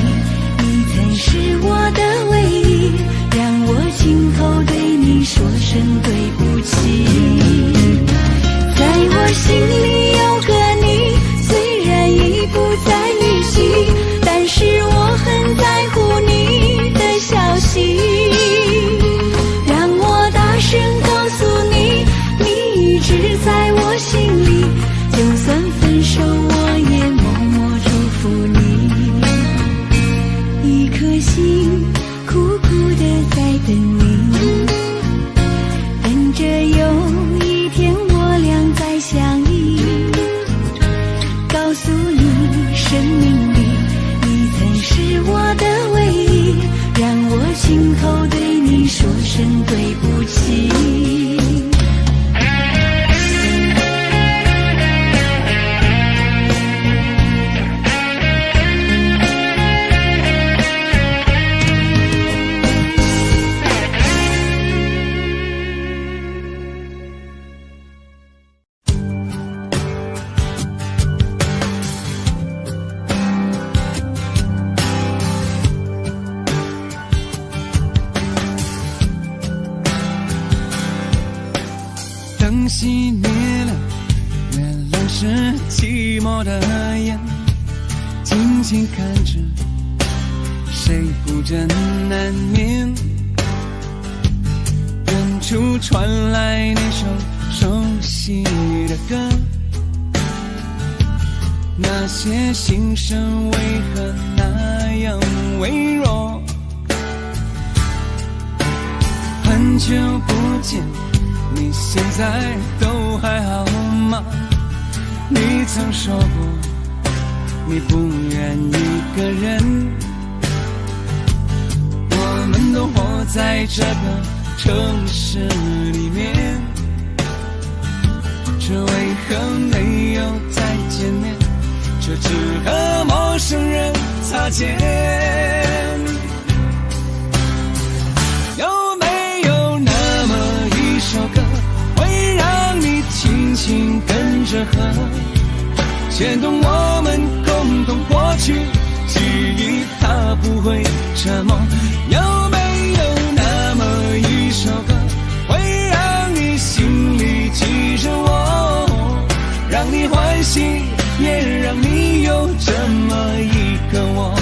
Speaker 8: 你曾是我的唯一，让我亲口对你说声对不起。在我心里有个你，虽然已不在一起，但是我很在乎你的消息。让我大声告诉你，你一直在我心里，就算分手我也默默祝福你。一颗心苦苦地在等你，等着有一天我俩再相依。告诉你，生命里你曾是我的唯一，让我亲口对你说声对不起。
Speaker 5: 灯熄灭了，月亮是寂寞的眼，静静看着谁不真难眠。远处传来那首熟悉的歌，那些心声为何那样微弱？很久不见，你现在都还好吗？你曾说过你不愿一个人，我们都活在这个城市里面，却为何没有再见面，却只和陌生人擦肩？有没有那么一首歌，会让你轻轻跟着和，牵动我们共同过去记忆，它不会沉默？有没有那么一首歌，会让你心里记着我，让你欢喜，也让你有这么一个我？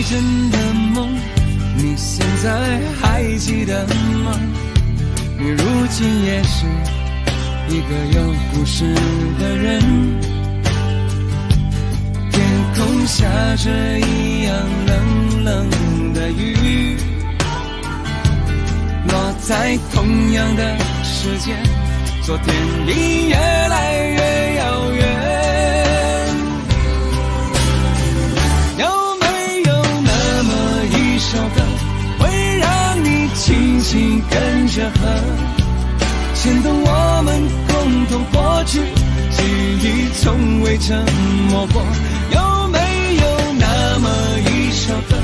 Speaker 5: 真的梦，你现在还记得吗？你如今也是一个有故事的人，天空下着一样冷冷的雨，落在同样的时间，昨天已越来越遥远。首歌会让你轻轻跟着和，牵动我们共同过去记忆，从未沉默过。有没有那么一首歌，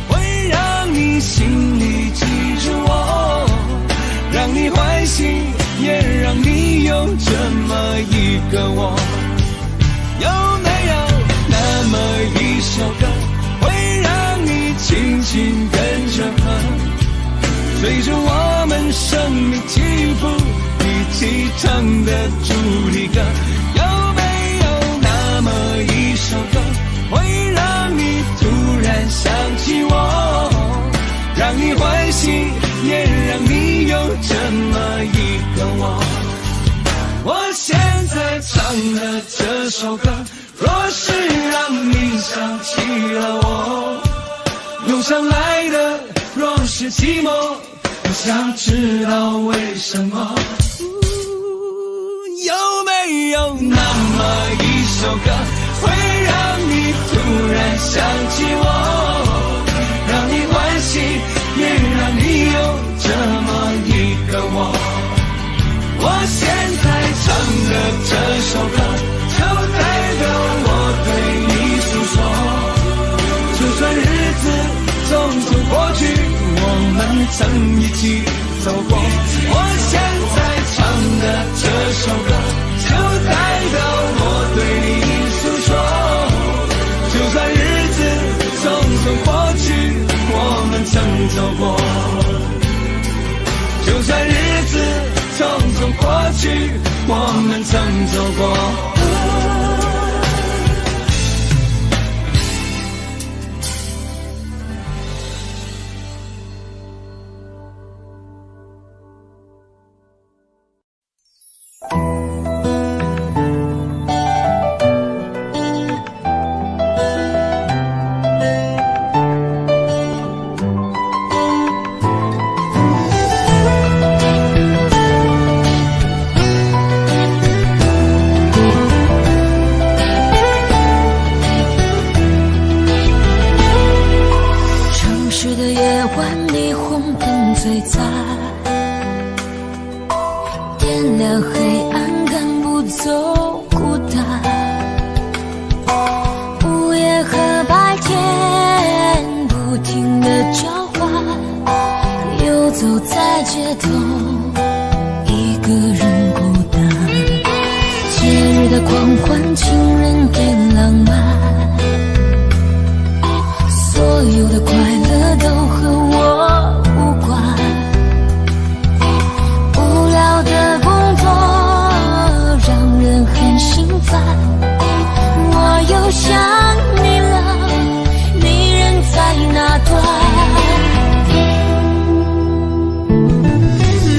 Speaker 5: 会让你心里记着我，让你欢喜，也让你有这么一个我？有没有那么一首歌，会让你轻轻
Speaker 3: 的这首歌，若是让你想起了我，涌上来的若是寂寞，我想知道为什么。有没有那么一首歌，会让你突然想起我，让你欢喜，也让你有这么一个我。我现在唱的这首歌，就代表我对你诉说。就算日子匆匆过去，我们曾一起走过。我现在唱的这首歌，就代表我对你诉说。就算日子匆匆过去，我们曾走过。就算日子匆匆过去，我们曾走过。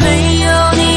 Speaker 2: 没有你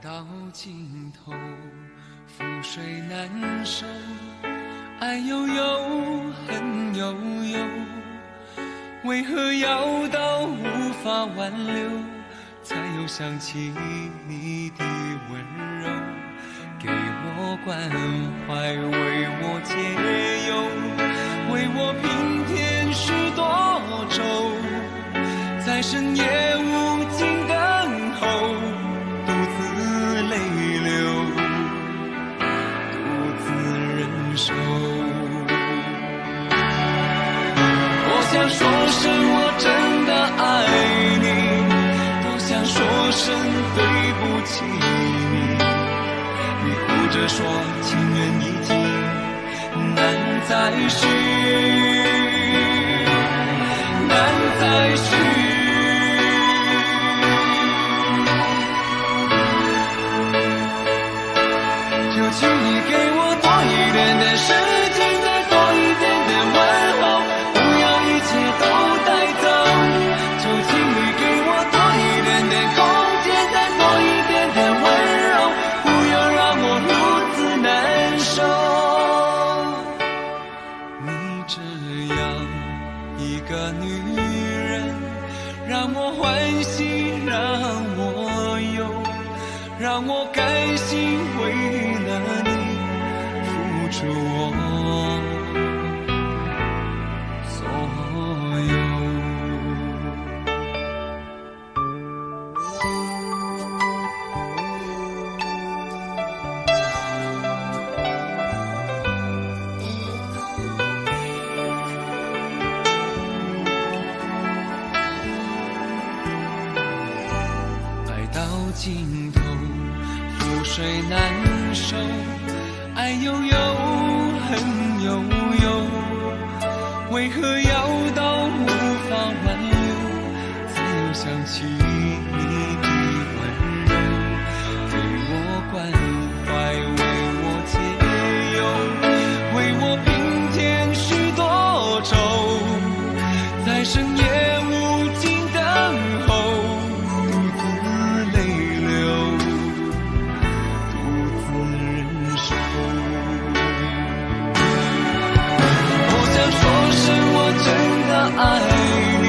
Speaker 5: 到尽头，覆水难收，爱悠悠，恨悠悠，为何要到无法挽留，才又想起你的温柔，给我关怀，为我解忧，为我平添许多愁，在深夜无尽等候，独自泪流，独自忍受。多想说声我真的爱你，多想说声对不起你，你哭着说情缘已尽，难再续，难再续。就请你给我多一点点时间，再多一点点问候，不要一切都带走。就请你给我多一点点空间，再多一点点温柔，不要让我如此难受。你这样一个女人，让我欢喜，让我忧，让我甘心为了你付出我所有。爱到尽头，覆水难收，爱悠悠，恨悠悠，为何要到无法挽留，才又想起你的温柔，给我关怀，为我解忧，为我平添许多愁，在深夜无尽等候，独自泪流，独自忍受。多想说声我真的爱你，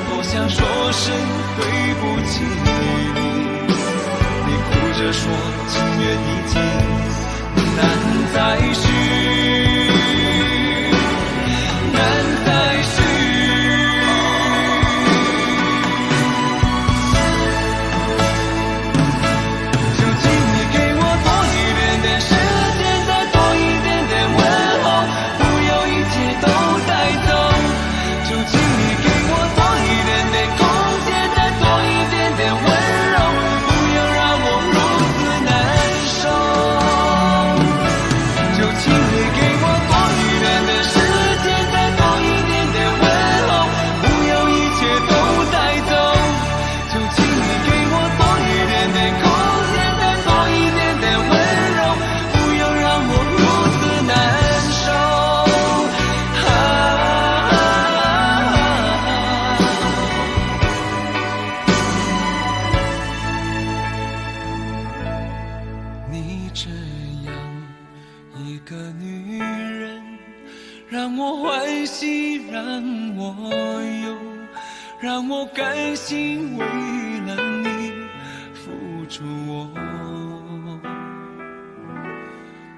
Speaker 5: 多想说声对不起你，你哭着说情缘已尽，难再续，难再续。就请你给我多一点点时间，再多一点点问候，不要一切都带走。就请你给我多一点点空间，再多一点点温柔，不要让我如此难受。就请你给我多一点点时间，再多一点点问候，不要一切都带走。就请你给我多一点点空间，再多一点点温柔，不要让我如此难受。你这样一个女人，让我欢喜，让我忧，让我甘心为了你付出我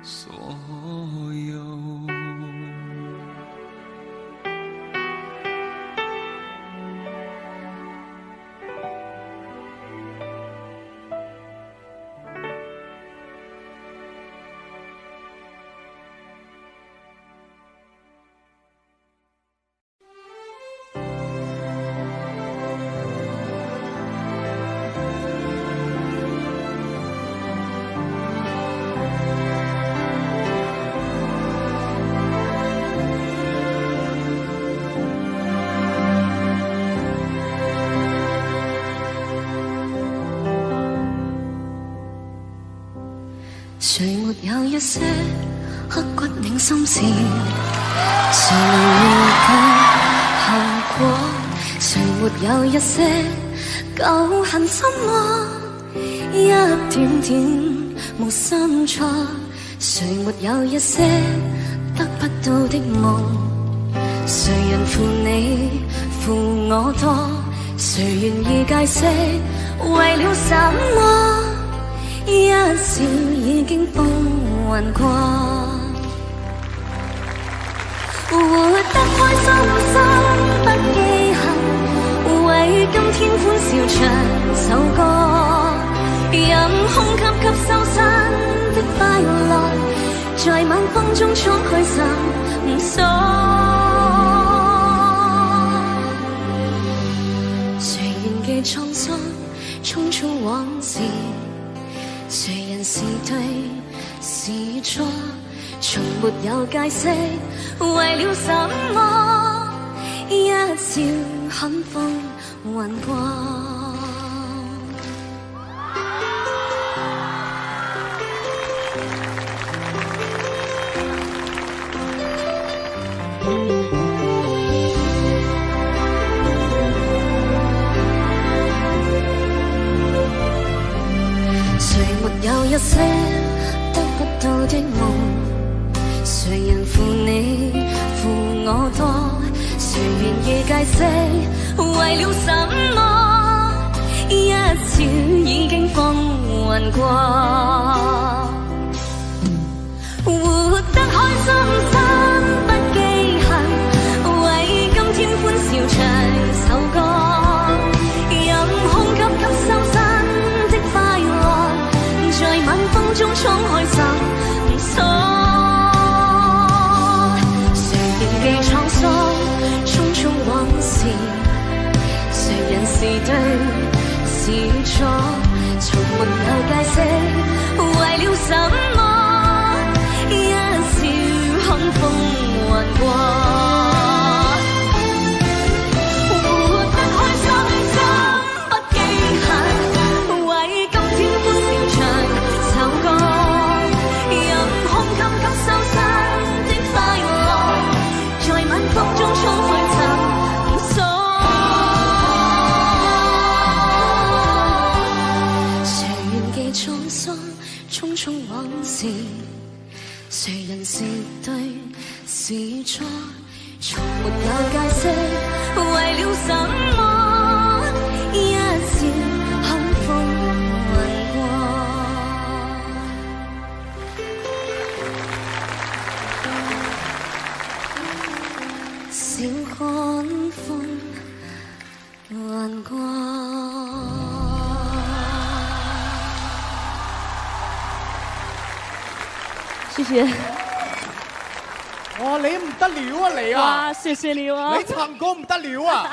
Speaker 5: 所有。
Speaker 2: 谁没有一些刻骨铭心事？谁能预計後果？誰沒有一些舊恨心魔？
Speaker 8: 一點點無心錯，誰沒有一些得不到的夢？誰人負你負我多？誰願意解釋為了什麼？一笑已經風雲過，活得開心心不記恨，為今天歡笑唱首歌，任空吸吸收新的快樂，在晚風中敞開心鎖。誰願記滄桑匆匆往事？誰人是對是錯？從沒有解釋為了什麼？一笑看風雲過。有一些得不到的夢，誰人負你負我多？誰願意解釋為了什麼？一笑已經風雲過，活得開心心不記恨，為今天歡笑唱首歌，任空吸吸收新的快樂，在晚風中敞開心鎖。誰願記滄桑匆匆往事？誰人是對是錯？從沒有解釋為了什麼？一笑看風雲過。匆匆往事，誰人是對是錯？從沒有解釋為了什麼？一笑看風雲過。笑看風雲過。
Speaker 9: 謝謝。
Speaker 10: 哇，你唔得了啊你啊！
Speaker 9: 哇，謝謝你啊！
Speaker 10: 你唱歌唔得了啊！